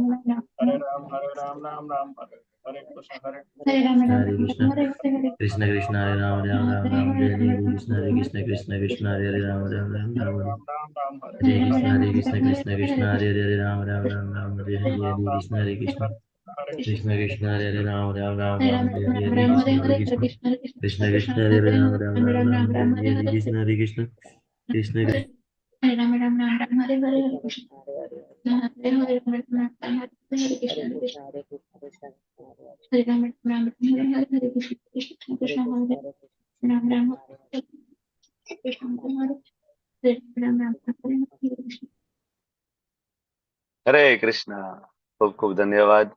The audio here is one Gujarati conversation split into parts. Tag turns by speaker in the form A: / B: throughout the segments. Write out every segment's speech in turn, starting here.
A: राम राम हरे कृष्ण हरे
B: हरे कृष्ण कृष्ण कृष्ण हरे राम राम राम राम हरे हरे कृष्ण हरे कृष्ण कृष्ण कृष्ण हरे हरे राम राम राम राम हरे
A: राम
B: हरे कृष्ण कृष्ण कृष्ण हरे हरे राम राम राम राम हरे हरे हरे कृष्ण कृष्ण कृष्ण हरे हरे राम राम राम राम हरे हरे हरे कृष्ण कृष्ण कृष्ण हरे हरे राम राम राम राम हरे हरे कृष्ण कृष्ण कृष्ण
C: हरे राम राम राम राम हरे हरे हरे कृष्ण हरे हरे राम राम राम हरे हरे कृष्ण हरे राम राम राम हरे हरे हरे कृष्ण कृष्ण कृष्ण हरे राम राम हरे कृष्ण हरे हरे राम राम हरे हरे कृष्ण।
D: हरे कृष्ण खूब खूब धन्यवाद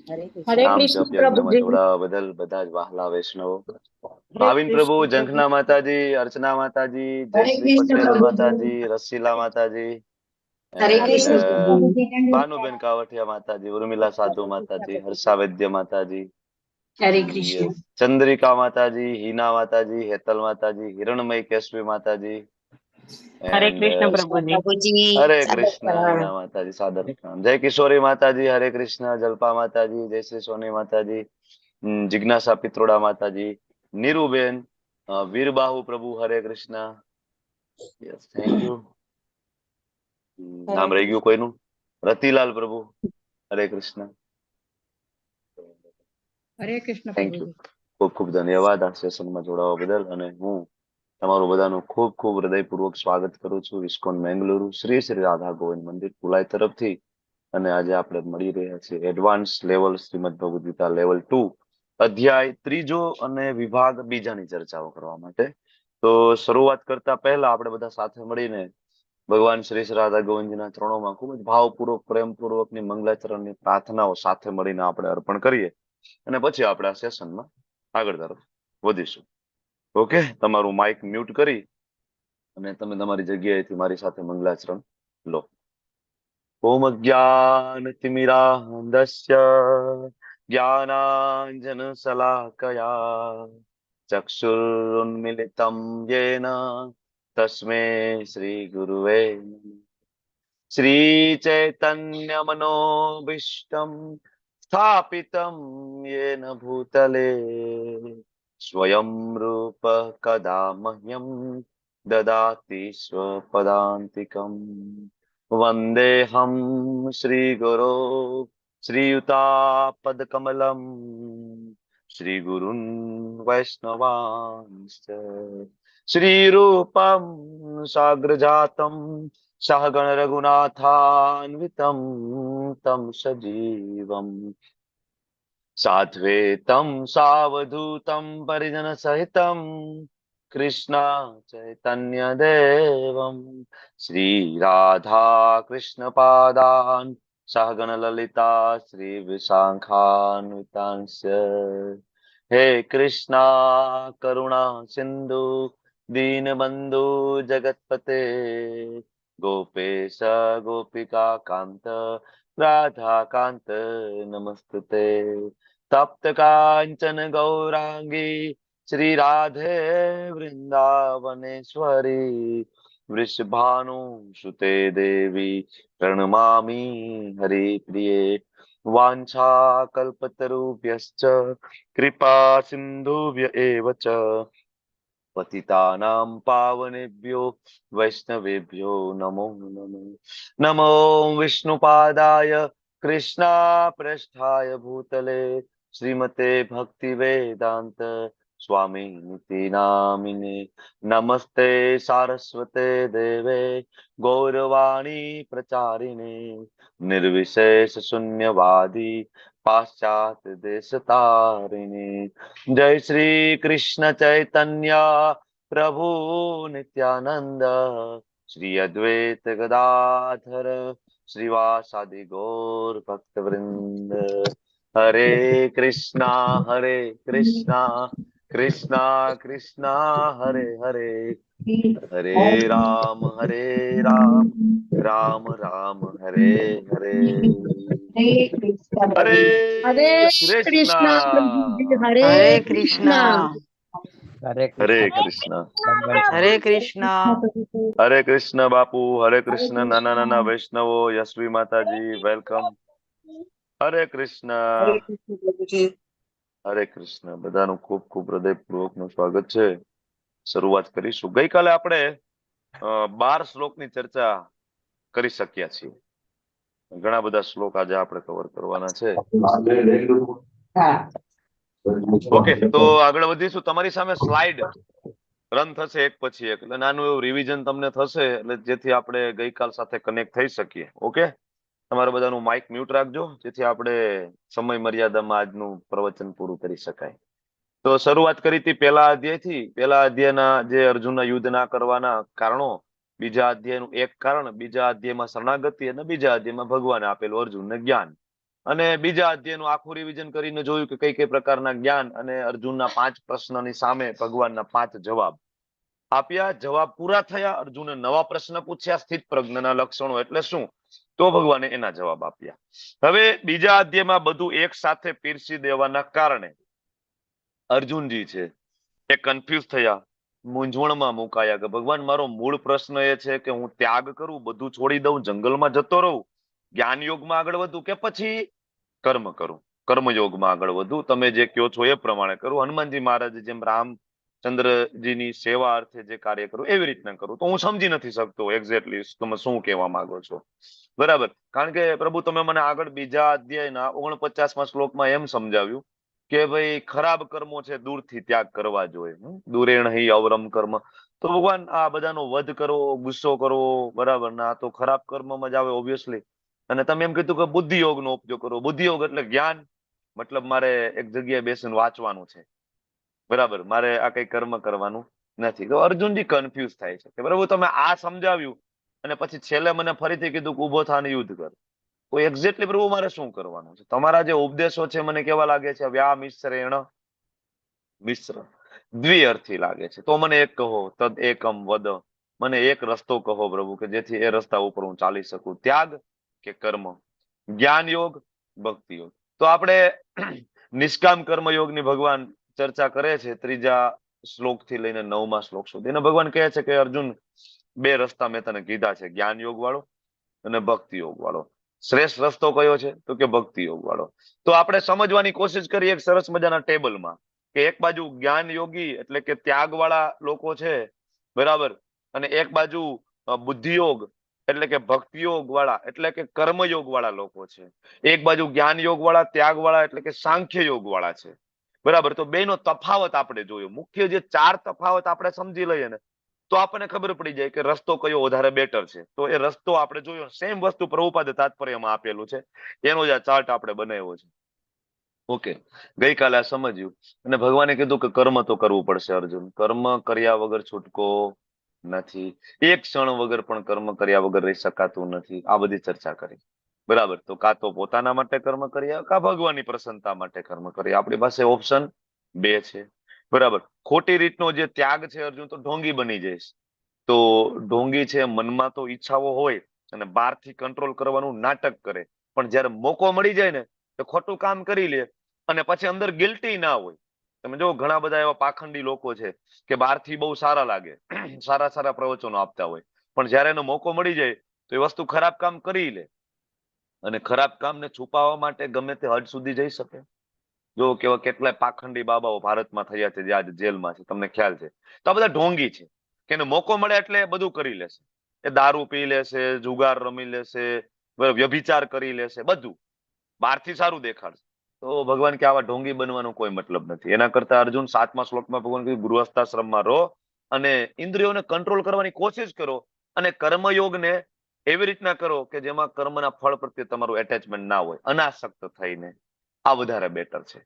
E: हरे
D: नाम
E: कृष्ण
D: जप यज्ञ
E: प्रभु
D: में
E: जी।
D: जोड़ा बदल બધા જ વહાલા વૈષ્ણવો
E: हरे
D: ભાવિન પ્રભુ
E: कृष्ण प्रभु
D: જંખના માતાજી अर्चना माताजी
E: हरे
D: जयश्री
E: कृष्ण
D: पटेल
E: प्रभु जी।
D: माताजी रसीला माताजी
E: हरे
D: एंड
E: कृष्ण प्रभु जी।
D: भानुबेन कावठिया माताजी उर्मिला साधु माताजी हर्षा वैद्य माताजी
E: हरे कृष्ण
D: यस चंद्रिका माताजी हीना माताजी हेतल माताजी हिरणमयी केशवी माताजी
E: हरे
D: एंड
E: कृष्ण प्रभु जी।
D: हरे कृष्ण हीना माताजी सादर प्रणाम जय किशोरी माताजी हरे कृष्ण जल्पा माताजी जय श्री सोनी माताजी जिज्ञासा पित्रोड़ा माताजी नीरूबेन वीरबाहु प्रभु हरे कृष्ण यस थैंक यू नाम रही गયું કોઈનું રતિલાલ પ્રભુ હરે કૃષ્ણ
E: हरे कृष्ण
D: થેન્ક
E: प्रभु
D: યુ
E: जी।
D: ખૂબ ખૂબ ધન્યવાદ આ સેશનમાં જોડાવા બદલ અને હું તમારું બધાનું ખૂબ ખૂબ હૃદયપૂર્વક સ્વાગત કરું છું ઇસ્કોન મેંગલુરુ શ્રી શ્રી રાધા ગોવિંદ મંદિર પુલાઈ તરફથી અને આજે આપણે મળી રહ્યા છીએ advance level Shrimad Bhagavad Gita level 2 અધ્યાય ત્રીજો અને વિભાગ બીજાની ચર્ચાઓ કરવા માટે તો શરૂઆત કરતા પહેલા આપણે બધા સાથે મળીને ભગવાન શ્રી શ્રી રાધા ગોવિંદજીના ચરણોમાં ખૂબ જ ભાવપૂર્વક પ્રેમપૂર્વકની મંગલાચરણની પ્રાર્થનાઓ સાથે મળીને આપણે અર્પણ કરીએ અને પછી આપણે આ સેશનમાં આગળ તરફ વધીશું ઓકે તમારું માઇક મ્યુટ કરી અને તમે તમારી જગ્યાએથી મારી સાથે મંગલાચરણ લો ઓમ જ્ઞાનતિમિરાન્ધસ્ય જ્ઞાનાંજન શલાકયા ચક્ષુરુન્મિલિतं येन तस्मै श्री गुरुवे श्री चैतन्य मनोभीष्टं स्थापितं येन भूतले स्वयं रूप कदा मह्यं ददाति स्वपदान्तिकम् वन्देऽहं श्रीगुरो श्रीयुतापदकमलं श्रीगुरुन् वैष्णवांश्च श्रीरूपं साग्रजातं सहगण रघुनाथान्वितं तं सजीवम् साद्वैतं सावधूतं परिजनसहितं कृष्ण चैतन्य देवं श्रीराधा कृष्णपादान् सहगण ललिता श्रीविशाखान्वितांश्च हे कृष्णा करुणा सिंधु दीनबंधु जगतपते गोपेश गोपिका कांत राधा कांत नमस्तुते तप्त कांचन गौरांगी श्री राधे वृंदावनेश्वरी वृषभानुसुते देवी प्रणमामि हरिप्रिये वाञ्छाकल्पतरुभ्यश्च कृपा सिन्धुभ्य एव च पतितानां पावनेभ्यो वैष्णवेभ्यो नमो नमः नमो विष्णुपादाय कृष्णाप्रेष्ठाय भूतले श्रीमते भक्तिवेदान्त स्वामिनिति नामिने नमस्ते सारस्वते देवे गौरवाणी प्रचारिणे निर्विशेष शून्यवादी पाश्चात्य देश तारिणे जय श्री कृष्ण चैतन्य प्रभु नित्यानंद श्री अद्वैत गदाधर श्रीवासादि गौर भक्त वृंद हरे कृष्णा कृष्णा कृष्णा हरे हरे हरे राम राम राम हरे हरे हरे
E: हरे
D: कृष्णा
E: कृष्ण प्रभु जी। हरे
F: हरे
E: कृष्ण।
F: कृष्णा
G: हरे
D: हरे
G: कृष्णा
D: कृष्णा
F: हरे कृष्णा
D: हरे कृष्ण बापू हरे
E: हरे
D: कृष्ण नाना
E: कृष्ण।
D: नाना वैष्णवो यशवी माताजी वेलकम હરે કૃષ્ણ.
E: હરે કૃષ્ણ પ્રભુજી.
D: હરે કૃષ્ણ. બધાનું ખૂબ ખૂબ હૃદયપૂર્વકનું સ્વાગત છે. શરૂઆત કરીશું. ગઈકાલે આપણે 12 શ્લોકની ચર્ચા કરી શક્યા છીએ. ઘણા બધા શ્લોક આજે આપણે કવર કરવાના છે.
E: હા.
D: ઓકે, તો આગળ વધીશું. તમારી સામે સ્લાઇડ રન થશે એક પછી એક, એટલે નાનું એવું રિવિઝન તમને થશે, એટલે જેથી આપણે ગઈકાલ સાથે કનેક્ટ થઈ શકીએ. ઓકે, તમારા બધાનું માઇક મ્યુટ રાખજો, જેથી આપણે સમય મર્યાદામાં આજનું પ્રવચન પૂરું કરી શકાય. તો શરૂઆત કરી હતી પહેલા અધ્યાયથી. પહેલા અધ્યાયના જે અર્જુનના યુદ્ધ ના કરવાના કારણો, બીજા અધ્યાયનું એક કારણ, બીજા અધ્યાયમાં શરણાગતિ, અને બીજા અધ્યાયમાં ભગવાને આપેલું અર્જુનને જ્ઞાન. અને બીજા અધ્યાયનું આખું રિવિઝન કરીને જોયું કે કઈ કઈ પ્રકારના જ્ઞાન અને અર્જુનના 5 પ્રશ્નની સામે ભગવાનના 5 જવાબ આપ્યા. જવાબ પૂરા થયા. અર્જુને નવા પ્રશ્ન પૂછ્યા. સ્થિત પ્રજ્ઞના લક્ષણો એટલે શું, તો ભગવાને એના જવાબ આપ્યા. હવે બીજા અધ્યાયમાં બધું એક સાથે પીરસી દેવાના કારણે અર્જુનજી છે એ કન્ફ્યુઝ થયા, મૂંઝવણમાં મુકાયા કે ભગવાન, મારો મૂળ પ્રશ્ન એ છે કે હું ત્યાગ કરું, બધું છોડી દઉં, જંગલમાં જતો રહું, જ્ઞાન યોગમાં આગળ વધું, કે પછી કર્મ કરું, કર્મયોગમાં આગળ વધું, તમે જે કહો છો એ પ્રમાણે કરું, હનુમાનજી મહારાજ જેમ રામચંદ્રજીની સેવા અર્થે જે કાર્ય કરું એવી રીતના કરું. તો હું સમજી નથી શકતો એક્ઝેક્ટલી તમે શું કહેવા માંગો છો. બરાબર, કારણ કે પ્રભુ તમે મને આગળ બીજા અધ્યાયના 49મા શ્લોકમાં એમ સમજાવ્યું કે ભાઈ ખરાબ કર્મો છે દૂરથી ત્યાગ કરવા જોઈએ, દૂરેણ હિ અવરમ કર્મ. તો ભગવાન આ બધાનો વધ કરવો, ગુસ્સો કરવો, બરાબર, ના તો ખરાબ કર્મમાં જ આવે ઓબ્વિયસલી. અને તમે એમ કીધું કે બુદ્ધિ યોગનો ઉપયોગ કરવો. બુદ્ધિ યોગ એટલે જ્ઞાન, મતલબ મારે એક જગ્યાએ બેસીને વાંચવાનું છે, બરાબર, મારે આ કઈ કર્મ કરવાનું નથી. તો અર્જુનજી કન્ફ્યુઝ થાય છે કે પ્રભુ તમે આ સમજાવ્યું અને પછી છેલ્લે મને ફરીથી કીધું કે ઉભો થાને યુદ્ધ કર. તો એક્ઝેક્ટલી પ્રભુ મારે શું કરવાનું છે? તમારા જે ઉપદેશો છે મને કેવા લાગે છે? વ્યામિશ્રેણ મિશ્ર, દ્વિઅર્થી લાગે છે. તો મને એક કહો, તદ એકમ વદ, મને એક રસ્તો કહો પ્રભુ કે જેથી એ રસ્તા ઉપર હું ચાલી શકું. ત્યાગ કે કર્મ, જ્ઞાન યોગ, ભક્તિ યોગ. તો આપણે નિષ્કામ કર્મ યોગની ભગવાન ચર્ચા કરે છે 3જા શ્લોક થી લઈને 9મા શ્લોક સુધી. અને ભગવાન કહે છે કે અર્જુન, 2 રસ્તા મેં તને કીધા છે, જ્ઞાન યોગ વાળો અને ભક્તિ યોગ વાળો. શ્રેષ્ઠ રસ્તો કયો છે? તો કે ભક્તિ યોગ વાળો. તો આપણે સમજવાની કોશિશ કરીએ એક સરસ મજાના ટેબલમાં કે એક બાજુ જ્ઞાન યોગી એટલે કે ત્યાગ વાળા લોકો છે, બરાબર, અને એક બાજુ બુદ્ધિયોગ એટલે કે ભક્તિ યોગ વાળા એટલે કે કર્મયોગ વાળા લોકો છે. એક બાજુ જ્ઞાન યોગ વાળા, ત્યાગ વાળા એટલે કે સાંખ્ય યોગ વાળા છે, બરાબર. તો બેનો તફાવત આપણે જોયો. મુખ્ય જે 4 તફાવત આપણે સમજી લઈએ ને તો આપણને ખબર પડી જાય કે રસ્તો કયો વધારે બેટર છે. તો એ રસ્તો આપણે જોયો. સેમ વસ્તુ પ્રભુપાદ તાત્પર્યમાં આપેલું છે, એનો જ આ ચાર્ટ આપણે બનાવ્યો છે. ઓકે, ગઈકાલે આ સમજ્યું. અને ભગવાને કીધું કે કર્મ તો કરવું પડશે અર્જુન, કર્મ કર્યા વગર છૂટકો નથી, એક ક્ષણ વગર પણ કર્મ કર્યા વગર રહી શકાતું નથી. આ બધી ચર્ચા કરી, બરાબર. તો કાં તો પોતાના માટે કર્મ કર્યા, કાં ભગવાનની પ્રસન્નતા માટે કર્મ કર્યા. આપણી પાસે ઓપ્શન 2 છે, બરાબર. ખોટી રીતનો જે ત્યાગ છે અર્જુન, તો ઢોંગી બની જઈશ. તો ઢોંગી છે, મનમાં તો ઈચ્છાઓ હોય અને બહારથી કંટ્રોલ કરવાનું નાટક કરે, પણ જ્યારે મોકો મળી જાય ને તો ખોટું કામ કરી લે અને પછી અંદર ગિલ્ટી ના હોય. તમે જો ઘણા બધા એવા પાખંડી લોકો છે કે બહારથી બહુ સારા લાગે, સારા સારા પ્રવચનો આપતા હોય, પણ જ્યારે એનો મોકો મળી જાય તો એ વસ્તુ ખરાબ કામ કરી લે અને ખરાબ કામને છુપાવવા માટે ગમે તે હદ સુધી જઈ શકે. જો કેવા કેટલાય પાખંડી બાબાઓ ભારતમાં થયા છે જે આજે જેલમાં છે, તમને ખ્યાલ છે. તો આ બધા ઢોંગી છે કે એને મોકો મળે એટલે બધું કરી લેશે. એ દારૂ પી લેશે, જુગાર રમી લેશે, વ્યભિચાર કરી લેશે, બધું બહારથી સારું દેખાડશે. તો ભગવાન કે આવા ઢોંગી બનવાનો કોઈ મતલબ નથી. એના કરતા અર્જુન 7મા શ્લોકમાં ભગવાન કહ્યું ગૃહસ્થાશ્રમમાં રહો અને ઇન્દ્રિયોને કંટ્રોલ કરવાની કોશિશ કરો અને કર્મયોગને એવી રીતના કરો કે જેમાં કર્મના ફળ પ્રત્યે તમારું એટેચમેન્ટ ના હોય, અનાસક્ત થઈને. આ વધારે બેટર છે.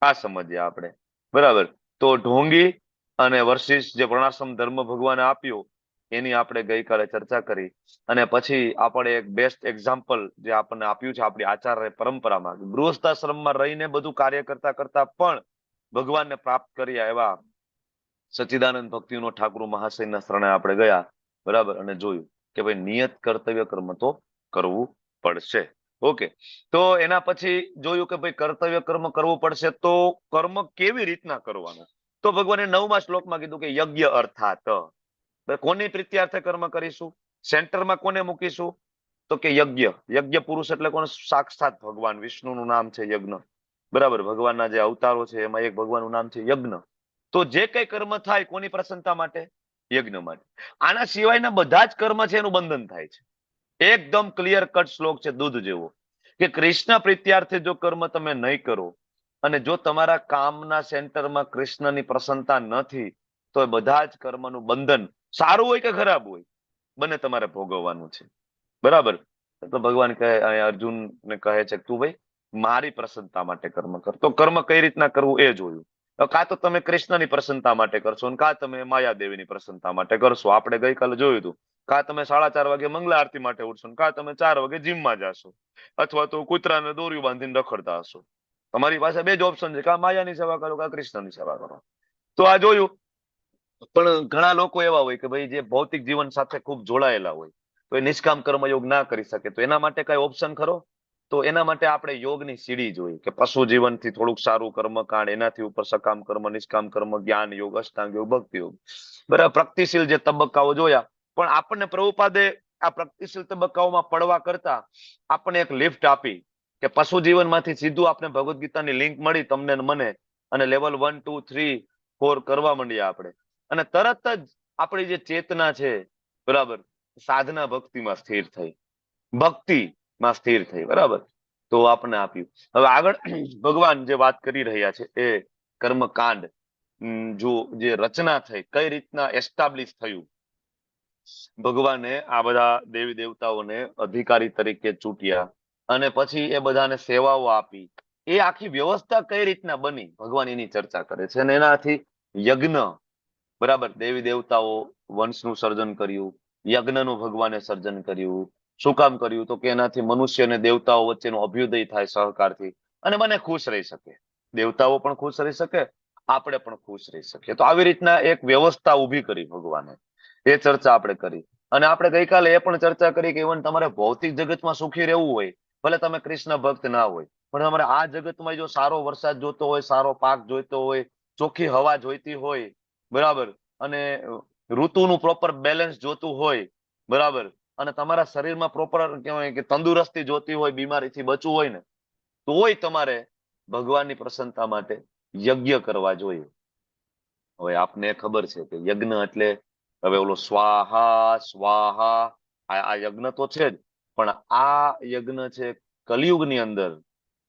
D: આ સમજીએ આપણે, બરાબર. તો ઢોંગી અને વર્સિસ જે વર્ણાશ્રમ ધર્મ ભગવાને આપ્યો એની આપણે ગઈકાલે ચર્ચા કરી. અને પછી આપણે એક બેસ્ટ એક્ઝામ્પલ જે આપણને આપ્યું છે આપણી આચાર્ય પરંપરામાં, ગૃહસ્થાશ્રમમાં રહીને બધું કાર્ય કરતા કરતા પણ ભગવાનને પ્રાપ્ત કર્યા એવા સચ્ચિદાનંદ ભક્તિનો ઠાકુર મહાશયના શરણે આપણે ગયા, બરાબર, અને જોયું કે ભાઈ નિયત કર્તવ્ય કર્મ તો કરવું પડશે. ઓકે, તો એના પછી જોયું કે ભાઈ કર્તવ્ય કર્મ કરવું પડશે, તો કર્મ કેવી રીતના કરવાનું? તો ભગવાને 9મા શ્લોકમાં કીધું કે યજ્ઞ અર્થાત, કોની પ્રીત્યાર્થે કર્મ કરીશું? સેન્ટરમાં કોને મૂકીશું? તો કે યજ્ઞ. યજ્ઞ પુરુષ એટલે કોણ? સાક્ષાત ભગવાન વિષ્ણુનું નામ છે યજ્ઞ. બરાબર, ભગવાનના જે અવતારો છે એમાં એક ભગવાનનું નામ છે યજ્ઞ. તો જે કઈ કર્મ થાય કોની પ્રસન્નતા માટે? યજ્ઞ માટે. આના સિવાયના બધા જ કર્મ છે એનું બંધન થાય છે. એકદમ ક્લિયર કટ શ્લોક છે દૂધ જેવો, કે કૃષ્ણ પ્રીત્યાર્થે જો કર્મ તમે નહીં કરો અને જો તમારા કામના સેન્ટરમાં કૃષ્ણની પ્રસન્નતા નથી તો એ બધા જ કર્મનું બંધન, સારું હોય કે ખરાબ હોય, બંને તમારે ભોગવવાનું છે. બરાબર. તો ભગવાન કહે, અર્જુનને કહે છે કે તું ભાઈ મારી પ્રસન્નતા માટે કર્મ કર. તો કર્મ કઈ રીતના કરવું એ જોયું. કાં તો તમે કૃષ્ણની પ્રસન્નતા માટે કરશો અને કાં તમે માયાદેવીની પ્રસન્નતા માટે કરશો. આપણે ગઈકાલે જોયું હતું. કાં તમે 4:30 વાગે મંગલા આરતી માટે ઉઠશો, કાં તમે 4 વાગે જીમમાં જાશો, અથવા તો કૂતરાને દોર્યું બાંધીને રખડતા હશો. તમારી પાસે બે જ ઓપ્શન છે, કાં માયાની સેવા કરો કાં કૃષ્ણની સેવા કરો. તો આ જોયું. પણ ઘણા લોકો એવા હોય કે ભાઈ જે ભૌતિક જીવન સાથે ખૂબ જોડાયેલા હોય તો એ નિષ્કામ કર્મયોગ ના કરી શકે. તો એના માટે કઈ ઓપ્શન ખરો? તો એના માટે આપણે યોગની સીડી જોઈએ કે પશુ જીવનથી થોડુંક સારું કર્મકાંડ, એનાથી ઉપર સકામ કર્મ, નિષ્કામ કર્મ, જ્ઞાન યોગ, અષ્ટાંગ યોગ, ભક્તિ યોગ. બરાબર, પ્રગતિશીલ જે તબક્કાઓ જોયા. પણ આપણને પ્રભુપાદે આ પ્રગતિશીલ તબક્કાઓમાં પડવા કરતા આપણને એક લિફ્ટ આપી કે પશુ જીવનમાંથી સીધું આપણે ભગવદ્ ગીતાની લિંક મળી તમને મને, અને લેવલ 1, 2, 3, 4 કરવા માંડ્યા આપણે. અને તરત જ આપણી જે ચેતના છે, બરાબર, સાધના ભક્તિમાં સ્થિર થઈ, ભક્તિમાં સ્થિર થઈ. બરાબર. તો આપણને આપ્યું. હવે આગળ ભગવાન જે વાત કરી રહ્યા છે એ કર્મકાંડ, જો જે રચના થઈ, કઈ રીતના એસ્ટાબ્લિશ થયું, ભગવાને આ બધા દેવી દેવતાઓને અધિકારી તરીકે ચૂંટ્યા અને પછી એ બધાને સેવાઓ આપી, એ આખી વ્યવસ્થા કઈ રીતના બની, ભગવાન એની ચર્ચા કરે છે. અને એનાથી યજ્ઞ, બરાબર, દેવી દેવતાઓ વંશનું સર્જન કર્યું, યજ્ઞનું ભગવાને સર્જન કર્યું. શું કામ કર્યું? તો કે એનાથી મનુષ્ય અને દેવતાઓ વચ્ચેનો અભ્યુદય થાય સહકારથી, અને મને ખુશ રહી શકે, દેવતાઓ પણ ખુશ રહી શકે, આપણે પણ ખુશ રહી શકીએ. તો આવી રીતના એક વ્યવસ્થા ઊભી કરી ભગવાને. એ ચર્ચા આપણે કરી. અને આપણે ગઈકાલે એ પણ ચર્ચા કરી કે ઇવન તમારે ભૌતિક જગતમાં સુખી રહેવું હોય, ભલે તમે કૃષ્ણ ભક્ત ના હોય, પણ તમારે આ જગતમાં જો સારો વરસાદ જોતો હોય, સારો પાક જોઈતો હોય, ચોખ્ખી હવા જોઈતી હોય, બરાબર, અને ઋતુનું પ્રોપર બેલેન્સ જોતું હોય, બરાબર, અને તમારા શરીરમાં પ્રોપર કહેવાય કે તંદુરસ્તી જોતી હોય, બીમારીથી બચવું હોય ને, તોય તમારે ભગવાનની પ્રસન્નતા માટે યજ્ઞ કરવા જોઈએ. હવે આપને ખબર છે કે યજ્ઞ એટલે હવે ઓલો સ્વાહા સ્વાહા, આ યજ્ઞ તો છે જ, પણ આ યજ્ઞ છે કલિયુગની અંદર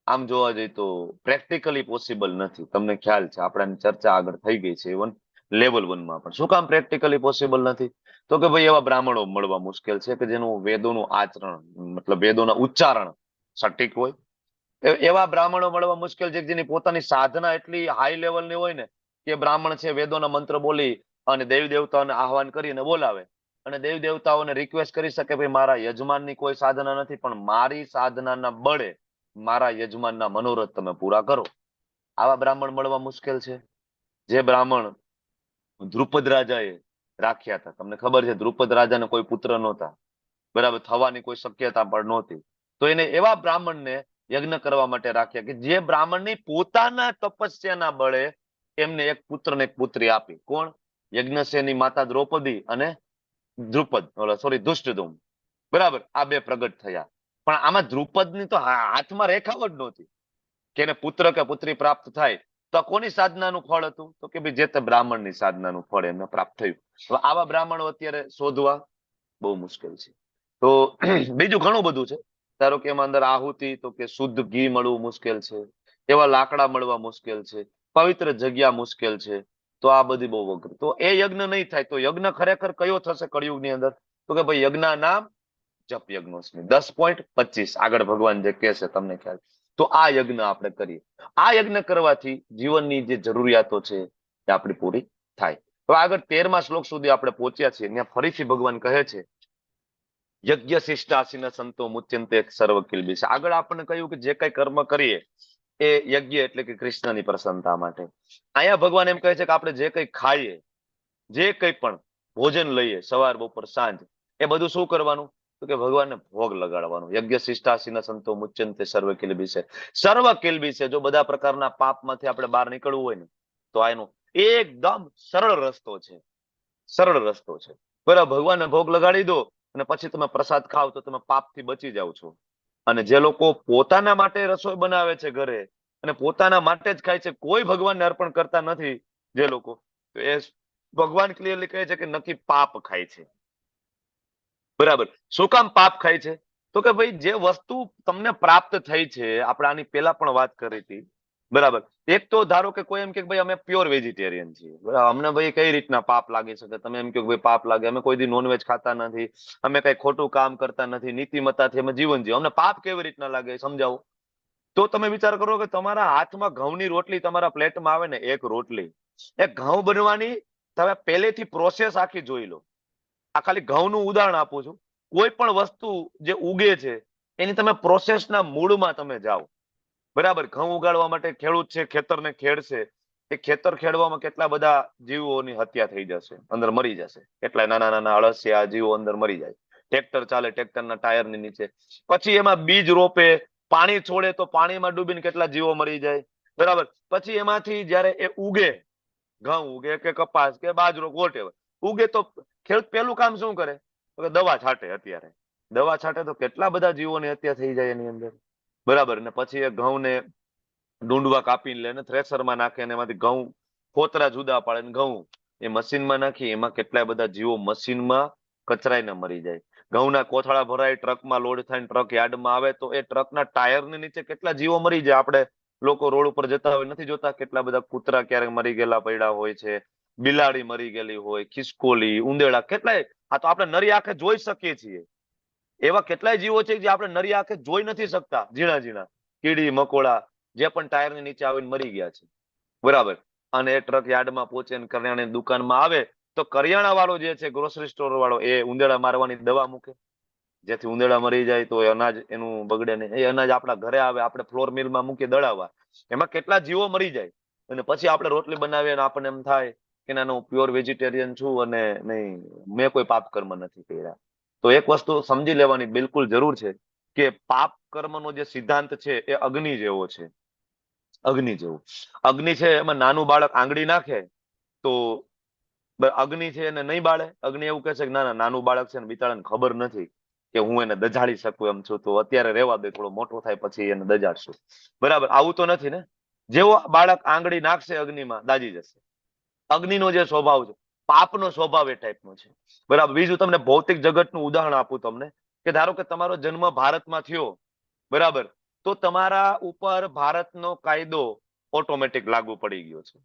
D: આમ જોવા જઈએ તો પ્રેક્ટિકલી પોસિબલ નથી. તમને ખ્યાલ છે, આપણાની ચર્ચા આગળ થઈ ગઈ છે ઇવન લેવલ 1 માં પણ. શું કામ પ્રેક્ટિકલી પોસિબલ નથી? તો કે ભાઈ એવા બ્રાહ્મણો મળવા મુશ્કેલ છે કે જેનું વેદોનું આચરણ, મતલબ વેદોના ઉચ્ચારણ સટીક હોય. એવા બ્રાહ્મણો મળવા મુશ્કેલ છે જેની પોતાની સાધના એટલી હાઈ લેવલની હોય ને કે બ્રાહ્મણ છે વેદોના મંત્ર બોલી અને દેવી દેવતાઓને આહવાન કરીને બોલાવે, અને દેવી દેવતાઓને રિક્વેસ્ટ કરી શકે ભાઈ મારા યજમાનની કોઈ સાધના નથી, પણ મારી સાધનાના બળે મારા યજમાનના મનોરથ તમે પૂરા કરો. આવા બ્રાહ્મણ મળવા મુશ્કેલ છે. જે બ્રાહ્મણ દ્રુપદ રાજાએ રાખ્યા હતા, તમને ખબર છે દ્રુપદ રાજાને કોઈ પુત્ર નહોતા, બરાબર, થવાની કોઈ શક્યતા પણ નહોતી, તો એને એવા બ્રાહ્મણને યજ્ઞ કરવા માટે રાખ્યા કે જે બ્રાહ્મણની પોતાના તપસ્યાના બળે એમને એક પુત્ર ને એક પુત્રી આપી. કોણ? યજ્ઞસેની માતા દ્રૌપદી અને ધુષ્ટધુમ્ન. બરાબર, આ બે પ્રગટ થયા. પણ આમાં દ્રુપદની તો હાથમાં રેખાઓ જ નહોતી કે એને પુત્ર કે પુત્રી પ્રાપ્ત થાય. તો કોની સાધનાનું ફળ હતું? તો કે ભાઈ જે તે બ્રાહ્મણની સાધનાનું ફળ એમને પ્રાપ્ત થયું. હવે આવા બ્રાહ્મણો અત્યારે શોધવા બહુ મુશ્કેલ છે. તો બીજું ઘણું બધું છે. ધારો કે એમાં અંદર આહુતિ, તો કે શુદ્ધ ઘી મળવું મુશ્કેલ છે, એવા લાકડા મળવા મુશ્કેલ છે, પવિત્ર જગ્યા મુશ્કેલ છે. તો આ બધી બહુ વગર. તો એ યજ્ઞ નહીં થાય તો યજ્ઞ ખરેખર કયો થશે કળિયુગની અંદર? તો કે ભાઈ યજ્ઞ નામ જપ યજ્ઞોસ્મિ. 10.25 આગળ ભગવાન જે કહે છે તમને ખ્યાલ. તો આ યજ્ઞ આપણે કરીએ. આ યજ્ઞ કરવાથી જીવનની જે જરૂરિયાતો છે એ આપણી પૂરી થાય. તો આગળ 13મા શ્લોક સુધી આપણે પહોંચ્યા છીએ. ત્યાં ફરીથી ભગવાન કહે છે યજ્ઞ શિષ્ટાસીન સંતો મુચ્યંતે સર્વ કિલ્બિષ. આગળ આપણને કહ્યું કે જે કઈ કર્મ કરીએ એ યજ્ઞ એટલે કે કૃષ્ણની પ્રસન્નતા માટે. અહીંયા ભગવાન એમ કહે છે કે આપણે જે કઈ ખાઈએ, જે કઈ પણ ભોજન લઈએ, સવાર બપોર સાંજ, એ બધું શું કરવાનું? તો કે ભગવાનને ભોગ લગાડવાનું. યજ્ઞ શિષ્ટાસીન સંતો મુચ્યંતે સર્વ કિલ્બિષ. સર્વ કિલ્બિષ, જો બધા પ્રકારના પાપમાંથી આપણે બહાર નીકળવું હોય ને તો આ એનો એકદમ સરળ રસ્તો છે. સરળ રસ્તો છે. બરાબર, ભગવાનને ભોગ લગાડી દો અને પછી તમે પ્રસાદ ખાવ તો તમે પાપથી બચી જાવ છો. અને જે લોકો પોતાના માટે રસોઈ બનાવે છે ઘરે અને પોતાના માટે જ ખાય છે, કોઈ ભગવાનને અર્પણ કરતા નથી જે લોકો, તો એ ભગવાન ક્લિયરલી કહે છે કે નક્કી પાપ ખાય છે. બરાબર. શું કામ પાપ ખાય છે? તો કે ભાઈ જે વસ્તુ તમને પ્રાપ્ત થઈ છે, આપણે આની પહેલા પણ વાત કરી હતી. બરાબર. એક તો ધારો કે કોઈ એમ કે ભાઈ અમે પ્યોર વેજીટેરિયન છીએ, બરાબર, અમને ભાઈ કઈ રીતના પાપ લાગી શકે? તમે એમ કહો ભાઈ પાપ લાગે, અમે કોઈ દી નોનવેજ ખાતા નથી, અમે કઈ ખોટું કામ કરતા નથી, નીતિમત્તાથી અમે જીવન જીવ, અમને પાપ કેવી રીતના લાગે સમજાવો. તો તમે વિચાર કરો કે તમારા હાથમાં ઘઉંની રોટલી તમારા પ્લેટમાં આવે ને, એક રોટલી, એ ઘઉં બનવાની તમે પહેલેથી પ્રોસેસ આખી જોઈ લો. આ ખાલી ઘઉંનું ઉદાહરણ આપું છું. કોઈ પણ વસ્તુ જે ઉગે છે એની તમે પ્રોસેસના મૂળમાં તમે જાઓ. બરાબર. ઘઉં ઉગાડવા માટે ખેડૂત છે, ખેતરને ખેડશે, એ ખેતર ખેડવામાં કેટલા બધા જીવોની હત્યા થઈ જશે, અંદર મરી જશે, કેટલા નાના નાના અળસિયા જીવો અંદર મરી જાય. ટ્રેક્ટર ચાલે, ટ્રેક્ટરના ટાયરની નીચે, પછી એમાં બીજ રોપે, પાણી છોડે તો પાણીમાં ડૂબીને કેટલા જીવો મરી જાય. બરાબર. પછી એમાંથી જયારે એ ઉગે, ઘઉં ઉગે કે કપાસ કે બાજરો વોટેવર ઉગે, તો ખેડૂત પહેલું કામ શું કરે? તો કે દવા છાંટે. અત્યારે દવા છાંટે તો કેટલા બધા જીવોની હત્યા થઈ જાય એની અંદર. બરાબર. ને પછી એ ઘઉંને ડુંડવા કાપીને લે ને થ્રેસરમાં નાખે, અને એમાંથી ઘઉં ફોતરા જુદા પાડે ને ઘઉં એ મશીનમાં નાખી, એમાં કેટલા બધા જીવો મશીનમાં કચરાઈને મરી જાય. ઘઉંના કોથળા ભરાય, ટ્રકમાં લોડ થાય, ટ્રક યાર્ડમાં આવે તો એ ટ્રકના ટાયરની નીચે કેટલા જીવો મરી જાય. આપણે લોકો રોડ ઉપર જતા હોય નથી જોતા કેટલા બધા કૂતરા ક્યારેક મરી ગયેલા પડ્યા હોય છે, બિલાડી મરી ગયેલી હોય, ખિસકોલી, ઉંદેડા, કેટલાય. આ તો આપણે નરી આંખે જોઈ શકીએ છીએ. એવા કેટલાય જીવો છે જે આપણે નરી આંખે જોઈ નથી શકતા, ઝીણા ઝીણા કીડી મકોડા જે પણ ટાયરની નીચે આવીને મરી ગયા છે. બરાબર. અને એ ટ્રક યાર્ડમાં પહોંચે ને કરિયાણાની દુકાનમાં આવે તો કરિયાણા વાળો જે છે, ગ્રોસરી સ્ટોર વાળો, એ ઉંદેડા મારવાની દવા મૂકે, જેથી ઉંદેડા મરી જાય તો એ અનાજ એનું બગડે નહીં. એ અનાજ આપણા ઘરે આવે, આપણે ફ્લોર મિલમાં મૂકી દળાવવા, એમાં કેટલા જીવો મરી જાય. અને પછી આપણે રોટલી બનાવીએ અને આપણને એમ થાય કે ના, હું પ્યોર વેજીટેરિયન છું અને નહીં, મેં કોઈ પાપ કર્મ નથી કર્યા. તો એક વસ્તુ સમજી લેવાની બિલકુલ જરૂર છે કે પાપ કર્મનો જે સિદ્ધાંત છે એ અગ્નિ જેવો છે. અગ્નિ જેવું. અગ્નિ છે, એમાં નાનું બાળક આંગળી નાખે તો અગ્નિ છે એને નહીં બાળે. અગ્નિ એવું કહે છે કે ના ના, નાનું બાળક છે ને બિચારાને ખબર નથી કે હું એને દજાડી શકું એમ છું, તો અત્યારે રહેવા દે, થોડો મોટો થાય પછી એને દજાડશું. બરાબર. આવું તો નથી ને. જેવો બાળક આંગળી નાખશે અગ્નિમાં, દાજી જશે. અગ્નિનો જે સ્વભાવ છે, પાપનો સ્વભાવ એ ટાઈપનો છે. બરાબર. બીજું તમને ભૌતિક જગતનું ઉદાહરણ આપું તમને, કે ધારો કે તમારો જન્મ ભારતમાં થયો, બરાબર, તો તમારા ઉપર ભારતનો કાયદો ઓટોમેટિક લાગુ પડી ગયો છે.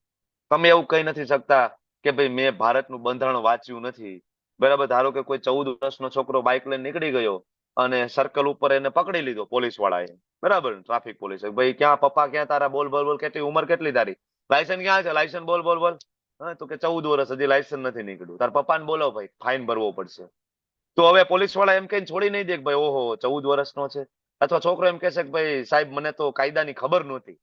D: તમે એવું કહી નથી શકતા કે ભાઈ મેં ભારતનું બંધારણ વાંચ્યું નથી. બરાબર. ધારો કે કોઈ 14 વર્ષનો છોકરો બાઇક લઈને નીકળી ગયો અને સર્કલ ઉપર એને પકડી લીધો પોલીસ વાળાએ. બરાબર. ટ્રાફિક પોલીસ, ભાઈ ક્યાં પપ્પા, ક્યાં તારા, બોલ બોલ બોલ, કેટલી ઉંમર, કેટલી તારી, લાયસન્સ ક્યાં છે, લાયસન્સ બોલ બોલ બોલ. હા, તો કે 14 વર્ષ, હજી લાયસન્સ નથી નીકળ્યું. તાર પપ્પાને બોલાવો, ભાઈ ફાઇન ભરવો પડશે. તો હવે પોલીસ વાળા એમ કહીને છોડી નહીં દે કે ભાઈ ઓહો 14 વર્ષનો છે. અથવા છોકરો એમ કહેશે કે ભાઈ સાહેબ મને તો કાયદાની ખબર નહોતી.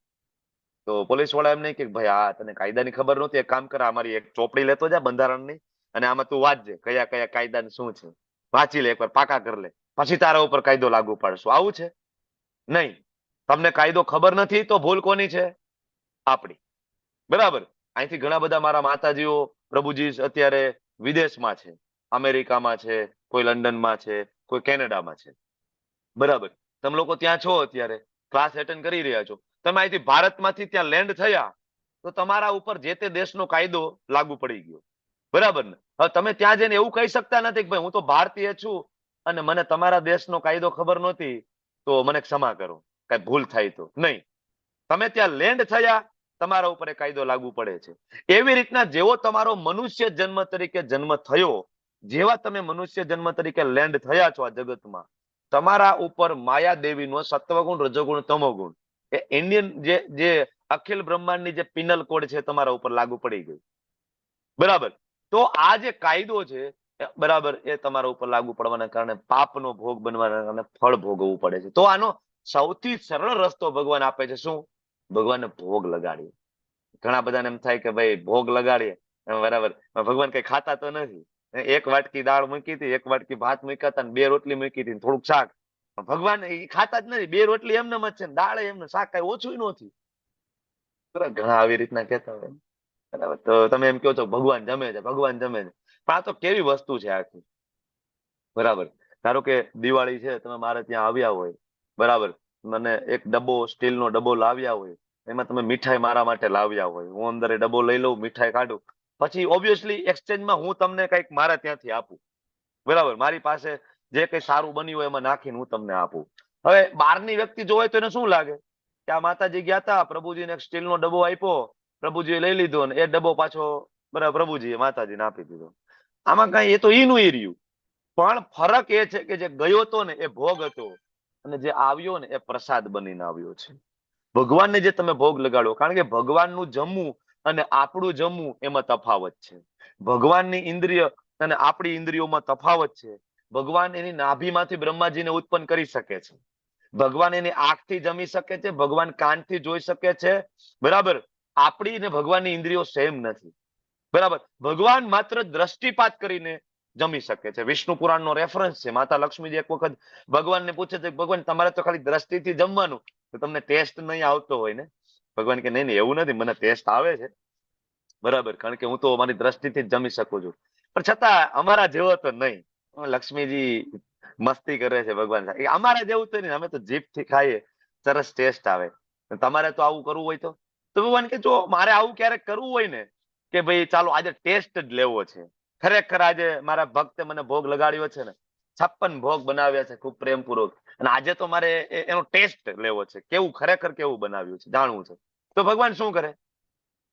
D: તો પોલીસ વાળા એમ નહીં કે ભાઈ હા તને કાયદાની ખબર નહોતી, એક કામ કર, અમારી એક ચોપડી લેતો જા બંધારણની, અને આમાં તું વાંચજે કયા કયા કાયદા શું છે, વાંચી લે, એકવાર પાકા કરી લે, પછી તારા ઉપર કાયદો લાગુ પાડશું. આવું છે નહીં. તમને કાયદો ખબર નથી તો ભૂલ કોની છે? આપણી. બરાબર. અહીંથી ઘણા બધા મારા માતાજીઓ, પ્રભુજી અત્યારે વિદેશમાં છે, અમેરિકામાં છે, કોઈ લંડનમાં છે, કોઈ કેનેડામાં છે. બરાબર. તમે લોકો ત્યાં છો, અત્યારે ક્લાસ એટેન્ડ કરી રહ્યા છો. તમે અહીંથી ભારતમાંથી ત્યાં લેન્ડ થયા તો તમારા ઉપર જે તે દેશનો કાયદો લાગુ પડી ગયો. બરાબર ને. હવે તમે ત્યાં જઈને એવું કહી શકતા નથી કે ભાઈ હું તો ભારતીય છું અને મને તમારા દેશનો કાયદો ખબર નહોતી, તો મને ક્ષમા કરો, કઈ ભૂલ થાય તો. નહીં. તમે ત્યાં લેન્ડ થયા, તમારા ઉપર એ કાયદો લાગુ પડે છે. એવી રીતના જેવો તમારો મનુષ્ય જન્મ તરીકે જન્મ થયો, જેવા તમે મનુષ્ય જન્મ તરીકે લેન્ડ થયા છો આ જગતમાં, તમારા ઉપર માયા દેવીનો સત્વગુણ, રજોગુણ, તમોગુણ, એ ઇન્ડિયન જે અખિલ બ્રહ્માંડની જે પિનલ કોડ છે તમારા ઉપર લાગુ પડી ગઈ. બરાબર. તો આ જે કાયદો છે, બરાબર, એ તમારા ઉપર લાગુ પડવાના કારણે પાપનો ભોગ બનવાના કારણે ફળ ભોગવવું પડે છે. તો આનો સૌથી સરળ રસ્તો ભગવાન આપે છે. શું? ભગવાનને ભોગ લગાડીએ. ઘણા બધાને એમ થાય કે ભાઈ ભોગ લગાડીએ, બરાબર, ભગવાન કઈ ખાતા તો નથી. એક વાટકી દાળ મૂકી હતી, એક વાટકી ભાત મૂક્યા હતા, 2 રોટલી મૂકી હતી, થોડુંક શાક. ભગવાન એ ખાતા જ નથી. 2 રોટલી એમને જ છે, દાળ એમને, શાક કઈ ઓછું નથી. ઘણા આવી રીતના કહેતા હોય. બરાબર. તો તમે એમ કહો છો ભગવાન જમે છે, ભગવાન જમે છે, પણ આ તો કેવી વસ્તુ છે આખી. બરાબર. ધારો કે દિવાળી છે, તમે મારે ત્યાં આવ્યા હોય, બરાબર, મને એક ડબ્બો, સ્ટીલનો ડબ્બો લાવ્યા હોય, એમાં તમે મીઠાઈ મારા માટે લાવ્યા હોય, હું અંદર એ ડબ્બો લઈ લઉં, મીઠાઈ કાઢું, પછી ઓબ્વિયસલી એક્સચેન્જમાં હું તમને કંઈક મારા ત્યાંથી આપું, બરાબર, મારી પાસે જે કંઈ સારું બન્યું હોય એમાં નાખીને હું તમને આપું. હવે બહારની વ્યક્તિ જોવે તો એને શું લાગે કે આ માતાજી ગયા હતા, પ્રભુજીને એક સ્ટીલનો ડબ્બો આપ્યો, પ્રભુજીએ લઈ લીધો ને એ ડબ્બો પાછો, બરાબર, પ્રભુજીએ માતાજીને આપી દીધો. આમાં કઈ, એ તો ઈનું ઈ રહ્યું. પણ ફરક એ છે કે જે ગયો હતો ને એ ભોગ હતો, અને જે આવ્યો ને એ પ્રસાદ બનીને આવ્યો છે. ભગવાનને જે તમે ભોગ લગાડો, કારણ કે ભગવાનનું જમવું અને આપણું જમવું એમાં તફાવત છે. ભગવાનની ઇન્દ્રિય અને આપણી ઇન્દ્રિયોમાં તફાવત છે. ભગવાન એની નાભીમાંથી બ્રહ્માજીને ઉત્પન્ન કરી શકે છે. ભગવાન એની આંખથી જમી શકે છે, ભગવાન કાનથી જોઈ શકે છે, બરાબર. આપણી ને ભગવાનની ઇન્દ્રિયો સેમ નથી, બરાબર. ભગવાન માત્ર દ્રષ્ટિપાત કરીને જમી શકે છે. વિષ્ણુ પુરાણનો રેફરન્સ છે. માતા લક્ષ્મીજી એક વખત ભગવાનને પૂછે છે, ભગવાન તમારે તો ખાલી દ્રષ્ટિથી જમવાનું, તો તમને ટેસ્ટ નહીં આવતો હોય ને? ભગવાન કે નહીં નહીં, એવું નથી, મને ટેસ્ટ આવે છે, બરાબર, કારણ કે હું તો મારી દ્રષ્ટિથી જ જમી શકું છું, પણ છતાં અમારા જેવો તો નહીં. લક્ષ્મીજી મસ્તી કરે છે ભગવાન સાથે, અમારા જેવું તો નહીં, અમે તો જીભથી ખાઈએ, સરસ ટેસ્ટ આવે. તમારે તો આવું કરવું હોય તો ભગવાન કે જો મારે આવું ક્યારેક કરવું હોય ને કે ભાઈ ચાલો આજે ટેસ્ટ જ લેવો છે, ખરેખર આજે મારા ભક્તે મને ભોગ લગાડ્યો છે ને, 56 ભોગ બનાવ્યા છે ખૂબ પ્રેમપૂર્વક, અને આજે તો મારે એનો ટેસ્ટ લેવો છે, કેવું ખરેખર કેવું બનાવ્યું છે જાણવું છે. તો ભગવાન શું કરે,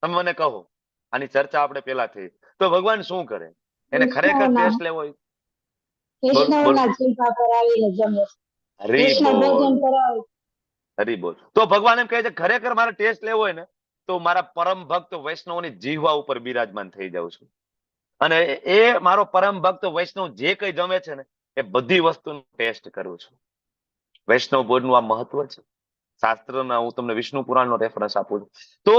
D: તમે મને કહો. આની ચર્ચા આપણે પેલા થઈ. તો ભગવાન શું કરે? એને ખરેખર ટેસ્ટ લેવો હોય,
G: કૃષ્ણના જીભા પર આવીને જમે.
D: હરી
G: કૃષ્ણ ભજન
D: બોલ,
G: કરાવે.
D: હરી બોલ. તો ભગવાન એમ કહે છે ખરેખર મારે ટેસ્ટ લેવો હોય ને તો મારા પરમ ભક્ત વૈષ્ણવની જીહવા ઉપર બિરાજમાન થઈ જાઉં છું, અને એ મારો પરમ ભક્ત વૈષ્ણવ જે કઈ જમે છે ને એ બધી વસ્તુનો ટેસ્ટ કરું છું. વૈષ્ણવ ભોજનનું આ મહત્વ છે. શાસ્ત્રના હું તમને વિષ્ણુ પુરાણનો રેફરન્સ આપું છું. તો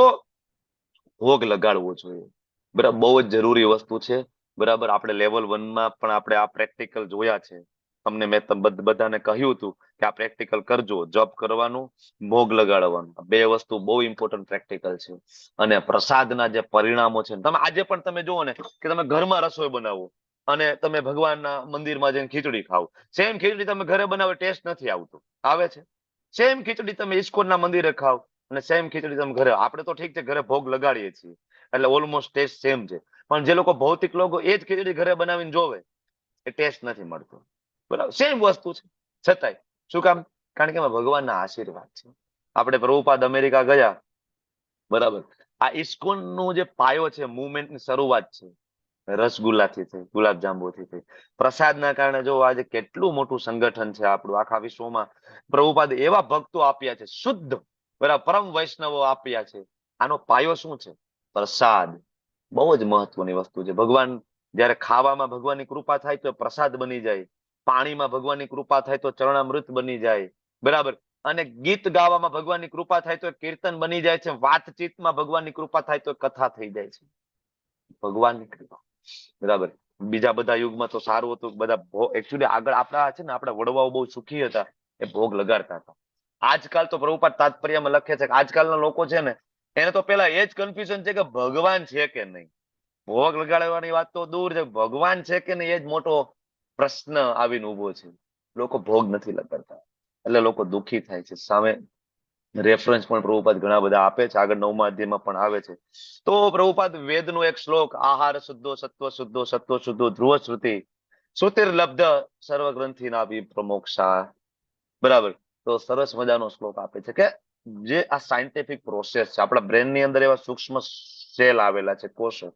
D: ભોગ લગાડવો જોઈએ, બરાબર, બહુ જ જરૂરી વસ્તુ છે, બરાબર. આપણે લેવલ 1 માં પણ આપણે આ પ્રેક્ટિકલ જોયા છે. તમને મેં બધાને કહ્યું હતું કે આ પ્રેક્ટિકલ કરજો, જોબ કરવાનું, ભોગ લગાડવાનું, બે વસ્તુ બહુ ઇમ્પોર્ટન્ટ પ્રેક્ટિકલ છે. અને પ્રસાદના જે પરિણામો છે, તમે આજે પણ તમે જુઓ ને કે તમે ઘરમાં રસોઈ બનાવો અને તમે ભગવાનના મંદિરમાં જઈને ખીચડી ખાઓ, સેમ ખીચડી તમે ઘરે બનાવો ટેસ્ટ નથી આવતો, આવે છે. સેમ ખીચડી તમે ઇસ્કોનના મંદિરે ખાઓ અને સેમ ખીચડી તમે ઘરે, આપણે તો ઠીક છે ઘરે ભોગ લગાડીએ છીએ એટલે ઓલમોસ્ટ ટેસ્ટ સેમ છે, પણ જે લોકો ભૌતિક લોકો એ જ ખીચડી ઘરે બનાવીને જોવે એ ટેસ્ટ નથી મળતો, બરાબર. સેમ વસ્તુ છે છતાંય, શું કામ? કારણ કે એમાં ભગવાનના આશીર્વાદ છે. આપણે પ્રભુપાદ અમેરિકા ગયા, બરાબર, આ ઇસ્કોન નું જે પાયો છે, મુવમેન્ટની શરૂઆત છે રસગુલ્લાથી થઈ, ગુલાબજાંબુથી થઈ, પ્રસાદના કારણે જો આજે કેટલું મોટું સંગઠન છે આપણું આખા વિશ્વમાં. પ્રભુપાદ એવા ભક્તો આપ્યા છે શુદ્ધ, બરાબર, પરમ વૈષ્ણવો આપ્યા છે. આનો પાયો શું છે? પ્રસાદ. બહુ જ મહત્વની વસ્તુ છે. ભગવાન જયારે ખાવામાં ભગવાનની કૃપા થાય તો પ્રસાદ બની જાય, પાણીમાં ભગવાનની કૃપા થાય તો ચરણામૃત બની જાય, બરાબર, અને ગીત ગાવામાં ભગવાનની કૃપા થાય તો કીર્તન બની જાય છે, વાતચીતમાં ભગવાનની કૃપા થાય તો કથા થઈ જાય છે. ભગવાનની કૃપા, બરાબર. બીજા બધા યુગમાં તો સારું હતું, બધા એકચ્યુઅલી આગળ આપણા છે ને, આપણા વડવાઓ બહુ સુખી હતા, એ ભોગ લગાડતા હતા. આજકાલ તો પ્રભુપાદ તાત્પર્યમાં લખે છે કે આજકાલના લોકો છે ને એને તો પેલા એ જ કન્ફ્યુઝન છે કે ભગવાન છે કે નહીં. ભોગ લગાડવાની વાત તો દૂર છે, ભગવાન છે કે નહીં એ જ મોટો પ્રશ્ન આવીને ઉભો છે. લોકો ભોગ નથી લગાડતા એટલે લોકો દુઃખી થાય છે. સામે રેફરન્સ પણ પ્રભુપાદ ઘણા બધા આપે છે, આગળ 9મા અધ્યાયમાં પણ આવે છે. તો પ્રભુપાદ વેદનો એક શ્લોક, આહાર શુદ્ધો સત્વ શુદ્ધો સત્વ શુદ્ધો ધ્રુવ શ્રુતિ શ્રુતિર્લબ્ધ સર્વગ્રંથિ નાભિ પ્રમોક્ષા, બરાબર. તો સરસ મજાનો શ્લોક આપે છે કે જે આ સાયન્ટિફિક પ્રોસેસ છે, આપણા બ્રેન ની અંદર એવા સૂક્ષ્મ સેલ આવેલા છે, કોષો,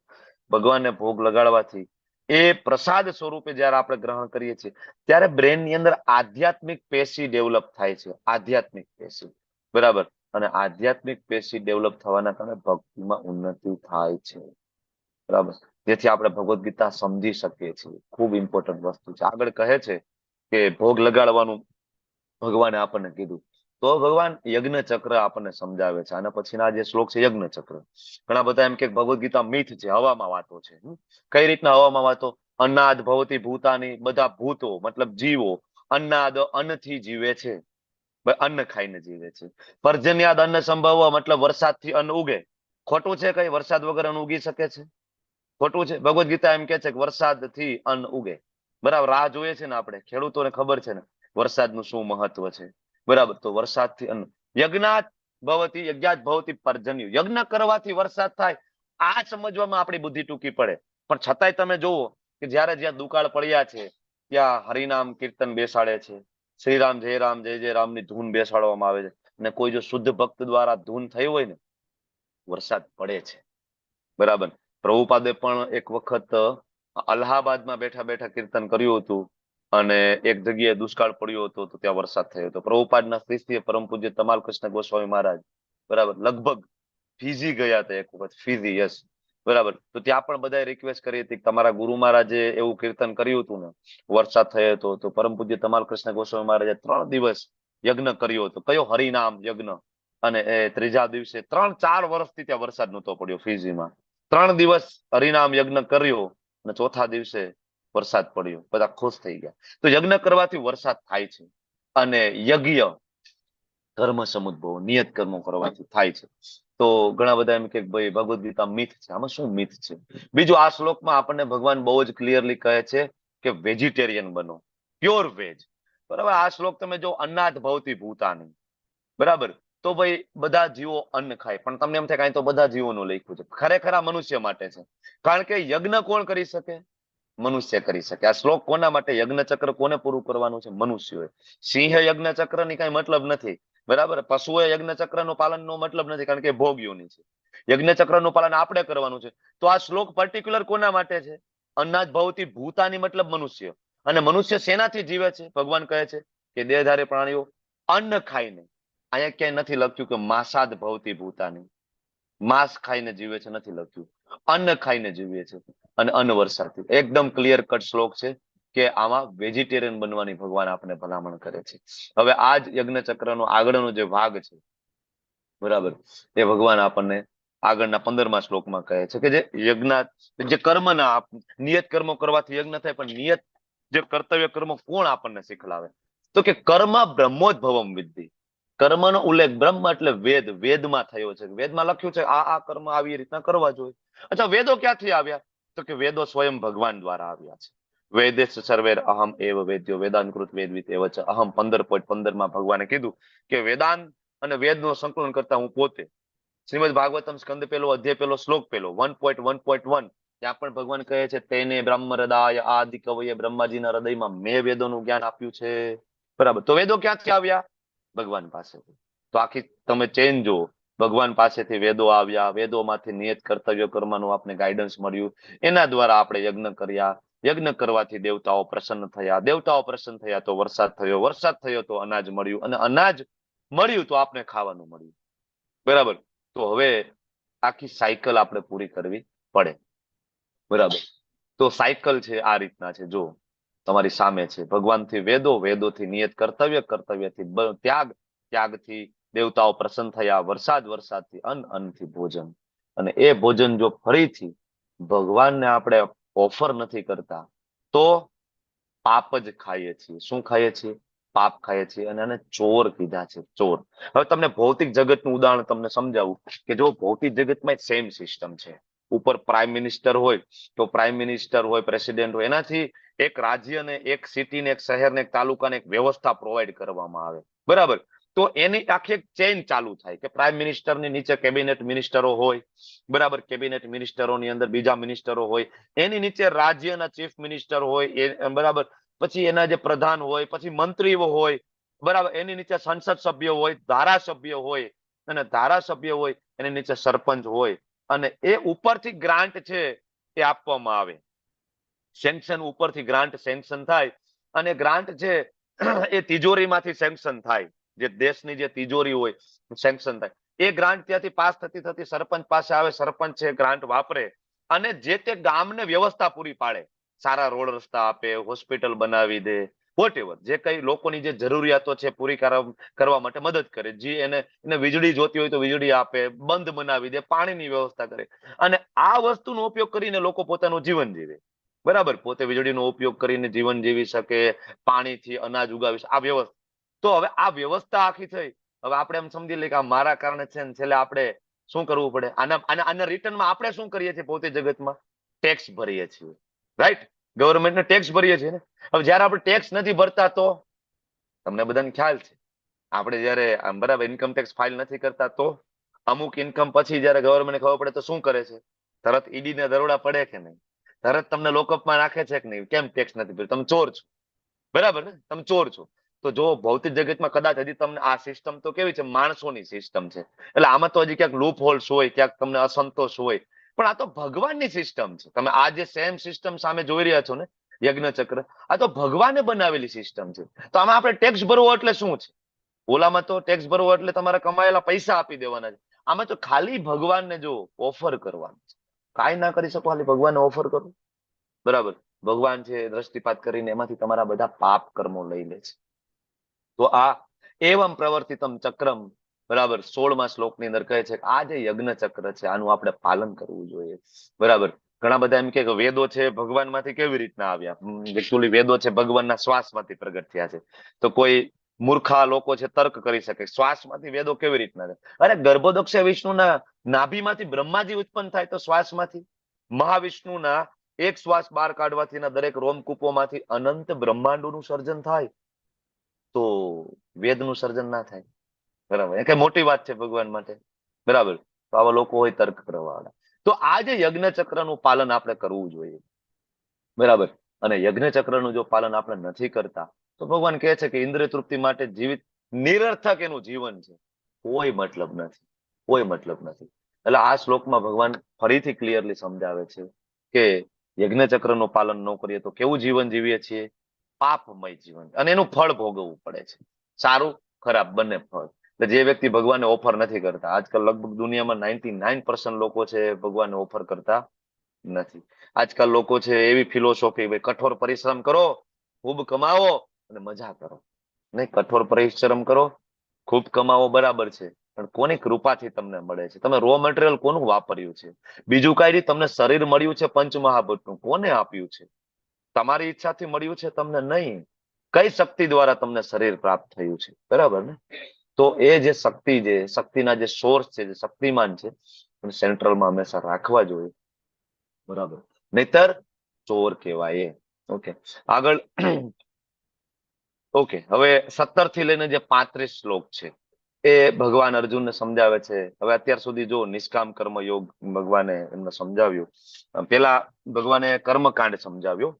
D: ભગવાનને ભોગ લગાડવાથી એ પ્રસાદ સ્વરૂપે જયારે આપણે ગ્રહણ કરીએ છીએ ત્યારે બ્રેન ની અંદર આધ્યાત્મિક પેશી ડેવલપ થાય છે, આધ્યાત્મિક પેશી, બરાબર. અને આધ્યાત્મિક પેશી ડેવલપ થવાના કારણે ભક્તિમાં ઉન્નતિ થાય છે, બરાબર. જેથી આપણે ભગવદ્ ગીતા સમજી શકીએ છીએ. ખૂબ ઇમ્પોર્ટન્ટ વસ્તુ છે. આગળ કહે છે કે ભોગ લગાડવાનું ભગવાને આપણને કીધું, તો ભગવાન યજ્ઞ ચક્ર આપણને સમજાવે છે. આના પછીના જે શ્લોક છે યજ્ઞ ચક્ર. ઘણા બધા એમ કે ભગવદ્ ગીતા મિથ છે, હવામાં વાતો છે. કઈ રીતના હવામાં વાતો? અન્નાદ ભવતી ભૂતાની, બધા ભૂતો મતલબ જીવો અન્નાદ અન્નથી જીવે છે, અન્ન ખાઈને જીવે છે. પર્જન્યાદ અન્ન સંભવ, મતલબ વરસાદથી અન્ન ઉગે. ખોટું છે કઈ? વરસાદ વગર અન્ન ઉગી શકે છે? ખોટું છે. ભગવદ્ ગીતા એમ કે છે કે વરસાદથી અન્ન ઉગે, બરાબર, રાહ જોઈએ છે ને આપણે, ખેડૂતોને ખબર છે ને વરસાદનું શું મહત્વ છે. બરાબર, તો વરસાદથી યજ્ઞાત ભવતી યજ્ઞાત ભવતી પર્જન્યુ, યજ્ઞ કરવાથી વરસાદ થાય, આ સમજવામાં આપણી બુદ્ધિ ટૂંકી પડે. પણ છતાંય તમે જુઓ કે જ્યારે જ્યાં દુકાળ પડ્યા છે ત્યાં હરિનામ કીર્તન બેસાડે છે, શ્રીરામ જય જય રામની ધૂન બેસાડવામાં આવે છે. અને કોઈ જો શુદ્ધ ભક્ત દ્વારા ધૂન થઈ હોય ને, વરસાદ પડે છે. બરાબર, પ્રભુપાદે પણ એક વખત અલ્હાબાદમાં બેઠા બેઠા કીર્તન કર્યું હતું અને એક જગ્યાએ દુષ્કાળ પડ્યો હતો તો ત્યાં વરસાદ થયો હતો. પ્રભુપાદના શિષ્ય પરમ પૂજ્ય તમાલ કૃષ્ણ ગોસ્વામી મહારાજ બરાબર લગભગ ફીજી ગયા હતા એક વખત, ફીજી, યસ, બરાબર. તો ત્યાં પણ બધાએ રિક્વેસ્ટ કરી હતી કે તમારા ગુરુ મહારાજે એવું કીર્તન કર્યું હતું ને વરસાદ થયો હતો. તો પરમ પૂજ્ય તમાલ કૃષ્ણ ગોસ્વામી મહારાજે 3 દિવસ યજ્ઞ કર્યો હતો. કયો? હરિનામ યજ્ઞ. અને એ ત્રીજા દિવસે 3-4 વર્ષથી ત્યાં વરસાદ નહોતો પડ્યો ફીજીમાં. 3 દિવસ હરિનામ યજ્ઞ કર્યો અને ચોથા દિવસે વરસાદ પડ્યો, બધા ખુશ થઈ ગયા. તો યજ્ઞ કરવાથી વરસાદ થાય છે. અને યજ્ઞ ધર્મ સમુદ્ભવ, નિયત કર્મો કરવાથી થાય છે. તો ઘણા બધા એમ કે ભાઈ ભગવદ ગીતા મિથ છે. આમાં શું મિથ છે? બીજું, આ શ્લોકમાં આપણને ભગવાન બહુ જ ક્લિયરલી કહે છે કે વેજીટેરિયન બનો, પ્યોર વેજ. બરાબર, આ શ્લોક તમે જો અન્નાદ ભવતી ભૂતાની, બરાબર, તો ભાઈ બધા જીવો અન્ન ખાય. પણ તમને એમ થાય કાંઈ તો બધા જીવોનું લખ્યું છે, ખરેખર આ મનુષ્ય માટે છે. કારણ કે યજ્ઞ કોણ કરી શકે? મનુષ્ય કરી શકે. આ શ્લોક કોના માટે? યજ્ઞ ચક્ર કોને પૂરું કરવાનું છે? મનુષ્યોએ. સિંહ યજ્ઞ ચક્ર ની કઈ મતલબ નથી, બરાબર. પશુએ યજ્ઞ ચક્ર નું પાલન નો મતલબ નથી, કારણ કે ભોગ્યોની છે. યજ્ઞ ચક્ર નું પાલન આપણે કરવાનું છે. તો આ શ્લોક પર્ટિક્યુલર કોના માટે છે? અન્નાદ ભવતી ભૂતાની મતલબ મનુષ્ય. અને મનુષ્ય શેનાથી જીવે છે? ભગવાન કહે છે કે દેહધારી પ્રાણીઓ અન્ન ખાઈને. અહીંયા ક્યાંય નથી લખ્યું કે માંસાદ ભવતી ભૂતાની, માંસ ખાઈને જીવે છે, નથી લખ્યું. અન્ન ખાઈને જીવે છે. અને અન્ન વર્ષાથી. એકદમ ક્લિયર કટ શ્લોક છે કે આમાં વેજીટેરિયન બનવાની ભગવાન આપણે ભલામણ કરે છે. હવે આ જ યજ્ઞ ચક્રનો આગળનો જે ભાગ છે, બરાબર, એ ભગવાન આપણને આગળના 15મા શ્લોકમાં કહે છે કે જે યજ્ઞ, જે કર્મના નિયત કર્મો કરવાથી યજ્ઞ થાય, પણ નિયત જે કર્તવ્ય કર્મો કોણ આપણને શીખલાવે? તો કે કર્મ બ્રહ્મોદ્ભવમ વિદ્ધિ. કર્મનો ઉલ્લેખ, બ્રહ્મ એટલે વેદ, વેદમાં થયો છે. વેદમાં લખ્યું છે આ કર્મ આવી રીતના કરવા જોઈએ. અચ્છા, વેદો ક્યાંથી આવ્યા? તો કે વેદો સ્વયં ભગવાન દ્વારા આવ્યા છે. વેદેશ સર્વેર અહમ એવ વેદ્યો વેદાંતકૃત વેદવિત એવ ચ અહમ. 15.15 ભગવાને કીધું કે વેદાંત અને વેદનું સંકલન કરતા હું પોતે. શ્રીમદ ભાગવતમ સ્કંદ 1 અધ્યાય 1 શ્લોક 1.1.1, ત્યાં પણ ભગવાન કહે છે તેને બ્રહ્મ હૃદય આદિ કવયે, બ્રહ્માજીના હૃદયમાં મેં વેદોનું જ્ઞાન આપ્યું છે. બરાબર, તો વેદો ક્યાંથી આવ્યા? ભગવાન પાસેથી. તો આખી તમે ચેન જુઓ, ભગવાન પાસેથી વેદો આવ્યા, વેદોમાંથી નિયત કર્તવ્ય કર્મનું આપણે ગાઈડન્સ મળ્યું, એના દ્વારા આપણે યજ્ઞ કર્યા, યજ્ઞ કરવાથી દેવતાઓ પ્રસન્ન થયા, દેવતાઓ પ્રસન્ન થયા તો વરસાદ થયો, વરસાદ થયો તો અનાજ મળ્યું, અને અનાજ મળ્યું તો આપણે ખાવાનું મળ્યું. બરાબર, તો હવે આખી સાયકલ આપણે પૂરી કરવી પડે. બરાબર, તો સાયકલ છે આ રીતના છે. જો તમારી સામે છે, ભગવાનથી વેદો, વેદોથી નિયત કર્તવ્ય, કર્તવ્યથી ત્યાગ, ત્યાગથી દેવતાઓ પ્રસન્ન થયા, વરસાદ, વરસાદથી અન્ન, અન્નથી ભોજન. અને એ ભોજન જો ફરીથી ભગવાનને આપણે ઓફર નથી કરતા તો પાપ જ ખાઈએ છીએ. શું ખાઈએ છીએ? પાપ ખાઈએ છીએ. અને આને ચોર કીધા છે, ચોર. હવે તમને ભૌતિક જગતનું ઉદાહરણ તમને સમજાવું કે જો ભૌતિક જગતમાં સેમ સિસ્ટમ છે. ઉપર પ્રાઇમ મિનિસ્ટર હોય તો પ્રાઇમ મિનિસ્ટર હોય, પ્રેસિડેન્ટ હોય, એનાથી એક રાજ્યને, એક સિટીને, એક શહેરને, એક તાલુકાને એક વ્યવસ્થા પ્રોવાઈડ કરવામાં આવે. બરાબર, તો એની આખી એક ચેઇન ચાલુ થાય કે પ્રાઇમ મિનિસ્ટરની નીચે કેબિનેટ મિનિસ્ટરો હોય, બરાબર, કેબિનેટ મિનિસ્ટરોની અંદર બીજા મિનિસ્ટરો હોય, એની નીચે રાજ્યના ચીફ મિનિસ્ટર હોય, બરાબર, પછી એના જે પ્રધાન હોય, પછી મંત્રીઓ હોય, બરાબર, એની નીચે સંસદ સભ્ય હોય, ધારાસભ્ય હોય, અને ધારાસભ્ય હોય એની નીચે સરપંચ હોય. અને એ ઉપરથી ગ્રાન્ટ છે એ આપવામાં આવે, સેન્કશન ઉપરથી ગ્રાન્ટ સેન્કશન થાય. અને ગ્રાન્ટ છે એ તિજોરીમાંથી સેન્કશન થાય, જે દેશની જે તિજોરી હોય સેન્કશન થાય. એ ગ્રાન્ટ ત્યાંથી પાસ થતી થતી સરપંચ પાસે આવે, સરપંચ છે ગ્રાન્ટ વાપરે અને જે તે ગામને વ્યવસ્થા પૂરી પાડે, સારા રોડ રસ્તા આપે, હોસ્પિટલ બનાવી દે, વોટ એવર, જે કઈ લોકોની જે જરૂરિયાતો છે પૂરી કરવા માટે મદદ કરે. જે એને વીજળી જોતી હોય તો વીજળી આપે, બંધ બનાવી દે, પાણીની વ્યવસ્થા કરે. અને આ વસ્તુનો ઉપયોગ કરીને લોકો પોતાનું જીવન જીવે. બરાબર, પોતે વીજળીનો ઉપયોગ કરીને જીવન જીવી શકે, પાણીથી અનાજ ઉગાવી શકે, આ વ્યવસ્થા. તો હવે આ વ્યવસ્થા આખી થઈ. હવે આપણે એમ સમજી લઈએ કે આ મારા કારણે છે ને છેલ્લે આપણે શું કરવું પડે? આના રિટર્નમાં આપણે શું કરીએ છીએ? ભૌતિક જગતમાં ટેક્સ ભરીએ છીએ, રાઈટ? ગવર્મેન્ટને ટેક્સ ભરીએ છીએ ને. હવે જયારે આપણે ટેક્સ નથી ભરતા તો તમને બધાને ખ્યાલ છે, આપણે જયારે આમ બરાબર ઇન્કમ ટેક્સ ફાઇલ નથી કરતા તો અમુક ઇન્કમ પછી જયારે ગવર્મેન્ટ ખબર પડે તો શું કરે છે? તરત ઈડી ને દરોડા પડે કે નહીં? તરત તમને લોકઅપમાં નાખે છે કે નહીં? કેમ ટેક્સ નથી ભર્યો? તમે ચોર છો, બરાબર ને? તમે ચોર છો. તો જો ભૌતિક જગતમાં કદાચ હજી તમને આ સિસ્ટમ તો કેવી છે? માણસોની સિસ્ટમ છે. એટલે આમાં તો હજી ક્યાંક લૂપ હોલ્સ હોય, ક્યાંક તમને અસંતોષ હોય, પણ આ તો ભગવાનની સિસ્ટમ છે. તમે આ જે સેમ સિસ્ટમ સામે જોઈ રહ્યા છો ને, યજ્ઞ ચક્ર, આ તો ભગવાને બનાવેલી સિસ્ટમ છે. તો આમાં આપણે ટેક્સ ભરવો એટલે શું છે? ઓલામાં તો ટેક્સ ભરવો એટલે તમારા કમાયેલા પૈસા આપી દેવાના છે. આમાં તો ખાલી ભગવાનને જો ઓફર કરવાનું છે. કાંઈ ના કરી શકો, ખાલી ભગવાનને ઓફર કરો, બરાબર? ભગવાન છે દ્રષ્ટિપાત કરીને એમાંથી તમારા બધા પાપ કર્મો લઈ લે છે. તો આ એવમ પ્રવર્તિતમ ચક્રમ, બરાબર, 16મા શ્લોકની અંદર કહે છે કે આ જે યજ્ઞ ચક્ર છે આનું આપણે પાલન કરવું જોઈએ, બરાબર? ઘણા બધા એમ કે વેદો છે ભગવાનમાંથી કેવી રીતના આવ્યા? એકચ્યુઅલી વેદો છે ભગવાનના શ્વાસમાંથી પ્રગટ થયા છે. તો કોઈ મૂર્ખા લોકો છે તર્ક કરી શકે શ્વાસમાંથી વેદો કેવી રીતના છે? અરે ગર્ભોદક્ષ વિષ્ણુના નાભીમાંથી બ્રહ્માજી ઉત્પન્ન થાય તો શ્વાસમાંથી? મહાવિષ્ણુના એક શ્વાસ બહાર કાઢવાથી દરેક રોમકૂપોમાંથી અનંત બ્રહ્માંડોનું સર્જન થાય તો વેદનું સર્જન ના થાય, બરાબર? એ કઈ મોટી વાત છે ભગવાન માટે, બરાબર? તો આવા લોકો હોય તર્ક કરવાવાળા. તો આ જે યજ્ઞ ચક્રનું પાલન આપણે કરવું જોઈએ, બરાબર? અને યજ્ઞ ચક્રનું જો પાલન આપણે નથી કરતા તો ભગવાન કહે છે કે ઇન્દ્રિય તૃપ્તિ માટે જીવિત નિરર્થક એનું જીવન છે, કોઈ મતલબ નથી, કોઈ મતલબ નથી. એટલે આ શ્લોકમાં ભગવાન ફરીથી ક્લિયરલી સમજાવે છે કે યજ્ઞ ચક્રનું પાલન ન કરીએ તો કેવું જીવન જીવીએ છીએ? પાપમય જીવન, અને એનું ફળ ભોગવવું પડે છે, સારું ખરાબ બંને ફળ. એટલે જે વ્યક્તિ ભગવાનને ઓફર નથી કરતા, આજકાલ લગભગ દુનિયામાં 99% લોકો છે ભગવાનને ઓફર કરતા નથી. આજકાલ લોકો છે એવી ફિલોસોફી, ભાઈ કઠોર પરિશ્રમ કરો, ખૂબ કમાવો અને મજા કરો. નહીં, કઠોર પરિશ્રમ કરો, ખૂબ કમાવો, બરાબર છે, પણ કોની કૃપાથી તમને મળે છે? તમે રો મટીરિયલ કોનું વાપર્યું છે? બીજું કઈ નહીં, તમને શરીર મળ્યું છે પંચમહાભૂતનું, કોને આપ્યું છે? તમારી ઈચ્છાથી મળ્યું છે તમને? નહીં. કઈ શક્તિ દ્વારા તમને શરીર પ્રાપ્ત થયું છે? બરાબર ને? તો એ જે શક્તિ છે, શક્તિના જે સોર્સ છે, જે શક્તિમાન છે, સેન્ટ્રલમાં હંમેશા રાખવા જોઈએ, બરાબર? નહીતર ચોર કહેવાય. ઓકે, આગળ. ઓકે, હવે 17 થી લઈને જે 35 શ્લોક છે એ ભગવાન અર્જુનને સમજાવે છે. હવે અત્યાર સુધી જો નિષ્કામ કર્મ યોગ ભગવાને એમને સમજાવ્યું. પેલા ભગવાને કર્મકાંડ સમજાવ્યો,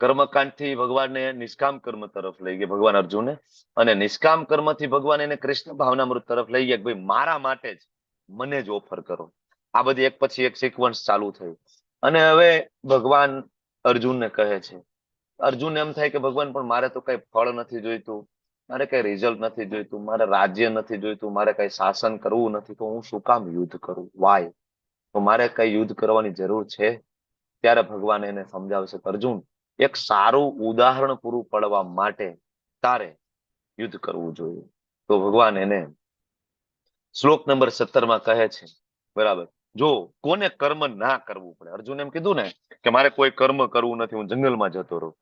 D: કર્મકાંડ થી ભગવાનને નિષ્કામ કર્મ તરફ લઈ ગયા ભગવાન અર્જુને, અને નિષ્કામ કર્મ થી ભગવાન એને કૃષ્ણ ભાવનામૃત તરફ લઈ ગયા કે ભાઈ મારા માટે જ મને જ ઓફર કરો. આ બધી એક પછી એક સિક્વન્સ ચાલુ થઈ. અને હવે ભગવાન અર્જુનને કહે છે, અર્જુન એમ થાય કે ભગવાન પણ મારે તો કઈ ફળ નથી જોઈતું, મારે કઈ રિઝલ્ટ નથી જોઈતું, મારે રાજ્ય નથી જોઈતું, મારે કઈ શાસન કરવું નથી, તો હું શું કામ યુદ્ધ કરું? વાય? તો મારે કઈ યુદ્ધ કરવાની જરૂર છે? ત્યારે ભગવાન એને સમજાવશે કે અર્જુન, એક સારું ઉદાહરણ પૂરું પાડવા માટે તારે યુદ્ધ કરવું જોઈએ. તો ભગવાન એને શ્લોક નંબર 17માં કહે છે, બરાબર, જો કોને કર્મ ના કરવું પડે. અર્જુન એમ કીધું ને કે મારે કોઈ કર્મ કરવું નથી, હું જંગલમાં જતો રહું.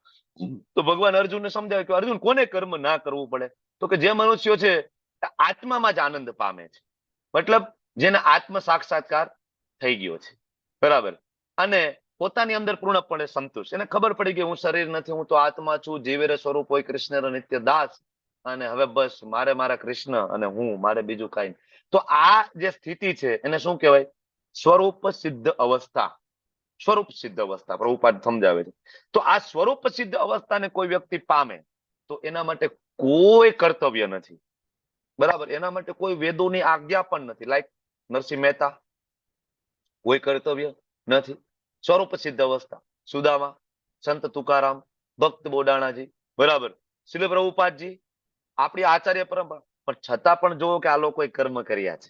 D: તો ભગવાન અર્જુનને સમજાવે કે અર્જુન કોને કર્મ ના કરવું પડે? તો કે જે મનુષ્યો છે આત્મામાં જ આનંદ પામે છે, મતલબ જેને આત્મ સાક્ષાત્કાર થઈ ગયો છે, બરાબર, અને પોતાની અંદર પૂર્ણપણે સંતુષ્ટ, એને ખબર પડી કે હું શરીર નથી, હું તો આત્મા છું, જીવેરે સ્વરૂપ હોય કૃષ્ણ નિત્ય દાસ, અને હવે બસ મારે મારા કૃષ્ણ અને હું, મારે બીજું કઈ. તો આ જે સ્થિતિ છે એને શું કહેવાય? સ્વરૂપ સિદ્ધ અવસ્થા. સ્વરૂપ સિદ્ધ અવસ્થા પ્રભુપાદ સમજાવે છે. તો આ સ્વરૂપ સિદ્ધ અવસ્થાને કોઈ વ્યક્તિ પામે તો એના માટે કોઈ કર્તવ્ય નથી, બરાબર? એના માટે કોઈ વેદોની આજ્ઞા પણ નથી. લાઈક નરસિંહ મહેતા, કોઈ કર્તવ્ય નથી. સ્વરૂપ સિદ્ધ અવસ્થા, સુદામા, સંત તુકારામ, ભક્ત બોડાણાજી, બરાબર, શ્રીલ પ્રભુપાદજી, આપણી આચાર્ય પરંપરા, પણ છતાં પણ જોવો કે આ લોકોએ કર્મ કર્યા છે,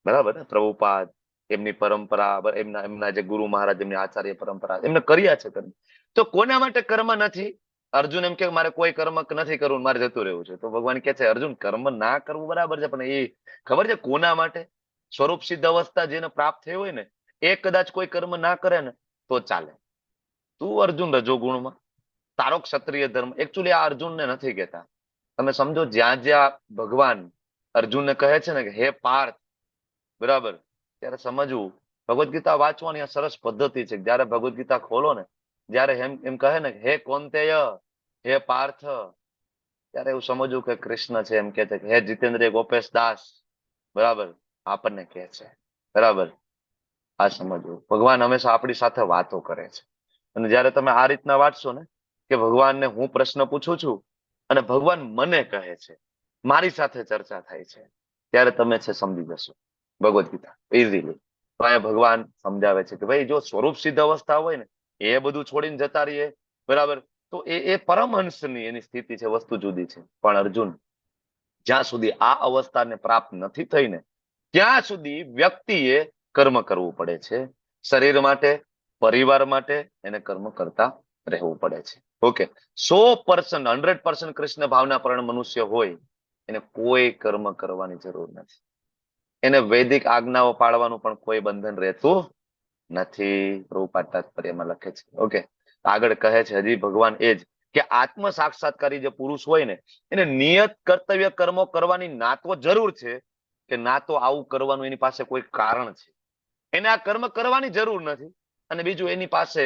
D: બરાબર ને? પ્રભુપાદ, એમની પરંપરા, એમના જે ગુરુ મહારાજ, એમની આચાર્ય પરંપરા, એમને કર્યા છે કર્મ. તો કોના માટે કર્મ નથી? અર્જુન એમ કે મારે કોઈ કર્મ નથી કરવું, મારે જતું રહેવું છે. તો ભગવાન કે છે અર્જુન, કર્મ ના કરવું બરાબર છે, પણ એ ખબર છે કોના માટે? સ્વરૂપ સિદ્ધ અવસ્થા જેને પ્રાપ્ત થઈ હોય ને એ કદાચ કોઈ કર્મ ના કરે ને તો ચાલે. તું અર્જુન રજોગુણમાં, તારો ક્ષત્રિય ધર્મ. એકચ્યુઅલી આ અર્જુનને નથી કહેતા, તમે સમજો, જ્યાં જ્યાં ભગવાન અર્જુનને કહે છે ને કે હે પાર્થ, બરાબર, ત્યારે સમજવું ભગવદ ગીતા વાંચવાની આ સરસ પદ્ધતિ છે. જયારે ભગવદ ગીતા ખોલો ને, જયારે એમ કહે ને હે કૌંતેય, હે પાર્થ, ત્યારે એવું સમજવું કે કૃષ્ણ છે એમ કે છે કે હે જીતેન્દ્રિય ગોપેશ દાસ, બરાબર, આપણને કહે છે. બરાબર, આ સમજવું. ભગવાન હંમેશા આપણી સાથે વાતો કરે છે. અને જયારે તમે આ રીતના વાંચશો ને કે ભગવાનને હું પ્રશ્ન પૂછું છું અને ભગવાન મને કહે છે, મારી સાથે ચર્ચા થાય છે, ત્યારે તમે છે સમજી જશો ભગવદ્ ગીતા ઇઝીલી. તો અહીંયા ભગવાન સમજાવે છે કે ભાઈ જો સ્વરૂપ સિદ્ધ અવસ્થા હોય ને એ બધું છોડીને જતા રહીએ, બરાબર, તો એ પરમહંસની એની સ્થિતિ છે, વસ્તુ જુદી છે. પણ અર્જુન, જ્યાં સુધી આ અવસ્થાને પ્રાપ્ત નથી થઈ ને ત્યાં સુધી વ્યક્તિએ કર્મ કરવું પડે છે. શરીર માટે, પરિવાર માટે એને કર્મ કરતા રહેવું પડે છે. ઓકે, 100%, 100% કૃષ્ણ ભાવનાપરાયણ મનુષ્ય હોય એને કોઈ કર્મ કરવાની જરૂર નથી. એને વૈદિક આજ્ઞાઓ પાળવાનું પણ કોઈ બંધન રહેતું નથી. પ્રભુપાદ તાત્પર્યમાં લખે છે. ઓકે, આગળ કહે છે હજી ભગવાન એ જ કે આત્મ સાક્ષાત્કારી જે પુરુષ હોય ને એને નિયત કર્તવ્ય કર્મો કરવાની ના તો જરૂર છે કે ના તો આવું કરવાનું એની પાસે કોઈ કારણ છે. એને આ કર્મ કરવાની જરૂર નથી. અને બીજું એની પાસે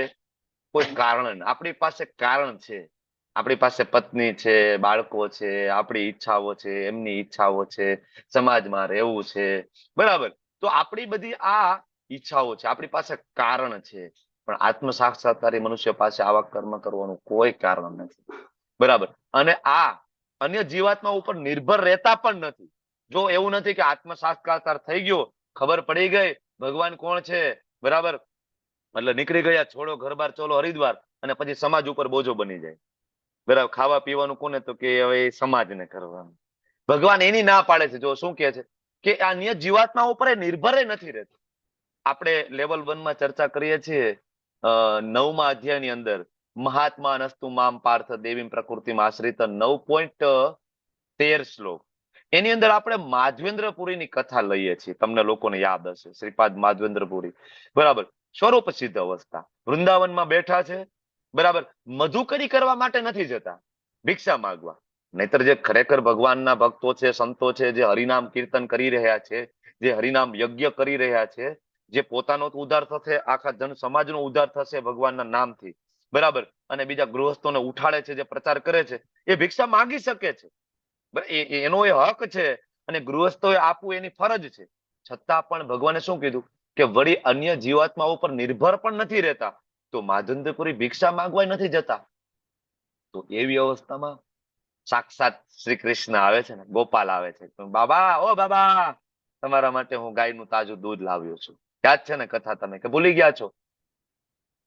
D: કોઈ કારણ, આપણી પાસે કારણ છે. આપણી પાસે પત્ની છે, બાળકો છે, આપણી ઈચ્છાઓ છે, એમની ઈચ્છાઓ છે, સમાજમાં રહેવું છે, બરાબર. તો આપણી બધી આ ઈચ્છાઓ છે, આપણી પાસે કારણ છે. પણ આત્મ સાક્ષાત્કારી મનુષ્ય પાસે આવા કર્મ કરવાનું કોઈ કારણ નથી, બરાબર. અને આ અન્ય જીવાત્મા ઉપર નિર્ભર રહેતા પણ નથી. જો એવું નથી કે આત્મ સાક્ષાત્કાર થઈ ગયો, ખબર પડી ગઈ ભગવાન કોણ છે, બરાબર, એટલે નીકળી ગયા, છોડો ઘર બાર, ચોલો હરિદ્વાર, અને પછી સમાજ ઉપર બોજો બની જાય. બરાબર, ખાવા પીવાનું કોને, તો કે હવે સમાજને કરવાનું. ભગવાન એની ના પાડે છે. જો શું કે છે કે આ અન્ય જીવાત્મા ઉપર નિર્ભર નથી રહેતું. આપણે લેવલ 1 માં ચર્ચા કરીએ છીએ 9મા અધ્યાયની અંદર, મહાત્મા નસ્તુ મામ પાર્થ દેવીમ પ્રકૃતિમાં આશ્રિત 9.13 શ્લોક. એની અંદર આપણે માધવેન્દ્રપુરીની કથા લઈએ છીએ. તમને લોકોને યાદ હશે, શ્રીપાદ માધવેન્દ્રપુરી, બરાબર. સ્વરૂપ સિદ્ધ અવસ્થા, વૃંદાવનમાં બેઠા છે, બરાબર. મધુકરી કરવા માટે નથી જતા, ભિક્ષા માંગવા. નહીતર જે ખરેખર ભગવાનના ભક્તો છે, સંતો છે, જે હરિનામ કીર્તન કરી રહ્યા છે, જે હરિનામ યજ્ઞ કરી રહ્યા છે, જે પોતાનો ઉદ્ધાર થશે, આખા જન સમાજનો ઉદ્ધાર થશે ભગવાનના નામથી, બરાબર, અને બીજા ગૃહસ્થોને ઉઠાડે છે, જે પ્રચાર કરે છે, એ ભિક્ષા માંગી શકે છે. એનો એ હક છે અને ગૃહસ્થોએ આપવું એની ફરજ છે. છતાં પણ ભગવાને શું કીધું કે વળી અન્ય જીવાત્મા ઉપર નિર્ભર પણ નથી રહેતા, તો માધવેન્દ્રપુરી ભિક્ષા માંગવા નથી જતા. તો એવી અવસ્થામાં સાક્ષાત શ્રી કૃષ્ણ આવે છે ને, ગોપાલ આવે છે, બાબા, ઓ બાબા, તમારા માટે હું ગાયનું તાજું દૂધ લાવ્યો છું. યાદ છે ને કથા? તમે કે ભૂલી ગયા છો?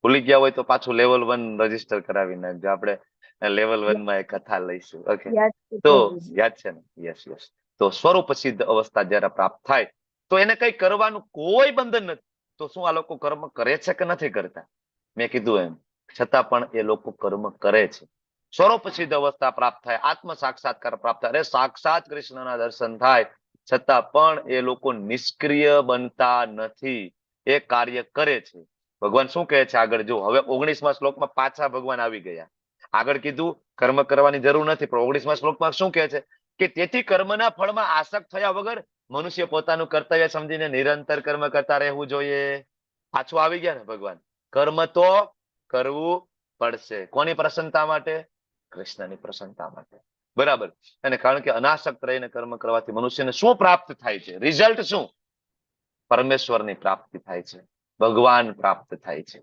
D: ભૂલી ગયા હોય તો પાછું લેવલ 1 રજીસ્ટર કરાવી નાખજો. આપણે લેવલ 1 માં એક કથા લઈશું. ઓકે, તો યાદ છે ને? Yes yes. તો સ્વરૂપ સિદ્ધ અવસ્થા જયારે પ્રાપ્ત થાય તો એને કઈ કરવાનું કોઈ બંધન નથી. તો શું આ લોકો કર્મ કરે છે કે નથી કરતા? મેં કીધું એમ, છતાં પણ એ લોકો કર્મ કરે છે. સ્વરૂપ સિદ્ધ અવસ્થા પ્રાપ્ત થાય, આત્મ સાક્ષાત્કાર પ્રાપ્ત થાય, સાક્ષાત કૃષ્ણના દર્શન થાય, છતાં પણ એ લોકો નિષ્ક્રિય બનતા નથી, એ કાર્ય કરે છે. ભગવાન શું કહે છે આગળ? જો હવે 19મા શ્લોકમાં પાછા ભગવાન આવી ગયા. આગળ કીધું કર્મ કરવાની જરૂર નથી, પણ 19મા શ્લોકમાં શું કહે છે કે તેથી કર્મના ફળમાં આસક્ત થયા વગર મનુષ્ય પોતાનું કર્તવ્ય સમજીને નિરંતર કર્મ કરતા રહેવું જોઈએ. પાછું આવી ગયા ને ભગવાન. કર્મ તો કરવું પડશે. કોની પ્રસન્નતા માટે? કૃષ્ણની પ્રસન્નતા માટે, બરાબર. અને કારણ કે અનાસક્ત રહીને કર્મ કરવાથી મનુષ્યને શું પ્રાપ્ત થાય છે? રિઝલ્ટ શું? પરમેશ્વરની પ્રાપ્તિ થાય છે, ભગવાન પ્રાપ્ત થાય છે.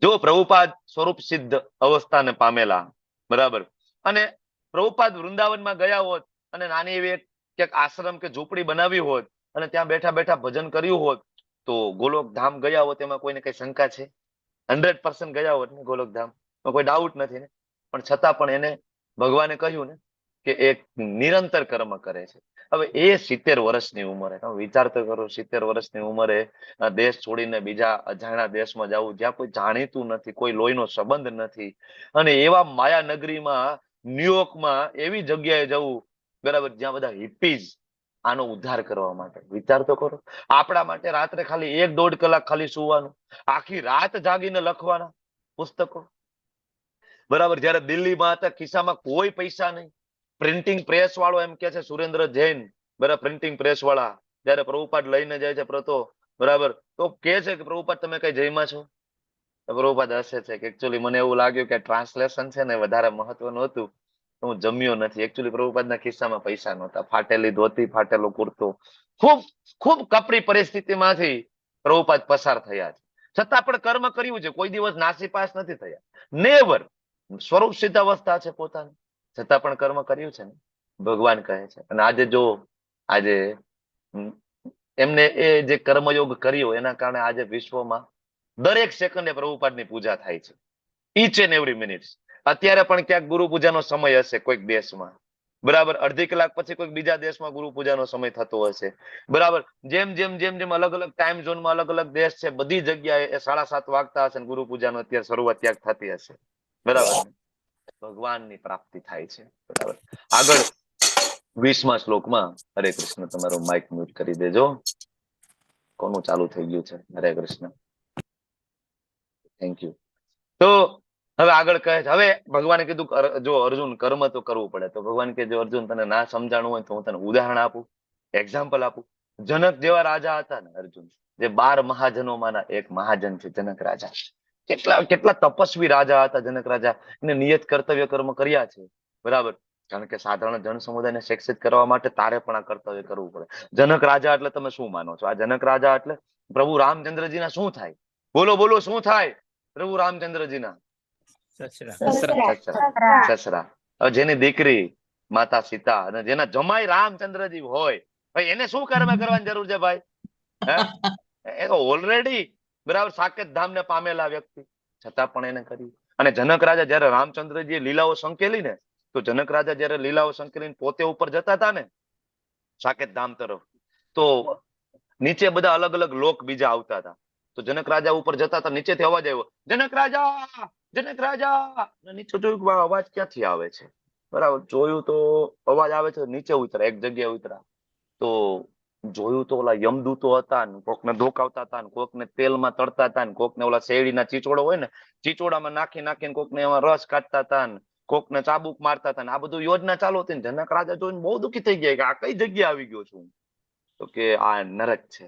D: જો પ્રભુપાદ સ્વરૂપ સિદ્ધ અવસ્થાને પામેલા, બરાબર, અને પ્રભુપાદ વૃંદાવનમાં ગયા હોત અને નાની એવી એક આશ્રમ કે ઝૂંપડી બનાવી હોત અને ત્યાં બેઠા બેઠા ભજન કર્યું હોત, તો ગોલોક ધામ ગયા હોત એમાં કોઈને કઈ શંકા છે? 100% ગયા હોત ને ગોલોક ધામ, કોઈ ડાઉટ નથી ને. પણ છતાં પણ એને ભગવાને કહ્યું ને કે એ નિરંતર કર્મ કરે છે. હવે એ 70 વર્ષની ઉંમરે, વિચાર તો કરો, 70 વર્ષની ઉંમરે દેશ છોડીને બીજા અજાણ્યા દેશમાં જવું, જ્યાં કોઈ જાણીતું નથી, કોઈ લોહીનો સંબંધ નથી, અને એવા માયા નગરીમાં, ન્યુયોર્કમાં એવી જગ્યાએ જવું, બરાબર, જ્યાં બધા હિપ્પીઝ, આનો ઉદ્ધાર કરવા માટે. વિચાર તો કરો. આપણા માટે રાત્રે ખાલી 1-1.5 કલાક ખાલી સુવાનું, આખી રાત જાગીને લખવાના પુસ્તકો, બરાબર. જયારે દિલ્હીમાં હતા, ખિસ્સામાં કોઈ પૈસા નહીં, પ્રિન્ટિંગ પ્રેસ વાળો એમ કે છે સુરેન્દ્ર જૈન, બરાબર, પ્રિન્ટિંગ પ્રેસ વાળા, જયારે પ્રભુપાદ લઈને જાય છે પ્રતો, બરાબર, તો કે છે કે પ્રભુપાદ તમે કઈ જયમાં છો? તો પ્રભુપાદ હસે છે કે એકચ્યુઅલી મને એવું લાગ્યું કે ટ્રાન્સલેશન છે ને વધારે મહત્વનું હતું, તો હું જમ્યો નથી. એકચ્યુઅલી પ્રભુપાદના ખિસ્સામાં પૈસા નહોતા. ફાટેલી ધોતી, ફાટેલો કુર્તો, ખૂબ ખૂબ કપરી પરિસ્થિતિમાંથી પ્રભુપાદ પસાર થયા છે. છતાં પણ કર્મ કર્યું છે, કોઈ દિવસ નાસીપાસ નથી થયા, નેવર. સ્વરૂપ સિદ્ધ અવસ્થા છે પોતાની, છતાં પણ કર્મ કર્યું છે ને, ભગવાન કહે છે. અને આજે જો આજે એમને એ જે કર્મયોગ કર્યો એના કારણે આજે વિશ્વમાં દરેક સેકન્ડે પ્રભુપાદની પૂજા થાય છે, ઈચ એન્ડ એવરી મિનિટ. અત્યારે પણ ક્યાંક ગુરુ પૂજાનો સમય હશે કોઈક દેશમાં, બરાબર. અડધી કલાક પછી કોઈક બીજા દેશમાં ગુરુ પૂજાનો સમય થતો હશે, બરાબર. જેમ જેમ જેમ જેમ અલગ અલગ ટાઈમ ઝોનમાં અલગ અલગ દેશ છે, બધી જગ્યાએ 7:30 વાગતા હશે, ગુરુ પૂજાનો અત્યારે શરૂઆત ક્યાંક થતી હશે, બરાબર. ભગવાનની પ્રાપ્તિ થાય છે, બરાબર. આગળ 20મા શ્લોકમાં, હરે કૃષ્ણ, તમારો માઇક મ્યુટ કરી દેજો. કોનું ચાલુ થઈ ગયું છે? હરે કૃષ્ણ, થેન્ક યુ. તો હવે આગળ કહે છે, હવે ભગવાને કીધું જો અર્જુન કર્મ તો કરવું પડે. તો ભગવાન કે જો અર્જુન તને ના સમજાણું હોય તો હું તને ઉદાહરણ આપું, એક્ઝામ્પલ આપું. જનક જેવા રાજા હતા ને અર્જુન, જે 12 મહાજનોમાંના એક મહાજન છે જનક રાજા. કેટલા કેટલા તપસ્વી રાજા હતા જનક રાજા. એને નિયત કર્તવ્ય કર્મ કર્યા છે, બરાબર. કારણ કે સાધારણ જન સમુદાયને શિક્ષિત કરવા માટે તારે પણ આ કર્તવ્ય કરવું પડે. જનક રાજા એટલે તમે શું માનો છો? આ જનક રાજા એટલે પ્રભુ રામચંદ્રજીના શું થાય? બોલો બોલો, શું થાય પ્રભુ રામચંદ્રજીના? સસરા. હવે જેની દીકરી માતા સીતા અને જેના જમાઈ રામચંદ્રજી હોય, ભાઈ એને શું કર્મ કરવાની જરૂર છે ભાઈ? એ તો ઓલરેડી બરાબર સાકેત ધામ ને પામેલા વ્યક્તિ, છતાં પણ એને કર્યું. અને જનક રાજા જયારે રામચંદ્રજી લીલાઓ સંકેલી ને, તો જનક રાજા જયારે લીલાઓ સંકેલીને પોતે ઉપર જતા હતા ને સાકેત ધામ તરફ, તો નીચે બધા અલગ અલગ લોક બીજા આવતા હતા. તો જનક રાજા ઉપર જતા હતા, નીચેથી અવાજ આવ્યો, જનક રાજા, જનક રાજા. નીચે જોયું અવાજ ક્યાંથી આવે છે, બરાબર. જોયું તો અવાજ આવે છે, નીચે ઉતરા, એક જગ્યાએ ઉતરા. તો જોયું તો ઓલા યમદૂતો હતા ને, કોકને ધોકાવતા હતા ને, કોકને તેલમાં તળતા હતા ને, કોકને ઓલા શેરડીના ચીચોડો હોય ને, ચીચોડામાં નાખી નાખીને કોકને એમાં રસ કાઢતા હતા ને, કોકને ચાબુક મારતા હતા ને. આ બધું યોજના ચાલુ હતી ને જનક રાજા જોઈને બહુ દુઃખી થઈ ગયા કે આ કઈ જગ્યાએ આવી ગયો છું. તો કે આ નરક છે,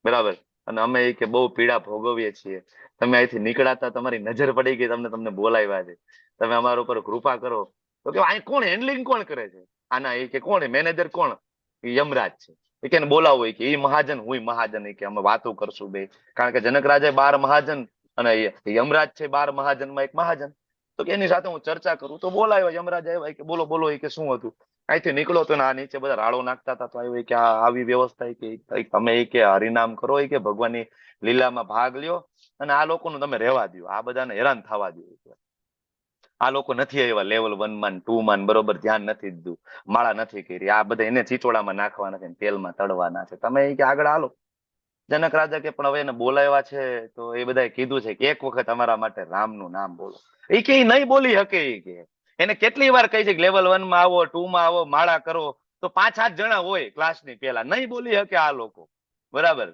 D: બરાબર. અને અમે કે બહુ પીડા ભોગવીએ છીએ. તમે અહીંથી નીકળાતા તમારી નજર પડી ગઈ, તમને બોલાવ્યા છે, તમે અમારા ઉપર કૃપા કરો. તો કે અહીં કોણ હેન્ડલિંગ કોણ કરે છે આના? એ કે કોણ મેનેજર? કોણ? યમરાજ છે. એ કે બોલાવો, કે એ મહાજન, હું મહાજન. એ કે અમે વાતો કરશું બે. કારણ કે જનક રાજા 12 મહાજન અને યમરાજ છે 12 મહાજનમાં એક મહાજન. તો કે એની સાથે હું ચર્ચા કરું. તો બોલાવ્યો યમરાજ આવ્યા, કે બોલો બોલો. એ કે શું હતું? અહીંથી નીકળો તો આ નીચે બધા રાડો નાખતા હતા, તો આવ્યો કે આવી વ્યવસ્થા, કે તમે કે હરિનામ કરો, કે ભગવાનની લીલામાં ભાગ લ્યો, અને આ લોકોનું તમે રહેવા દો, આ બધાને હેરાન થવા દો. આ લોકો નથી આવ્યા લેવલ 1 માં 2 માં, બરોબર ધ્યાન નથી દીધું, માળા નથી કરી, આ બધા એને ચીચોડામાં નાખવાના છે, તેલમાં તળવાના છે, તમે કે આગળ હાલો. જનક રાજા કે પણ હવે એને બોલાવ્યા છે તો એ બધાએ કીધું છે કે એક વખત અમારા માટે રામનું નામ બોલો. એ કે નહીં બોલી શકે. એ કે એને કેટલી વાર કહી છે કે લેવલ 1 માં આવો, 2 માં આવો, માળા કરો, તો 5-8 જણા હોય ક્લાસની પેલા, નહીં બોલી શકે આ લોકો, બરાબર.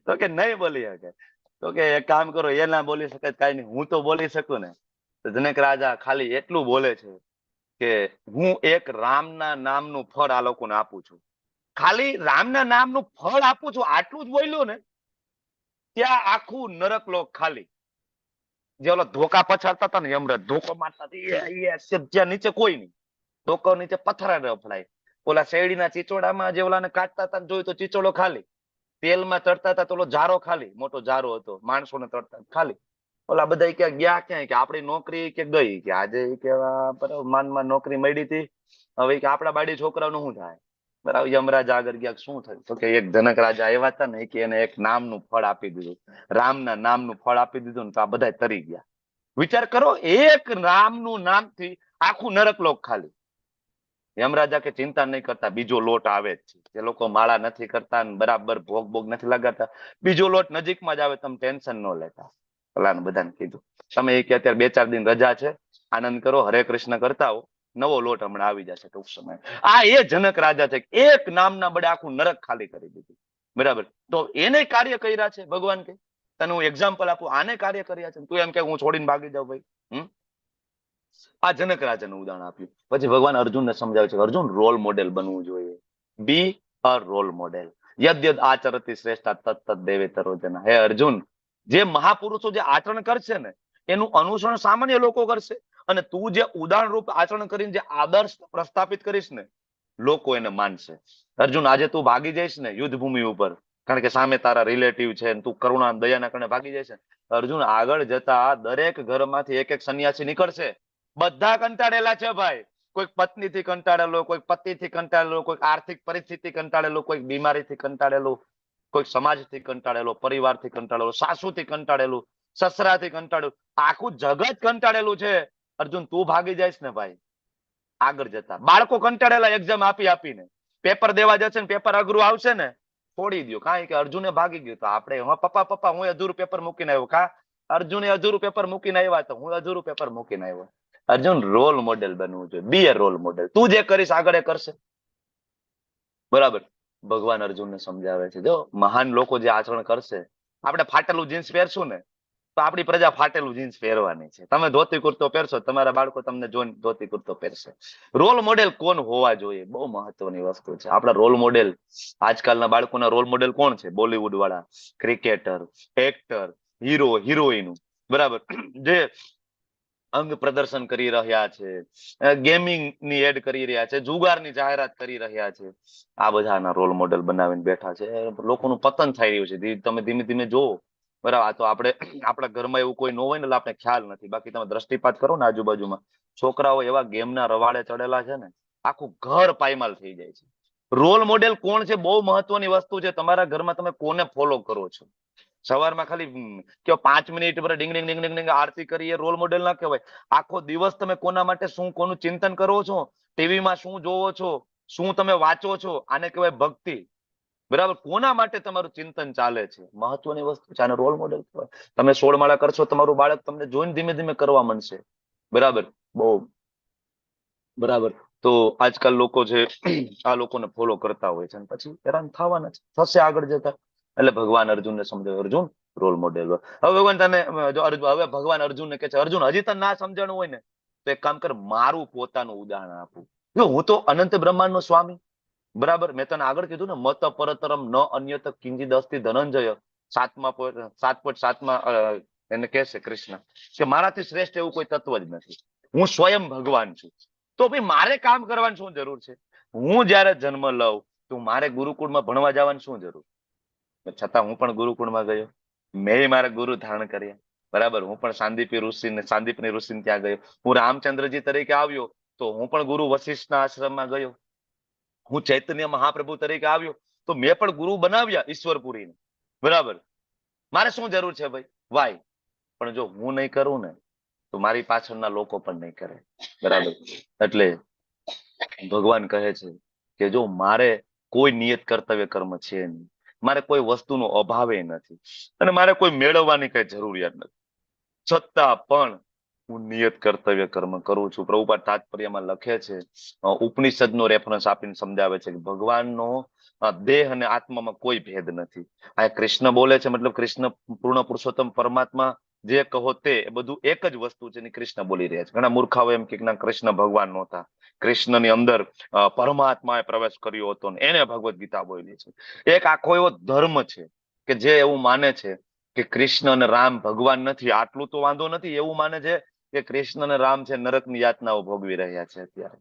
D: તો કે નહીં બોલી શકે. તો કે એક કામ કરો, એ ના બોલી શકે કઈ નહીં, હું તો બોલી શકું ને. તો જનક રાજા ખાલી એટલું બોલે છે કે હું એક રામના નામનું ફળ આ લોકોને આપું છું. ખાલી રામના નામનું ફળ આપું છું, આટલું જ બોલ્યો ને, ત્યાં આખું નરક લોક ખાલી. જે ઓલો ધોકા પછાડતા હતા ને યમરાજ, ધોકો મારતા જ્યાં નીચે કોઈ નહીં, ધોકો નીચે પથ્થર રફડાય. ઓલા શેરડીના ચીચોડામાં જે ઓલાને કાઢતા હતા જોયું તો ચીચોડો ખાલી, તેલમાં તળતા હતા તો ઓલો જારો ખાલી, મોટો જારો હતો, માણસોને તળતા ખાલી. ઓલા બધા કે ગયા ક્યાંય, કે આપણી નોકરી કે ગઈ, કે આજે કે માનમાં નોકરી મળી હતી, હવે કે આપણા બાડી છોકરાઓનું શું થાય, બરાબર. યમરાજ આગળ ગયા, શું થયું? તો કે એક જનક રાજા આવ્યા હતા ને, કે એને એક નામનું ફળ આપી દીધું, રામના નામનું ફળ આપી દીધું ને, તો આ બધા તરી ગયા. વિચાર કરો, એક રામનું નામથી આખું નરક લોક ખાલી. યમરાજા કે ચિંતા નહીં કરતા, બીજો લોટ આવે જ છે. જે લોકો માળા નથી કરતા ને બરાબર ભોગ ભોગ નથી લગાડતા, બીજો લોટ નજીકમાં જ આવે, તમે ટેન્શન ન લેતા. ભલાને બધાને કીધું, તમે એ કે અત્યારે 2-4 દિન રજા છે, આનંદ કરો, હરે કૃષ્ણ કરતા હો, નવો લોટ હમણાં આવી જશે ટૂંક સમય. આ એ જનક રાજા છે, એક નામના બડે આખું નરક ખાલી કરી દીધું, બરાબર. તો એને કાર્ય કર્યા છે ભગવાન કે, તને હું એક્ઝામ્પલ આપું, આને કાર્ય કર્યા છે, તું એમ કે હું છોડીને ભાગી જાઉં ભાઈ? આ જનક રાજાનું ઉદાહરણ આપ્યું. પછી ભગવાન અર્જુનને સમજાવે છે, અર્જુન રોલ મોડેલ બનવું જોઈએ, બી અ રોલ મોડેલ. યદ યદ આચરતી શ્રેષ્ઠા તત્ તત્ દેવેતરો જના. હે અર્જુન, જે મહાપુરુષો જે આચરણ કરશે ને એનું અનુસરણ સામાન્ય લોકો કરશે, અને તું જે ઉદાહરણ રૂપ આચરણ કરીને જે આદર્શ પ્રસ્થાપિત કરીશ ને લોકો એને માનશે. અર્જુન, આજે તું ભાગી જઈશ ને યુદ્ધ ભૂમિ ઉપર, કારણ કે સામે તારા રિલેટિવ છે, તું કરુણા દયાના કારણે ભાગી જઈશ ને, અર્જુન આગળ જતા દરેક ઘરમાંથી એક એક સંન્યાસી નીકળશે. બધા કંટાળેલા છે ભાઈ. કોઈક પત્નીથી કંટાળેલો, કોઈક પતિથી કંટાળેલો, કોઈક આર્થિક પરિસ્થિતિ કંટાળેલો, કોઈક બીમારીથી કંટાળેલો, કોઈક સમાજથી કંટાળેલો, પરિવારથી કંટાળેલો, સાસુથી કંટાળેલું, સસરાથી કંટાળેલું, આખું જગત કંટાળેલું છે. અર્જુન તું ભાગી જઈશ ને ભાઈ આગળ જતા. બાળકો કંટાળેલા એક્ઝામ આપીને, પેપર દેવા જશે ને પેપર અઘરું આવશે ને છોડી દો, કારણ કે અર્જુને ભાગી ગયું. તો આપણે પપ્પા હું અધૂરું પેપર મૂકીને આવ્યો, કા અર્જુને અધૂરું પેપર મૂકીને આવ્યા તો હું અધૂરું પેપર મૂકીને આવ્યો. અર્જુન રોલ મોડેલ બનવું જોઈએ, બી એ રોલ મોડેલ. તું જે કરીશ આગળ એ કરશે. બરાબર. ભગવાન અર્જુનને સમજાવે છે, જો મહાન લોકો જે આચરણ કરશે, આપણે ફાટેલું જીન્સ પહેરશું ને તો આપણી પ્રજા ફાટેલું જીન્સ પહેરવાની છે. તમે ધોતી કુર્તો પહેરશો, તમારા બાળકો તમને જોઈને ધોતી કુર્તો પહેરશે. રોલ મોડેલ કોણ હોવા જોઈએ, બહુ મહત્વની વસ્તુ છે. આપણા રોલ મોડેલ, આજકાલના બાળકોના રોલ મોડેલ કોણ છે? બોલિવૂડ વાળા, ક્રિકેટર, એક્ટર, હીરો, હિરોઈન, બરાબર, જે અંગ પ્રદર્શન કરી રહ્યા છે, ગેમિંગ ની એડ કરી રહ્યા છે, જુગારની જાહેરાત કરી રહ્યા છે. આ બધાના રોલ મોડેલ બનાવીને બેઠા છે. લોકોનું પતન થઈ રહ્યું છે. તમે ધીમે ધીમે જોવો. બરાબર. આ તો આપણા ઘરમાં એવું કોઈ ન હોય ને એટલે આપણે ખ્યાલ નથી. બાકી તમે દ્રષ્ટિપાત કરો ને આજુબાજુમાં, છોકરાઓ એવા ગેમના રવાડે ચડેલા છે ને, આખું ઘર પાયમાલ થઈ જાય છે. રોલ મોડેલ કોણ છે બહુ મહત્વની વસ્તુ છે. તમારા ઘરમાં તમે કોને ફોલો કરો છો? સવારમાં ખાલી 5 મિનિટ પર ડીંગ ડીંગ ડીંગ ડીંગ ડીંગ આરતી કરીએ રોલ મોડેલ ના કહેવાય. આખો દિવસ તમે કોના માટે કોનું ચિંતન કરો છો, ટીવીમાં શું જોવો છો, શું તમે વાંચો છો, આને કહેવાય ભક્તિ. બરાબર. કોના માટે તમારું ચિંતન ચાલે છે, મહત્વની વસ્તુ છે. આને રોલ મોડેલ કહેવાય. તમે 16 માળા કરશો, તમારું બાળક તમને જોઈને ધીમે ધીમે કરવા માંડશે. બરાબર. બહુ બરાબર. તો આજકાલ લોકો છે આ લોકોને ફોલો કરતા હોય છે અને પછી હેરાન થવાના છે, થશે આગળ જતા. એટલે ભગવાન અર્જુનને સમજાવે, અર્જુન રોલ મોડેલ. હવે ભગવાન તને હવે ભગવાન અર્જુનને કહે છે, અર્જુન હજી તને ના સમજણું હોય ને તો એક કામ કર, મારું પોતાનું ઉદાહરણ આપું. જો હું તો અનંત બ્રહ્માંડ નો સ્વામી. બરાબર. મેં તને આગળ કીધું ને, મત પરતરમ ન અન્યત કિંચિદ અસ્તિ ધનંજય. 7.7 એને કહે છે કૃષ્ણ કે મારાથી શ્રેષ્ઠ એવું કોઈ તત્વ જ નથી. હું સ્વયં ભગવાન છું. તો ભાઈ મારે કામ કરવાની શું જરૂર છે? હું જયારે જન્મ લઉં તો મારે ગુરુકુળમાં ભણવા જવાની શું જરૂર? છતાં હું પણ ગુરુકુળમાં ગયો, મેં મારા ગુરુ ધારણ કર્યા. બરાબર. હું પણ સાંદીપની ઋષિને ત્યાં ગયો. હું રામચંદ્રજી તરીકે આવ્યો તો હું પણ ગુરુ વશિષ્ઠના આશ્રમમાં ગયો. હું ચૈતન્ય મહાપ્રભુ તરીકે આવ્યો તો મેં પણ ગુરુ બનાવ્યા ઈશ્વરપુરીને. બરાબર. મારે શું જરૂર છે ભાઈ? વાય. પણ જો હું નહીં કરું ને તો મારી પાછળના લોકો પણ નહીં કરે. બરાબર. એટલે ભગવાન કહે છે કે જો મારે કોઈ નિયત કર્તવ્ય કર્મ છે નહીં, મારે કોઈ વસ્તુનો અભાવે નથી, અને મારે કોઈ મેળવવાની કઈ જરૂરિયાત નથી, છતાં પણ હું નિયત કર્તવ્ય કર્મ કરું છું. પ્રભુપાદ તાત્પર્યમાં લખે છે, ઉપનિષદનો રેફરન્સ આપીને સમજાવે છે કે ભગવાનનો દેહ અને આત્મામાં કોઈ ભેદ નથી. આ કૃષ્ણ બોલે છે, મતલબ કૃષ્ણ પૂર્ણ પુરુષોત્તમ પરમાત્મા જે કહો તે બધું એક જ વસ્તુ છે. કૃષ્ણ બોલી રહ્યા છે. ઘણા મૂર્ખાઓ એમ કે કૃષ્ણ ભગવાન નહોતા, કૃષ્ણની અંદર પરમાત્માએ પ્રવેશ કર્યો હતો ને એને ભગવદ ગીતા બોલી છે. એક આખો એવો ધર્મ છે કે જે એવું માને છે કે કૃષ્ણ અને રામ ભગવાન નથી. આટલું તો વાંધો નથી, એવું માને છે કે કૃષ્ણ અને રામ છે નરકની યાતનાઓ ભોગવી રહ્યા છે અત્યારે.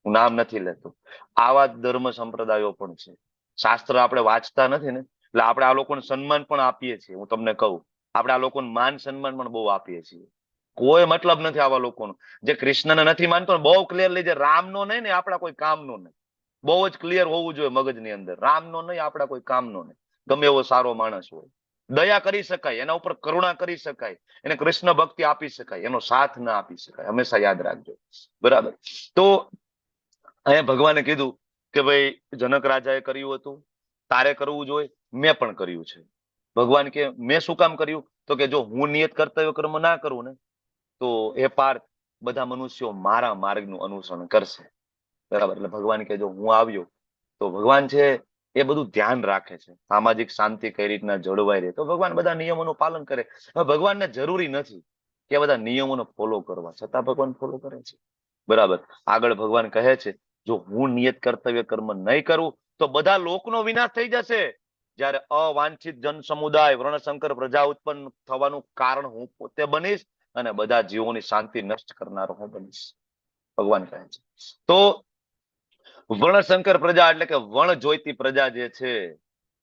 D: હું નામ નથી લેતો. આવા ધર્મ સંપ્રદાયો પણ છે. શાસ્ત્ર આપણે વાંચતા નથી ને એટલે આપણે આ લોકોને સન્માન પણ આપીએ છીએ. હું તમને કહું, આપણે આ લોકોને માન સન્માન પણ બહુ આપીએ છીએ. કોઈ મતલબ નથી આવા લોકોનો. જે કૃષ્ણને નથી માનતો બહુ ક્લિયરલી, જે રામનો નહીં ને આપણા કોઈ કામનો નહીં, બહુ જ ક્લિયર હોવું જોઈએ મગજની અંદર. રામનો નહીં, આપણા કોઈ કામનો નહીં. ગમે એવો સારો માણસ હોય, દયા કરી શકાય, એના ઉપર કરુણા કરી શકાય, એને કૃષ્ણ ભક્તિ આપી શકાય, એનો સાથ ના આપી શકાય. હંમેશા યાદ રાખજો. બરાબર. તો અહીંયા ભગવાને કીધું કે ભાઈ જનક રાજાએ કર્યું હતું, તારે કરવું જોઈએ, મેં પણ કર્યું છે. ભગવાન કે મેં શું કામ કર્યું? તો કે જો હું નિયત કર્તવ્ય કર્મ ના કરું ને તો એ પાર્થ બધા મનુષ્યો મારા માર્ગનું અનુસરણ કરશે. બરાબર. એટલે ભગવાન કે જો હું આવ્યો તો ભગવાન છે એ બધું ધ્યાન રાખે છે, સામાજિક શાંતિ કઈ રીતના જળવાઈ રહે. તો ભગવાન બધા નિયમોનું પાલન કરે. હવે ભગવાનને જરૂરી નથી કે બધા નિયમોને ફોલો કરવા, છતાં ભગવાન ફોલો કરે છે. બરાબર. આગળ ભગવાન કહે છે જો હું નિયત કર્તવ્ય કર્મ નહીં કરું તો બધા લોકનો વિનાશ થઈ જશે. જ્યારે અવાંછિત જન સમુદાય વર્ણશંકર પ્રજા ઉત્પન્ન થવાનું કારણ હું પોતે બનીશ અને બધા જીવોની શાંતિ નષ્ટ કરનારો હું બનીશ, ભગવાન કહે છે. તો વર્ણશંકર પ્રજા એટલે કે વણ જોઈતી પ્રજા જે છે,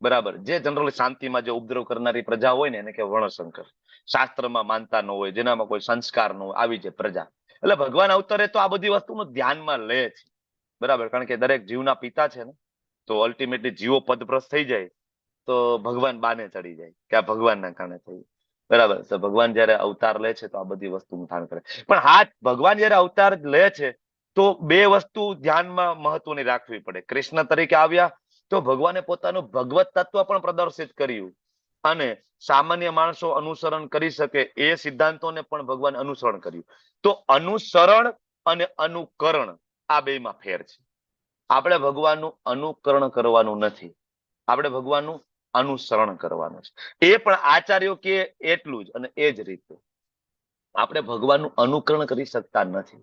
D: બરાબર, જે જનરલી શાંતિમાં જે ઉપદ્રવ કરનારી પ્રજા હોય ને એને કે વર્ણશંકર. શાસ્ત્રમાં માનતા ન હોય, જેનામાં કોઈ સંસ્કાર ન હોય, આવી જે પ્રજા. એટલે ભગવાન અવતરે તો આ બધી વસ્તુનું ધ્યાનમાં લે છે, બરાબર, કારણ કે દરેક જીવના પિતા છે ને, તો અલ્ટિમેટલી જીવો પદભ્રષ્ટ થઈ જાય તો ભગવાન બાને ચડી જાય કે આ ભગવાનના કારણે થયું, બરાબર. તો ભગવાન જયારે અવતાર લે છે તો આ બધી વસ્તુનું ધ્યાન કરે. પણ હા, ભગવાન જયારે અવતાર લે છે તો બે વસ્તુ ધ્યાનમાં મહત્વની રાખવી પડે. કૃષ્ણ તરીકે આવ્યા તો ભગવાને પોતાનું ભગવત તત્વ પણ પ્રદર્શિત કર્યું, અને સામાન્ય માણસો અનુસરણ કરી શકે એ સિદ્ધાંતોને પણ ભગવાન અનુસરણ કર્યું. તો અનુસરણ અને અનુકરણ આ બેમાં ફેર છે. આપણે ભગવાનનું અનુકરણ કરવાનું નથી, આપણે ભગવાનનું અનુસરણ કરવાનું છે. એ પણ આચાર્યો કે એટલું જ, અને એ જ રીતે આપણે ભગવાનનું અનુકરણ કરી શકતા નથી.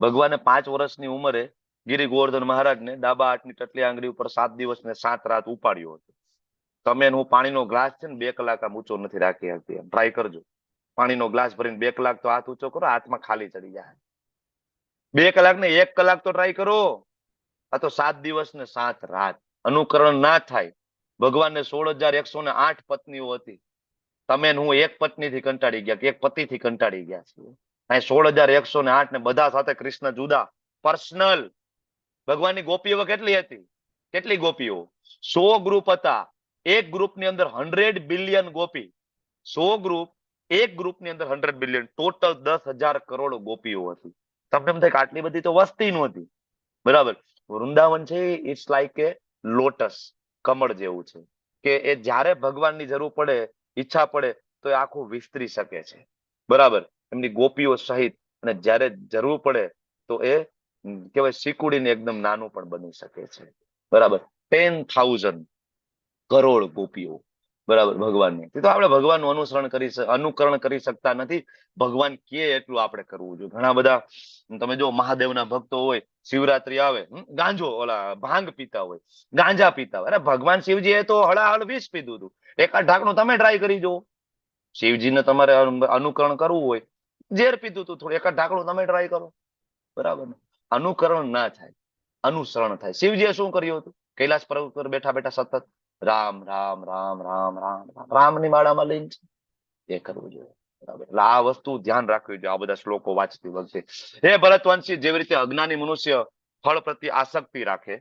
D: ભગવાને 5 વર્ષની ઉંમરે ગિરી ગોવર્ધન મહારાજને ડાબા હાથની ટટલી આંગળી ઉપર 7 દિવસ ને 7 રાત ઉપાડ્યો હતો. તમે હું પાણીનો ગ્લાસ છે ને 2 કલાક આમ ઊંચો નથી રાખી શકતી, ટ્રાય કરજો. પાણીનો ગ્લાસ ભરીને 2 કલાક તો હાથ ઊંચો કરો, હાથમાં ખાલી ચડી જાય. 2 કલાક ને 1 કલાક તો ટ્રાય કરો. આ તો 7 દિવસ ને 7 રાત. અનુકરણ ના થાય. ભગવાનને 16,108 પત્નીઓ હતી. તમે હું એક પત્નીથી કંટાળી ગયા કે એક પતિથી કંટાળી ગયા છીએ. અહીં 16,108 ને બધા સાથે કૃષ્ણ જુદા, પર્સનલ. ભગવાનની ગોપીઓ કેટલી હતી? કેટલી ગોપીઓ? 100 ગ્રુપ હતા. એક ગ્રુપની અંદર 100 બિલિયન ગોપી. 100 ગ્રુપ, એક ગ્રુપની અંદર 100 બિલિયન, ટોટલ 10,000 કરોડ ગોપીઓ હતી. તમને એમ થાય કે આટલી બધી તો વસ્તી નહોતી, બરાબર. વૃંદાવન છે ઇટ્સ લાઈક એ લોટસ, કમળ જેવું છે, કે એ જ્યારે ભગવાનની જરૂર પડે, ઈચ્છા પડે તો એ આખું વિસ્તરી શકે છે, બરાબર, એમની ગોપીઓ સહિત. અને જ્યારે જરૂર પડે તો એ કહેવાય સિકુડીને એકદમ નાનું પણ બની શકે છે, બરાબર. 10,000 કરોડ ગોપીઓ, બરાબર, ભગવાનની. તો આપણે ભગવાનનું અનુકરણ કરી શકતા નથી. ભગવાન કે એટલું આપણે કરવું જોઈએ. ઘણા બધા તમે જો મહાદેવના ભક્તો હોય, શિવરાત્રી આવે, ગાંજો ઓલા ભાંગ પીતા હોય, ગાંજા પીતા હોય. અરે ભગવાન શિવજી એ તો હળાહળ 20 પીધું હતું. એકાદ ઢાંકણું તમે ટ્રાય કરી જુઓ. શિવજીને તમારે અનુકરણ કરવું હોય, ઝેર પીધું હતું થોડું, એકાદ ઢાંકણું તમે ટ્રાય કરો, બરાબર. અનુકરણ ના થાય, અનુસરણ થાય. શિવજીએ શું કર્યું હતું? કૈલાસ પર્વત પર બેઠા બેઠા સતત રામ રામ રામ રામ રામ રામની માળામાં લઈને એ કરવું જોઈએ, બરાબર. એટલે આ વસ્તુ ધ્યાન રાખવી જોઈએ આ બધા શ્લોકો વાંચતી વખતે. હે ભરતવંશી, જેવી રીતે અજ્ઞાની મનુષ્ય ફળ પ્રત્યે આસક્તિ રાખે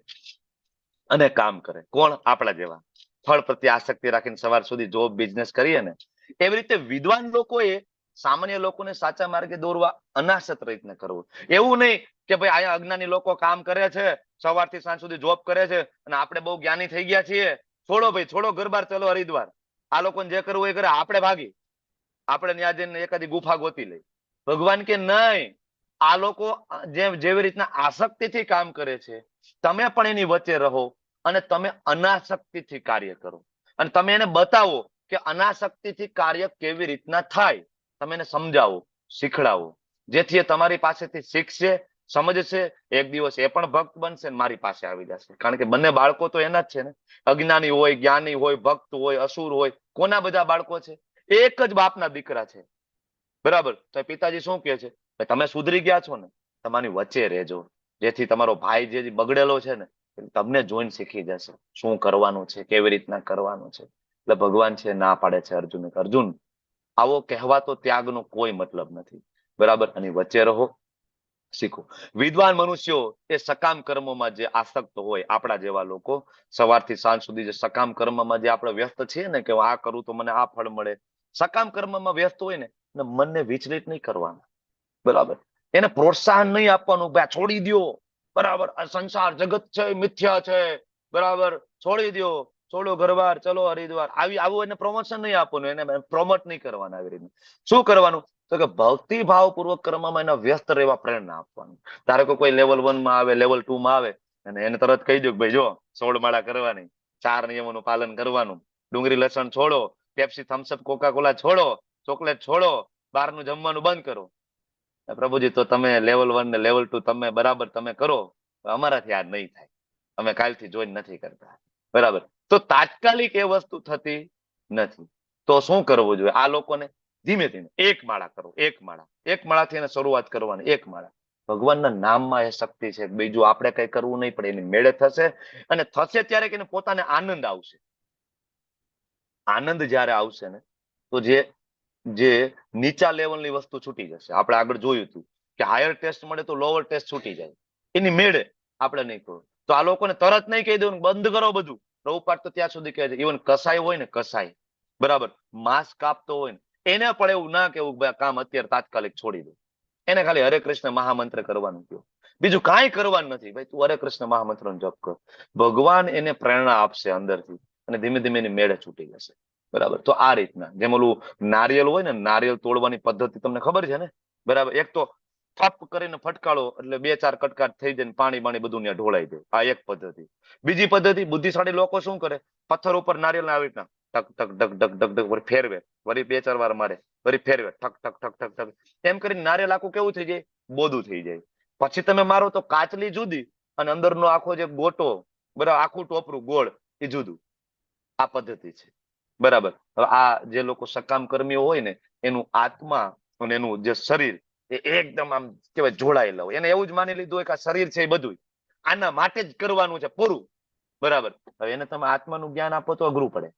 D: અને કામ કરે, કોણ? આપણા જેવા ફળ પ્રત્યે આસક્તિ રાખીને સવાર સુધી જોબ બિઝનેસ કરીએ ને, એવી રીતે વિદ્વાન લોકોએ સામાન્ય લોકોને સાચા માર્ગે દોરવા અનાસત રીતને કરવું. એવું નહીં કે ભાઈ અહીંયા અજ્ઞાની લોકો કામ કરે છે, સવારથી સાંજ સુધી જોબ કરે છે, અને આપણે બહુ જ્ઞાની થઈ ગયા છીએ, છોડો ભાઈ છોડો, ઘર બાર ચલો હરિદ્વાર. આ લોકોને જે કરવું એ કરે, આપણે ભાગી, આપણે ત્યાં જઈને એકાદી ગુફા ગોતી લઈ. ભગવાન કે નહીં, આ લોકો જેવી રીતના આસક્તિથી કામ કરે છે, તમે પણ એની વચ્ચે રહો અને તમે અનાસક્તિથી કાર્ય કરો. અને તમે એને બતાવો કે અનાસક્તિથી કાર્ય કેવી રીતના થાય. તમે એને સમજાવો, શીખડાવો, જેથી એ તમારી પાસેથી શીખશે, સમજશે. એક દિવસ એ પણ ભક્ત બનશે ને મારી પાસે આવી જશે. કારણ કે બંને બાળકો તો એના જ છે ને. અજ્ઞાની હોય, જ્ઞાની હોય, ભક્ત હોય, અસુર હોય, કોના બધા બાળકો છે? એક જ બાપના દીકરા છે, બરાબર. તો પિતાજી શું કહે છે? તમે સુધરી ગયા છો ને, તમારી વચ્ચે રહેજો, જેથી તમારો ભાઈ જે બગડેલો છે ને તમને જોઈને શીખી જશે શું કરવાનું છે, કેવી રીતના કરવાનું છે. એટલે ભગવાન છે ના પાડે છે અર્જુન, અર્જુન આવો કહેવાતો ત્યાગનો કોઈ મતલબ નથી, બરાબર. અને વચ્ચે રહો, શીખો. વિદ્વાન મનુષ્યો એ સકામ કર્મોમાં જે આસક્ત હોય, આપણા જેવા લોકો સવારથી સાંજ સુધી જે સકામ કર્મમાં જે આપણે વ્યસ્ત છીએ ને, કે આ કરું તો મને આ ફળ મળે, સકામ કર્મમાં વ્યસ્ત હોય ને, મનને વિચલિત નહીં કરવાના, બરાબર. એને પ્રોત્સાહન નહીં આપવાનું, ભાઈ છોડી દો, બરાબર, આ સંસાર જગત છે, મિથ્યા છે, બરાબર, છોડી દો, છોડો ઘરબાર, ચલો હરિદ્વાર. આવું એને પ્રમોશન નહીં આપવાનું, એને પ્રોમોટ નહીં કરવાના. આવી રીતે શું કરવાનું? તો કે ભક્તિ ભાવપૂર્વક કર્મમાં એના વ્યસ્ત રહેવા પ્રેરણા આપવાનું. ધારો કે કોઈ લેવલ 1 માં આવે, લેવલ 2 માં આવે, અને એને તરત કહી દો કે ભાઈ જો 16 માળા કરવાની, 4 નિયમોનું પાલન કરવાનું, ડુંગળી લસણ છોડો, પેપ્સી થમ્સઅપ કોકા કોલા છોડો, ચોકલેટ છોડો, બહારનું જમવાનું બંધ કરો. પ્રભુજી તો તમે લેવલ 1 ને લેવલ 2 તમે બરાબર તમે કરો, અમારાથી આ નહીં થાય, અમે કાલથી જોઈન નથી કરતા, બરાબર. તો તાત્કાલિક એ વસ્તુ થતી નથી. તો શું કરવું જોઈએ? આ લોકોને ધીમે ધીમે એક માળા કરો, એક માળાથી એને શરૂઆત કરવાની. એક માળા, ભગવાનના નામમાં એ શક્તિ છે. બીજું આપણે કઈ કરવું નહીં પડે, એની મેળે થશે. અને થશે ત્યારે કે એને પોતાને આનંદ આવશે. આનંદ જયારે આવશે ને, તો જે નીચા લેવલની વસ્તુ છૂટી જશે. આપણે આગળ જોયું હતું કે હાયર ટેસ્ટ મળે તો લોઅર ટેસ્ટ છૂટી જાય. એની મેળે આપણે નહીં કરો. તો આ લોકોને તરત નહીં કહી દેવું બંધ કરો બધું. પ્રભુપાદ તો ત્યાં સુધી કહે છે, ઇવન કસાય હોય ને, કસાય બરાબર માંસ કાપતો હોય ને, એને પણ એવું ના કેવું કામ અત્યારે તાત્કાલિક છોડી દો. એને ખાલી હરે કૃષ્ણ મહામંત્ર કરવાનું કહો. બીજું કાંઈ કરવાનું નથી. ભાઈ તું હરે કૃષ્ણ મહામંત્ર નો જપ કર, ભગવાન એને પ્રેરણા આપશે અંદરથી, અને ધીમે ધીમે એની મેળે છૂટી જશે. બરાબર. તો આ રીતના જેમ ઓલું નારિયેલ હોય ને, નારિયેલ તોડવાની પદ્ધતિ તમને ખબર છે ને? બરાબર. એક તો થપ કરીને ફટકાળો એટલે 2-4 કટકાટ થઈ જાય, પાણી બધું ત્યાં ઢોળાઈ જાય. આ એક પદ્ધતિ. બીજી પદ્ધતિ, બુદ્ધિશાળી લોકો શું કરે, પથ્થર ઉપર નારિયેલ આવી રીતના ટક ટક ટક ટક ટક ટક વળી ફેરવે, વળી 2-4 વાર મારે, વળી ફેરવે, ઠક ઠક ઠક ઠક ઠક, એમ કરીને નારિયેલ આખું કેવું થઈ જાય, બોધું થઈ જાય. પછી તમે મારો તો કાચલી જુદી અને અંદરનો આખો જે ગોટો, બરાબર આખું ટોપરું ગોળ એ જુદું. આ પદ્ધતિ છે. બરાબર. હવે આ જે લોકો સકામ કર્મીઓ હોય ને, એનું આત્મા અને એનું જે શરીર એ એકદમ આમ કેવાય જોડાયેલા હોય. એને એવું જ માની લીધું હોય કે આ શરીર છે એ બધું આના માટે જ કરવાનું છે પૂરું. બરાબર. હવે એને તમે આત્માનું જ્ઞાન આપો તો અઘરું પડે.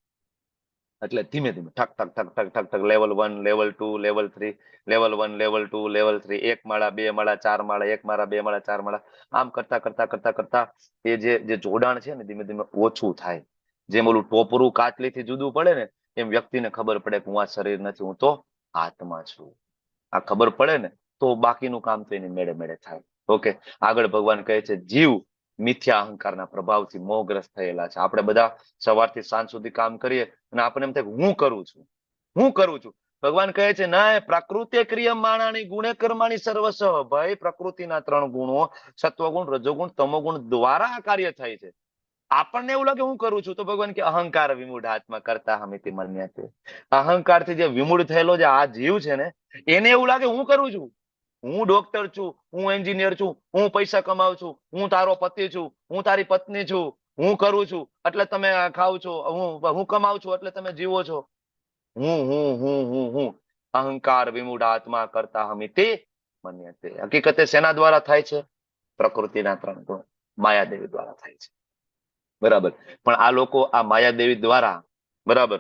D: એટલે ધીમે ધીમે ઠક ઠક ઠક ઠક ઠક ઠક level 1, level 2, level 3, level 1, level 2, level 3, 1 માળા, 2 માળા, 4 માળા, 1 માળા, 2 માળા, 4 માળા, આમ કરતા કરતા કરતા કરતા એ જે જોડાણ છે ને ધીમે ધીમે ઓછું થાય. જેમ ઓલું ટોપરું કાચલીથી જુદું પડે ને, એમ વ્યક્તિને ખબર પડે કે હું આ શરીર નથી, હું તો આત્મા છું. આ ખબર પડે ને તો બાકીનું કામ તો એની મેળે મેળે થાય. ઓકે. આગળ ભગવાન કહે છે, જીવ મિથ્યા અહંકારના પ્રભાવથી મોહગ્રસ્ત થયેલા છે. આપણે બધા સવારથી સાંજ સુધી કામ કરીએ અને આપણને એમ થાય હું કરું છું. ભગવાન કહે છે, ના, પ્રકૃતિ ક્રિયમાણાની ગુણે કર્માણી સર્વસ્વ. ભાઈ પ્રકૃતિના 3 ગુણો, સત્વગુણ, રજોગુણ, તમોગુણ દ્વારા આ કાર્ય થાય છે. આપણને એવું લાગે હું કરું છું, તો ભગવાન કે અહંકાર વિમૂઢ આત્મા કરતા હમિતિ મન્યતે. અહંકારથી જે વિમૂઢ થયેલો જે આ જીવ છે ને, એને એવું લાગે હું કરું છું, હું ડોક્ટર છું, હું એન્જિનિયર છું, હું પૈસા કમાઉં છું, હું તારો પતિ છું, હું તારી પત્ની છું, હું કરું છું એટલે તમે ખાવ છો, હું કમાઉં છું એટલે તમે જીવો છો. હું અહંકાર વિમૂઢ આત્મા કરતા હમિતિ મન્યતે. હકીકતે શેના દ્વારા થાય છે? પ્રકૃતિના 3 ગુણ માયાદેવી દ્વારા થાય છે. બરાબર. પણ આ લોકો આ માયાદેવી દ્વારા બરાબર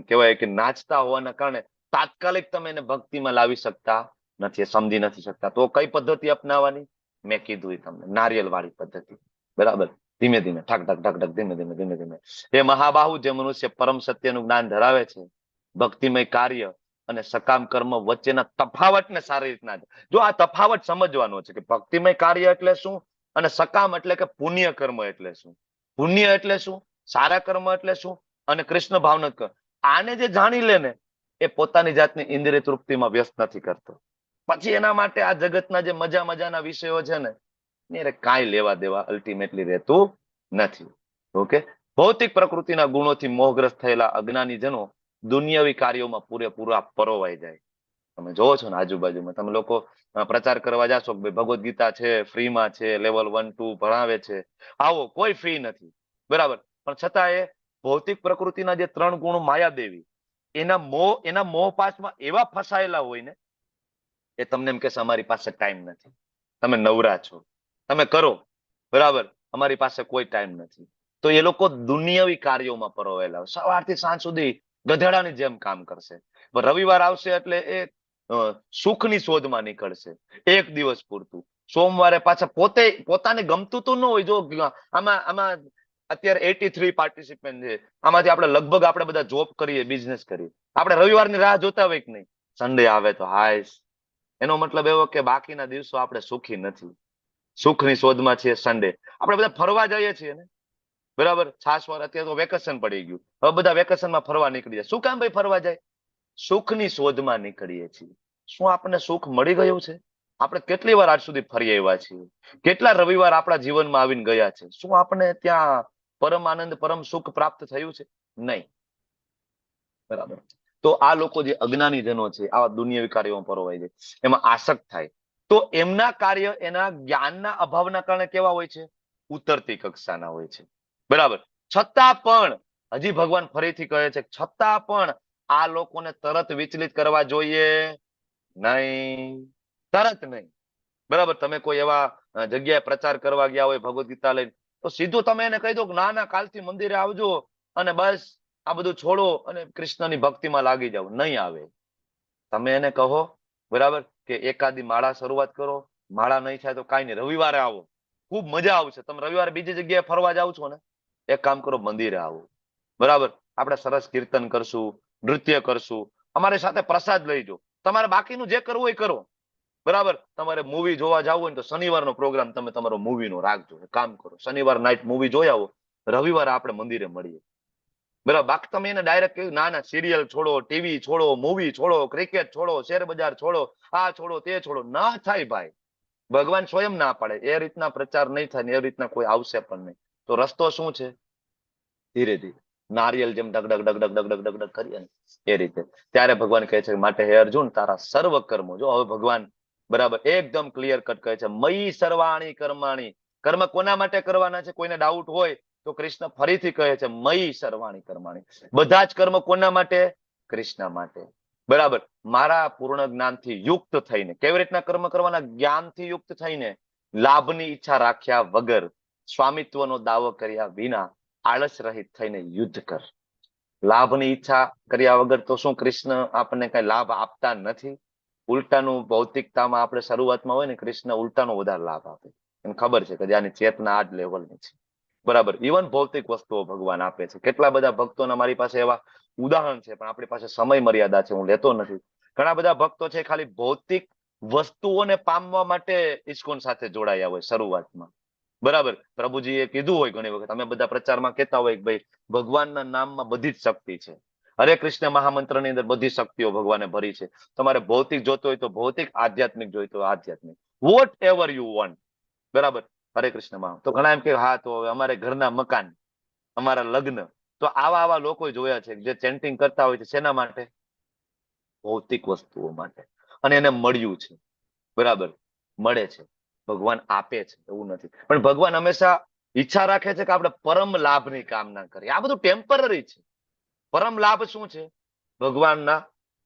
D: કહેવાય કે નાચતા હોવાના કારણે તાત્કાલિક તમે એને ભક્તિમાં લાવી શકતા નથી, સમજી નથી શકતા. તો કઈ પદ્ધતિ અપનાવવાની? મેં કીધું તમને, નારિયેલ વાળી પદ્ધતિ. બરાબર. ધીમે ધીમે ઠક ઠક ઠક ઠક ધીમે ધીમે ધીમે ધીમે. એ મહાબાહુ જે મનુષ્ય પરમ સત્યનું જ્ઞાન ધરાવે છે, ભક્તિમય કાર્ય અને સકામ કર્મ વચ્ચેના તફાવતને સારી રીતના, જો આ તફાવત સમજવાનો છે કે ભક્તિમય કાર્ય એટલે શું અને સકામ એટલે કે પુણ્ય કર્મ એટલે શું. પુણ્ય એટલે શું, સારા કર્મ એટલે શું, અને કૃષ્ણ ભાવના કર્મ. આને જે જાણી લે ને, એ પોતાની જાતની ઇન્દ્રિય તૃપ્તિમાં વ્યસ્ત નથી કરતો. પછી એના માટે આ જગતના જે મજાના વિષયો છે ને, એને કાંઈ લેવા દેવા અલ્ટિમેટલી રહેતું નથી. ઓકે. ભૌતિક પ્રકૃતિના ગુણોથી મોહગ્રસ્ત થયેલા અજ્ઞાની જનો દુનિયાવી કાર્યોમાં પૂરેપૂરા પરોવાઈ જાય. તમે જોવો છો ને આજુબાજુમાં, તમે લોકો પ્રચાર કરવા જાશો કે ભગવદ્ ગીતા છે, ફ્રીમાં છે, લેવલ 1, 2 ભણાવે છે, આવો કોઈ ફી નથી. બરાબર. પણ છતાં એ ભૌતિક પ્રકૃતિના જે 3 ગુણો માયાદેવી, એના મોહ પાસમાં એવા ફસાયેલા હોય ને, એ તમને એમ કહેશે અમારી પાસે ટાઈમ નથી, તમે નવરા છો, તમે કરો. બરાબર. અમારી પાસે કોઈ ટાઈમ નથી. તો એ લોકો દુનિયાવી કાર્યોમાં પરોવાયેલા હોય. સવારથી સાંજ સુધી ગધેડાની જેમ કામ કરશે. રવિવાર આવશે એટલે એ સુખની શોધમાં નીકળશે એક દિવસ પૂરતું. સોમવારે પાછા પોતાને ગમતું તો ન હોય. જો આમાં અત્યારે 83 પાર્ટિસિપન્ટ છે, આમાંથી આપણે બધા જોબ કરીએ, બિઝનેસ કરીએ, આપણે રવિવારની રાહ જોતા હોય કે નહીં? સન્ડે આવે તો હાઈસ. એનો મતલબ એવો કે બાકીના દિવસો આપણે સુખી નથી, સુખની શોધમાં છીએ. સન્ડે આપણે બધા ફરવા જઈએ છીએ ને, બરાબર. છાસવાર અત્યારે તો વેકેશન પડી ગયું, હવે બધા વેકેશનમાં ફરવા નીકળી જાય. શું કામ ભાઈ ફરવા જાય? સુખની શોધમાં નીકળીએ છીએ. શું આપણને સુખ મળી ગયું છે? આપણે કેટલી વાર આજ સુધી ફરી આવ્યા છીએ? કેટલા રવિવાર આપણા જીવનમાં આવીને ગયા છે? શું આપણે ત્યાં પરમ આનંદ, પરમ સુખ પ્રાપ્ત થયું છે? નહીં. બરાબર. તો આ લોકો જે અજ્ઞાની જનો છે, આવા દુનિયાવી કાર્યોમાં પરોવાઈ જાય, એમાં આસક્ત થાય, તો એમના કાર્ય એના જ્ઞાનના અભાવના કારણે કેવા હોય છે? ઉતરતી કક્ષાના હોય છે. બરાબર. છતાં પણ હજી ભગવાન ફરીથી કહે છે છતાં પણ આ લોકોને તરત વિચલિત કરવા જોઈએ નહીં, તરત નહીં. બરાબર, તમે કોઈ એવા જગ્યાએ પ્રચાર કરવા ગયા હોય ભગવદ ગીતા લઈને, તો સીધું તમે એને કહી દો કે ના ના કાલથી મંદિરે આવજો અને બસ આ બધું છોડો અને કૃષ્ણની ભક્તિમાં લાગી જાવ. નહીં આવે. તમે એને કહો બરાબર કે એકાદી માળા શરૂઆત કરો, માળા નહીં થાય તો કાંઈ નહીં, રવિવારે આવો, ખૂબ મજા આવશે. તમે રવિવારે બીજી જગ્યાએ ફરવા જાવ છો ને, એક કામ કરો, મંદિરે આવો. બરાબર, આપણે સરસ કીર્તન કરશું, નૃત્ય કરશું, અમારી સાથે પ્રસાદ લઈજો. તમારે બાકીનું જે કરવું હોય કરો. બરાબર, તમારે મૂવી જોવા જવું હોય ને તો શનિવારનો પ્રોગ્રામ તમે તમારો મૂવીનો રાખજો. કામ કરો, શનિવાર નાઇટ મૂવી જોઈ આવો, રવિવારે આપણે મંદિરે મળીએ. બરાબર, બાકી તમે એને ડાયરેક્ટ કહ્યું ના ના સિરિયલ છોડો, ટીવી છોડો, મૂવી છોડો, ક્રિકેટ છોડો, શેર બજાર છોડો, આ છોડો તે છોડો, ના થાય ભાઈ. ભગવાન સ્વયં ના પાડે. એ રીતના પ્રચાર નહીં થાય ને એ રીતના કોઈ આવશે પણ નહીં. તો રસ્તો શું છે? ધીરે ધીરે નારિયેલ જેમ ડગ ડગ ડગ ડગ ડગ ડગ ડગ ડગ કરીએ ને એ રીતે. ત્યારે ભગવાન કહે છે માટે હે અર્જુન તારા સર્વ કર્મો, જો હવે ભગવાન બરાબર એકદમ ક્લિયર કટ કહે છે મયી સર્વાણી કર્માણી. કર્મ કોના માટે કરવાના છે? કોઈને ડાઉટ હોય તો કૃષ્ણ ફરીથી કહે છે મયી સર્વાણી કર્માણી. બધા જ કર્મ કોના માટે? કૃષ્ણ માટે. બરાબર, મારા પૂર્ણ જ્ઞાનથી યુક્ત થઈને. કેવી રીતના કર્મ કરવાના? જ્ઞાનથી યુક્ત થઈને, લાભની ઈચ્છા રાખ્યા વગર, સ્વામિત્વનો દાવો કર્યા વિના, આળસ રહિત થઈને યુદ્ધ કર. લાભની ઈચ્છા કર્યા વગર તો શું કૃષ્ણ આપણને કઈ લાભ આપતા નથી? ઉલટાનું ભૌતિકતામાં આપણે શરૂઆતમાં હોય ને, કૃષ્ણ ઉલટાનો વધારે લાભ આપે. એમ ખબર છે કે આની ચેતના આ જ લેવલની છે. બરાબર, ઇવન ભૌતિક વસ્તુઓ ભગવાન આપે છે. કેટલા બધા ભક્તોના મારી પાસે એવા ઉદાહરણ છે, પણ આપણી પાસે સમય મર્યાદા છે, હું લેતો નથી. ઘણા બધા ભક્તો છે ખાલી ભૌતિક વસ્તુઓને પામવા માટે ઇસ્કોન સાથે જોડાયા હોય શરૂઆતમાં. બરાબર, પ્રભુજીએ કીધું હોય ઘણી વખત, અમે બધા પ્રચારમાં કહેતા હોય કે ભાઈ ભગવાનના નામમાં બધી જ શક્તિ છે. હરે કૃષ્ણ મહામંત્રની અંદર બધી શક્તિઓ ભગવાને ભરી છે. તમારે ભૌતિક જોતો હોય તો ભૌતિક, આધ્યાત્મિક જોઈતો હોય આધ્યાત્મિક, વોટ એવર યુ વોન્ટ. બરાબર, હરે કૃષ્ણ મહા. તો ઘણા એમ કે હા તો અમારે ઘરના મકાન, અમારા લગ્ન, તો આવા આવા લોકો જોયા છે જે ચેન્ટિંગ કરતા હોય છે. શેના માટે? ભૌતિક વસ્તુઓ માટે. અને એને મળ્યું છે. બરાબર, મળે છે. ભગવાન આપે છે એવું નથી, પણ ભગવાન હંમેશા ઈચ્છા રાખે છે કે આપણે પરમ લાભની કામના કરીએ. આ બધું ટેમ્પરરી છે. પરમ લાભ શું છે? ભગવાનના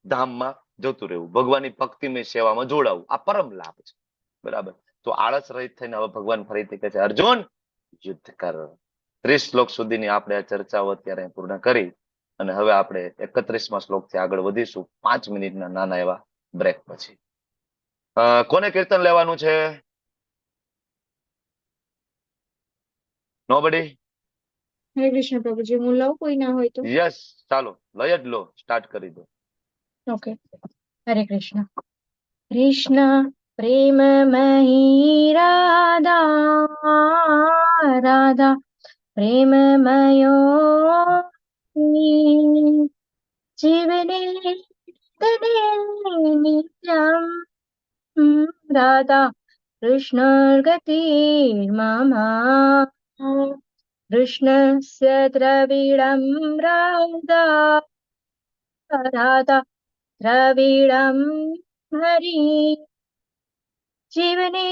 D: ધામમાં જતું રહેવું, ભગવાનની ભક્તિમય સેવામાં જોડાવું, આ પરમ લાભ છે. બરાબર, તો આળસ રહિત થઈને હવે ભગવાન ફરીથી કહે છે અર્જુન યુદ્ધ કર. 30 શ્લોક સુધીની આપણે આ ચર્ચાઓ અત્યારે પૂર્ણ કરી અને હવે આપણે 31મા શ્લોકથી આગળ વધીશું 5 મિનિટના નાના એવા બ્રેક પછી. કોને કીર્તન લેવાનું છે? નોબડી?
C: હરે કૃષ્ણ પ્રભુજી, હું લઉં કોઈ ના હોય તો?
D: યસ, ચાલો લઈ જ લો, સ્ટાર્ટ કરી દો.
C: ઓકે. હરે કૃષ્ણ. કૃષ્ણ પ્રેમમયી રાધા, રાધા પ્રેમમયો જીવને તને નિત્યમ, રાધા કૃષ્ણર્ગતિર્મમા, કૃષ્ણસ્ય દ્રવિડમ રાધા, રાધા દ્રવિડમ હરિ જીવને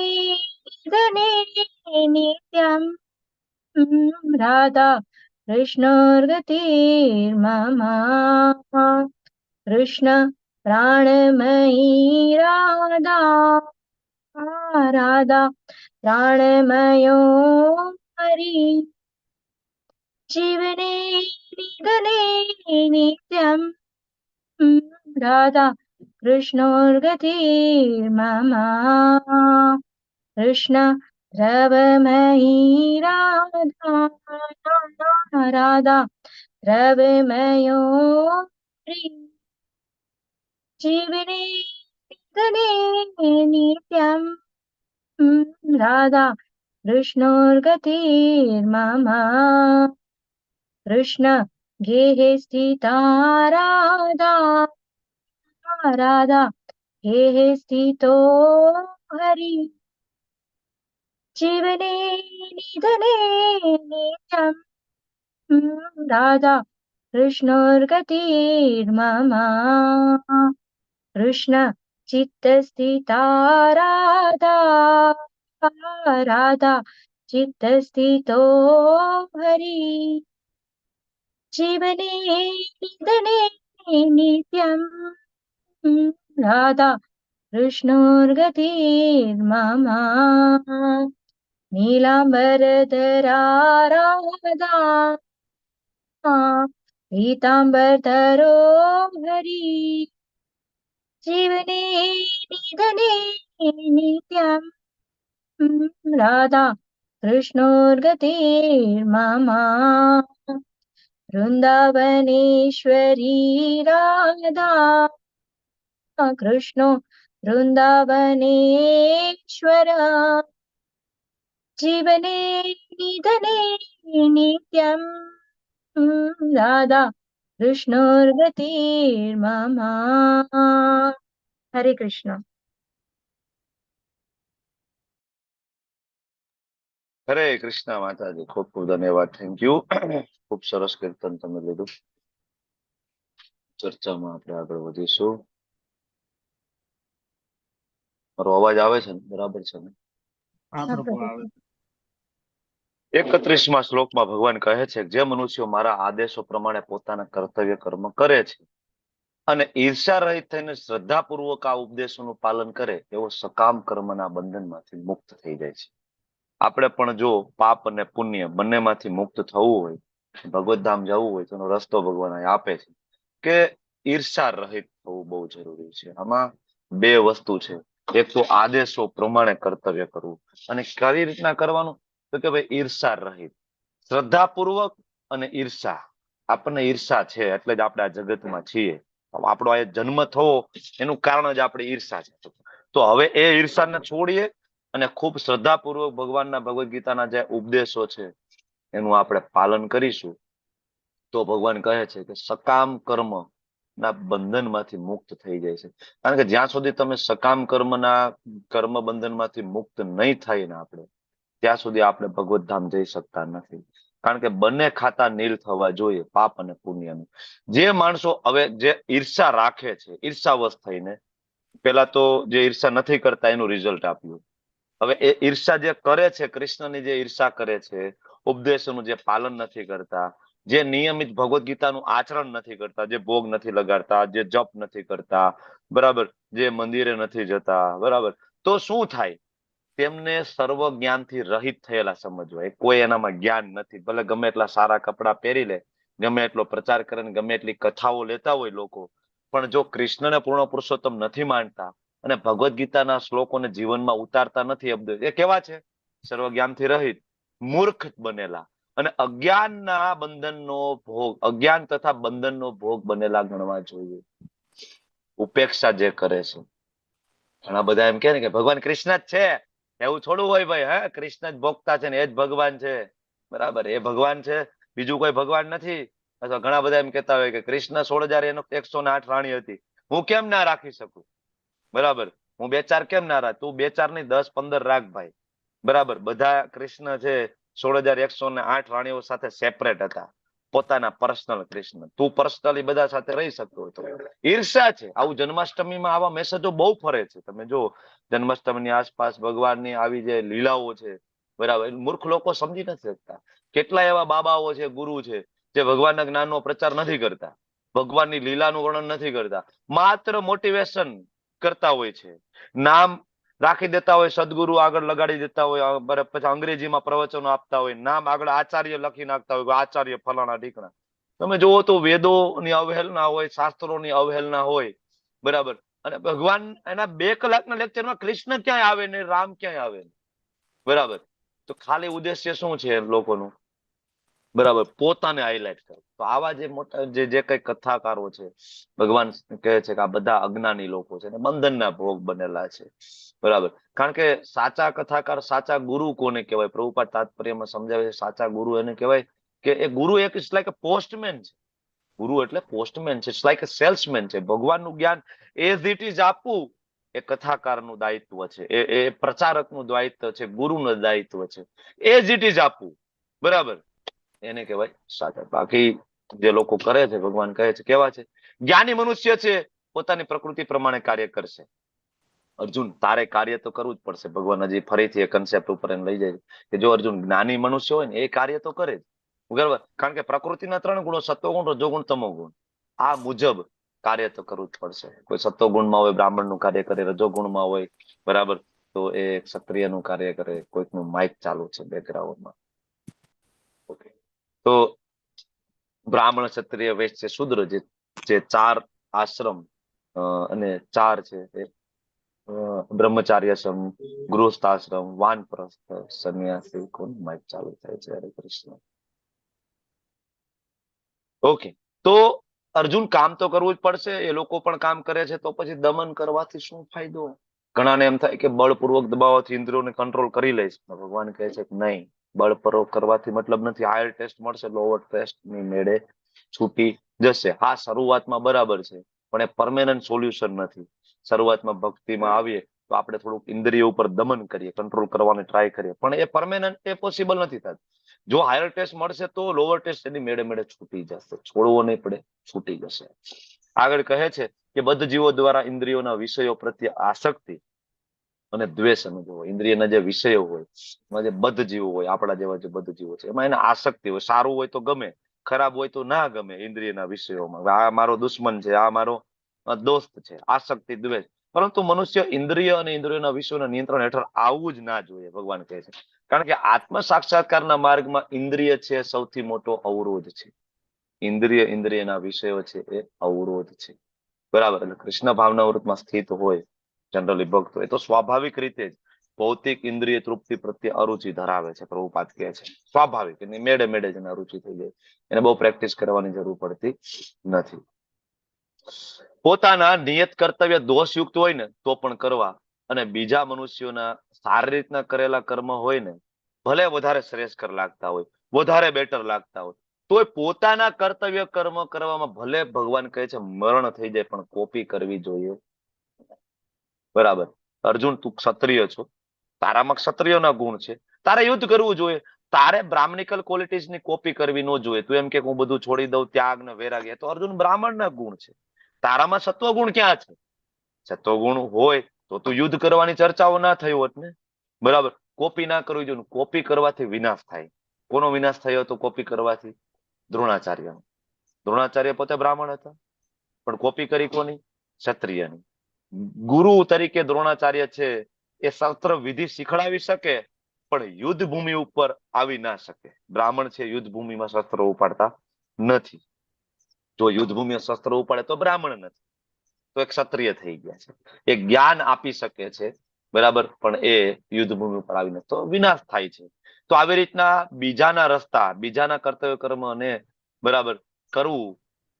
C: ધને નિત્યમ, રાધા કૃષ્ણર્ગતિર્મમા, કૃષ્ણ પ્રાણમયી રાધા, રાધા પ્રાણમયો હરિ જીવને ધને નિત્યમ, રાધા કૃષ્ણોર્ગતિર્મમા, કૃષ્ણ દ્રવમયી રાધા, રાધા દ્રવમયો હરિ જીવને ધને નિત્યમ, રાધા કૃષ્ણોર્ગતિર્મમા, કૃષ્ણ ગેહે સ્થિતા રાધા, રાધા ગેહે સ્થિતો હરિ જીવને નિધને નિત્યમ, રાધા કૃષ્ણોર્ગતિર્મમા, કૃષ્ણ ચિત્તસ્થિતા રાધા, રાધા ચિત્તસ્થિતો હરિ
G: जीवने निधने नित्यं राधा कृष्णोर्गतिर्मम नीलाम्बरधरा राधा पीताम्बरधरो हरि जीवने निधने नित्यं राधा कृष्णोर्गतिर्मम वृन्दावनेश्वरी राधा कृष्णो वृन्दावनेश्वर जीवने निधने नित्यं राधा कृष्णोर्गतिर्मम हरे कृष्ण.
D: હરે કૃષ્ણ માતાજી, ખૂબ ખૂબ ધન્યવાદ. Thank you. ખૂબ સરસ કીર્તન તમે લીધું. ચર્ચામાં આપણે આગળ વધીશું. મારો અવાજ આવે છે ને? બરાબર છે ને?
A: હા પ્રભુ આવે.
D: 31મા શ્લોકમાં ભગવાન કહે છે કે જે મનુષ્યો મારા આદેશો પ્રમાણે પોતાના કર્તવ્ય કર્મ કરે છે અને ઈર્ષા રહિત થઈને શ્રદ્ધાપૂર્વક આ ઉપદેશોનું પાલન કરે એવો સકામ કર્મના બંધનમાંથી મુક્ત થઈ જાય છે. આપણે પણ જો પાપ અને પુણ્ય બંનેમાંથી મુક્ત થવું હોય, ભગવત ધામ જવું હોય તો એનો રસ્તો ભગવાન અહીં આપે છે કે ઈર્ષા રહિત થવું બહુ જરૂરી છે. આમાં બે વસ્તુ છે. એક તો આદેશો પ્રમાણે કર્તવ્ય કરવું, અને કઈ રીતના કરવાનું તો કે ભાઈ ઈર્ષા રહિત, શ્રદ્ધાપૂર્વક. અને ઈર્ષા, આપણને ઈર્ષા છે એટલે જ આપણે આ જગતમાં છીએ. આપણો આ જન્મ થવો એનું કારણ જ આપણે ઈર્ષા છે. તો હવે એ ઈર્ષાને છોડીએ અને ખૂબ શ્રદ્ધાપૂર્વક ભગવાનના ભગવદ્ ગીતાના જે ઉપદેશો છે એનું આપણે પાલન કરીશું તો ભગવાન કહે છે કે સકામ કર્મ ના બંધનમાંથી મુક્ત થઈ જાય છે. કારણ કે જ્યાં સુધી તમે સકામ કર્મ બંધનમાંથી મુક્ત નહીં થાય ને આપણે, ત્યાં સુધી આપણે ભગવત ધામ જઈ શકતા નથી. કારણ કે બંને ખાતા નીલ થવા જોઈએ, પાપ અને પુણ્યનું. જે માણસો હવે જે ઈર્ષા રાખે છે, ઈર્ષાવશ થઈને, પેલા તો જે ઈર્ષા નથી કરતા એનું રિઝલ્ટ આપ્યું. હવે એ ઈર્ષા જે કરે છે, કૃષ્ણની જે ઈર્ષા કરે છે, ઉપદેશોનું જે પાલન નથી કરતા, જે નિયમિત ભગવદ્ ગીતાનું આચરણ નથી કરતા, જે ભોગ નથી લગાડતા, જે જપ નથી કરતા, બરાબર, જે મંદિરે નથી જતા, બરાબર, તો શું થાય? તેમને સર્વ જ્ઞાનથી રહિત થયેલા સમજવા. કોઈ એનામાં જ્ઞાન નથી. ભલે ગમે એટલા સારા કપડા પહેરી લે, ગમે એટલો પ્રચાર કરે, ગમે એટલી કથાઓ લેતા હોય લોકો, પણ જો કૃષ્ણને પૂર્ણ પુરુષોત્તમ નથી માનતા અને ભગવદ્ ગીતાના શ્લોકોને જીવનમાં ઉતારતા નથી, એ કેવા છે? સર્વ જ્ઞાનથી રહિત, મૂર્ખ બનેલા અને અજ્ઞાનના બંધનનો ભોગ, અજ્ઞાન તથા બંધનનો ભોગ બનેલા ગણવા જોઈએ. ઉપેક્ષા જે કરે છે, ઘણા બધા એમ કે ને કે ભગવાન કૃષ્ણ જ છે, એવું થોડું હોય ભાઈ. હે, કૃષ્ણ જ ભોગતા છે ને એ જ ભગવાન છે, બરાબર, એ ભગવાન છે, બીજું કોઈ ભગવાન નથી. અથવા ઘણા બધા એમ કહેતા હોય કે કૃષ્ણ 16,108 રાણી હતી, હું કેમ ના રાખી શકું? બરાબર, હું 2-4 કેમ ના રાખ? તું 2-4 નહીં, 10-15 રાખ ભાઈ. બરાબર, બધા કૃષ્ણ છે 16,108 રાણીઓ સાથે સેપરેટ હતા, પોતાના પર્સનલ કૃષ્ણ. તું પર્સનલી બધા સાથે રહી શકતો હતો. ઈર્ષા છે. આવું જન્માષ્ટમીમાં આવા મેસેજો બહુ ફરે છે. તમે જો જન્માષ્ટમીની આસપાસ ભગવાનની આવી જે લીલાઓ છે, બરાબર, મૂર્ખ લોકો સમજી નથી શકતા. કેટલા એવા બાબાઓ છે, ગુરુ છે, જે ભગવાનના જ્ઞાનનો પ્રચાર નથી કરતા, ભગવાનની લીલાનું વર્ણન નથી કરતા, માત્ર મોટિવેશન કરતા હોય છે. નામ રાખી દેતા હોય, સદગુરુ આગળ લગાડી દેતા હોય, પછી અંગ્રેજીમાં પ્રવચનો આપતા હોય, નામ આગળ આચાર્ય લખી નાખતા હોય, આચાર્ય ફલાણા ઢીકણા. તમે જુઓ તો વેદોની અવહેલના હોય, શાસ્ત્રોની અવહેલના હોય, બરાબર, અને ભગવાન એના 2 કલાકના લેક્ચરમાં કૃષ્ણ ક્યાંય આવે ને રામ ક્યાંય આવે, બરાબર. તો ખાલી ઉદ્દેશ્ય શું છે લોકોનું? બરાબર, પોતાને હાઇલાઇટ કરે. તો આવા જે મોટા જે કઈ કથાકારો છે, ભગવાન કહે છે કે આ બધા અજ્ઞાની લોકો છે ને બંધનના ભોગ બનેલા છે, બરાબર. કારણ કે સાચા કથાકાર, સાચા ગુરુ કોને કહેવાય? પ્રભુપાદ તાત્પર્યમાં સમજાવે છે, સાચા ગુરુ એને કહેવાય કે એ ગુરુ એક ઇટ્સ લાઈક અ પોસ્ટમેન છે. ગુરુ એટલે પોસ્ટમેન છે, ઇટ્સ લાઈક અ સેલ્સમેન છે. ભગવાનનું જ્ઞાન એઝ ઇટ ઇઝ આપવું એ કથાકારનું દાયિત્વ છે, એ પ્રચારકનું દાયિત્વ છે, ગુરુનું દાયિત્વ છે. એઝ ઇટ ઇઝ આપવું, બરાબર, એને કહેવાય સાચા. બાકી જે લોકો કરે છે, ભગવાન કહે છે કેવા છે? જ્ઞાની મનુષ્ય છે, પોતાની પ્રકૃતિ પ્રમાણે કાર્ય કરશે. અર્જુન, તારે કાર્ય તો કરવું જ પડશે. ભગવાન હજી ફરીથી એ કન્સેપ્ટ ઉપર એને લઈ જાય છે કે જો અર્જુન જ્ઞાની મનુષ્ય હોય ને એ કાર્ય તો કરે જ, બરાબર, કારણ કે પ્રકૃતિના 3 ગુણો, સત્વગુણ, રજોગુણ, તમોગુણ. આ મુજબ કાર્ય તો કરવું જ પડશે. કોઈ સત્વગુણમાં હોય બ્રાહ્મણનું કાર્ય કરે, રજોગુણમાં હોય બરાબર તો એ ક્ષત્રિયનું કાર્ય કરે. કોઈકનું માઇક ચાલુ છે બેકગ્રાઉન્ડમાં. ઓકે, તો બ્રાહ્મણ, ક્ષત્રિય, વૈશ્ય, શૂદ્ર, જે 4 આશ્રમ અને 4 છે એ બ્રહ્મચાર્યાશ્રમ, ગૃહસ્થાશ્રમ, વાનપ્રસ્થ, સંન્યાસી. કોણ માઇક ચાલુ થાય છે? હરે કૃષ્ણ. ઓકે, તો અર્જુન કામ તો કરવું જ પડશે. એ લોકો પણ કામ કરે છે, તો પછી દમન કરવાથી શું ફાયદો? ઘણાને એમ થાય કે બળપૂર્વક દબાવવાથી ઇન્દ્રિયોને કંટ્રોલ કરી લઈશ. ભગવાન કહે છે કે નહીં, બળપૂર્વક કરવાથી મતલબ નથી. હાયર ટેસ્ટ મળશે, લોઅર ટેસ્ટ ની મેળે છૂટી જશે. હા, શરૂઆતમાં બરાબર છે, પણ એ પરમેનન્ટ સોલ્યુશન નથી. શરૂઆતમાં ભક્તિમાં આવીએ તો આપણે થોડુંક ઇન્દ્રિય ઉપર દમન કરીએ, કંટ્રોલ કરવાની ટ્રાય કરીએ, પણ એ પરમેનન્ટ, એ પોસિબલ નથી થતું. જો હાયર ટેસ્ટ મળશે તો લોઅર ટેસ્ટ એની મેળે મેળે છૂટી જશે. છોડવો નહીં પડે, છૂટી જશે. આગળ કહે છે કે બદ્ધ જીવો દ્વારા ઇન્દ્રિયોના વિષયો પ્રત્યે આસક્તિ અને દ્વેષ અનુભવો. ઇન્દ્રિયના જે વિષયો હોય, એમાં જે બદ્ધ જીવો હોય, આપણા જેવા જે બદ્ધ જીવો છે, એમાં એને આસક્તિ હોય. સારું હોય તો ગમે, ખરાબ હોય તો ના ગમે. ઇન્દ્રિયના વિષયોમાં આ મારો દુશ્મન છે, આ મારો દોસ્ત છે, આસક્તિ, દ્વેષ. પરંતુ મનુષ્ય ઇન્દ્રિય અને ઇન્દ્રિયોના વિષયોના નિયંત્રણ હેઠળ આવવું જ ના જોઈએ, ભગવાન કહે છે. કારણ કે આત્મ સાક્ષાત્કારના માર્ગમાં ઇન્દ્રિય છે સૌથી મોટો અવરોધ છે. ઇન્દ્રિયના વિષયો છે એ અવરોધ છે. બરાબર. એટલે કૃષ્ણ ભાવના વૃત્તમાં સ્થિત હોય જનરલી ભક્તો, એ તો સ્વાભાવિક રીતે જ ભૌતિક ઇન્દ્રિય તૃપ્તિ પ્રત્યે અરુચિ ધરાવે છે. પ્રભુપાદ કહે છે સ્વાભાવિક, એની મેળે મેળે જ અરુચિ થઈ જાય. એને બહુ પ્રેક્ટિસ કરવાની જરૂર પડતી નથી. પોતાના નિયત કર્તવ્ય દોષયુક્ત હોય ને તો પણ કરવા, અને બીજા મનુષ્યોના સારી રીતના કરેલા કર્મ હોય ને, ભલે વધારે શ્રેષ્ઠ લાગતા હોય, વધારે બેટર લાગતા હોય, તોય પોતાના કર્તવ્ય કર્મ કરવામાં ભલે ભગવાન કહે છે મરણ થઈ જાય, પણ કોપી કરવી જોઈએ. બરાબર. અર્જુન, તું ક્ષત્રિય છો, તારામાં ક્ષત્રિયના ગુણ છે, તારે યુદ્ધ કરવું જોઈએ. તારે બ્રાહ્મણિકલ ક્વોલિટીઝ ની કોપી કરવી ન જોઈએ. તું એમ કે હું બધું છોડી દઉં, ત્યાગ ને વૈરાગ્ય, તો અર્જુન બ્રાહ્મણના ગુણ છે. તારામાં સત્વગુણ ક્યાં છે? સત્વગુણ હોય તો તું યુદ્ધ કરવાની ચર્ચાઓ ના થઈ હોત ને. બરાબર. કોપી ના કરવી જોઈએ. કોપી કરવાથી વિનાશ થાય. કોનો વિનાશ થયો હતો કોપી કરવાથી? દ્રોણાચાર્ય. દ્રોણાચાર્ય પોતે બ્રાહ્મણ હતા, પણ કોપી કરી કોની? ક્ષત્રિયની. ગુરુ તરીકે દ્રોણાચાર્ય છે એ શસ્ત્ર વિધિ શીખડાવી શકે, પણ યુદ્ધ ભૂમિ ઉપર આવી ના શકે. બ્રાહ્મણ છે યુદ્ધ ભૂમિમાં શસ્ત્રો ઉપાડતા નથી. જો યુદ્ધ ભૂમિમાં શસ્ત્રો ઉપાડે તો બ્રાહ્મણ નથી, તો એક ક્ષત્રિય થઈ ગયા છે. એ જ્ઞાન આપી શકે છે, બરાબર, પણ એ યુદ્ધ ભૂમિ ઉપર આવીને તો વિનાશ થાય છે. તો આવી રીતના બીજાના રસ્તા, બીજાના કર્તવ્ય કર્મ અને બરાબર કરવું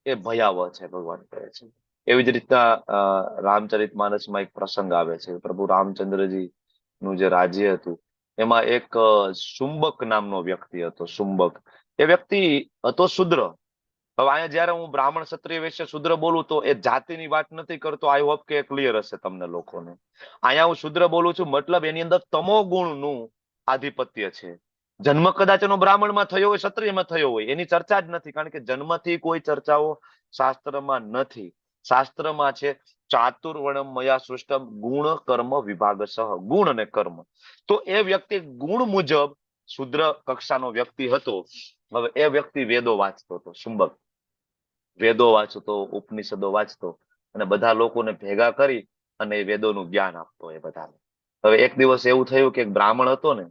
D: એ ભયાવહ છે, ભગવાન કહે છે. એવી જ રીતના રામચરિત માનસમાં એક પ્રસંગ આવે છે. પ્રભુ રામચંદ્રજી નું જે રાજ્ય હતું એમાં એક શુંબક નામનો વ્યક્તિ હતો. શુંબક એ વ્યક્તિ હતો શુદ્ર. હવે અહીંયા જયારે હું બ્રાહ્મણ, ક્ષત્રિય, વૈશ્ય, શુદ્ર બોલું તો એ જાતિની વાત નથી કરતો. આઈ હોપ કે ક્લિયર હશે તમને લોકોને. અહીંયા હું શુદ્ર બોલું છું, મતલબ એની અંદર તમો ગુણનું આધિપત્ય છે. જન્મ કદાચ એનો બ્રાહ્મણમાં થયો હોય, ક્ષત્રિયમાં થયો હોય, એની ચર્ચા જ નથી, કારણ કે જન્મથી કોઈ ચર્ચાઓ શાસ્ત્રમાં નથી. શાસ્ત્રમાં છે ચાતુર્વર્ણમ મયા સૃષ્ટમ ગુણ કર્મ વિભાગ સહ. ગુણ અને કર્મ. તો એ વ્યક્તિ ગુણ મુજબ શુદ્ર કક્ષાનો વ્યક્તિ હતો. હવે એ વ્યક્તિ વેદો વાંચતો હતો. શુંબક વેદો વાંચતો, ઉપનિષદો વાંચતો, અને બધા લોકોને ભેગા કરી અને એ વેદોનું જ્ઞાન આપતો એ બધાને. હવે એક દિવસ એવું થયું કે એક બ્રાહ્મણ હતો ને,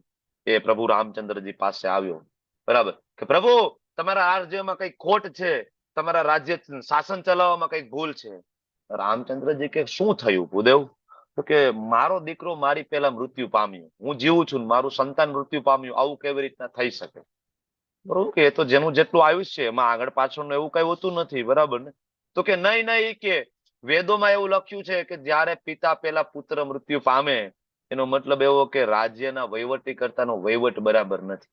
D: એ પ્રભુ રામચંદ્રજી પાસે આવ્યો. બરાબર. કે પ્રભુ, તમારા રાજ્યમાં કઈ ખોટ છે, તમારા રાજ્ય શાસન ચલાવવામાં કઈક ભૂલ છે. રામચંદ્રજી કે શું થયું ભૂદેવ? તો કે મારો દીકરો મારી પહેલા મૃત્યુ પામ્યો, હું જીવું છું, મારું સંતાન મૃત્યુ પામ્યું, આવું કેવી રીતના થઈ શકે? બરોબર કે એ તો જેનું જેટલું આયુષ્ય છે એમાં આગળ પાછળનું એવું કઈ હોતું નથી. બરાબર ને? તો કે નહીં નહીં, કે વેદોમાં એવું લખ્યું છે કે જ્યારે પિતા પેલા પુત્ર મૃત્યુ પામે, એનો મતલબ એવો કે રાજ્યના વહીવટી કરતાનો વહીવટ બરાબર નથી.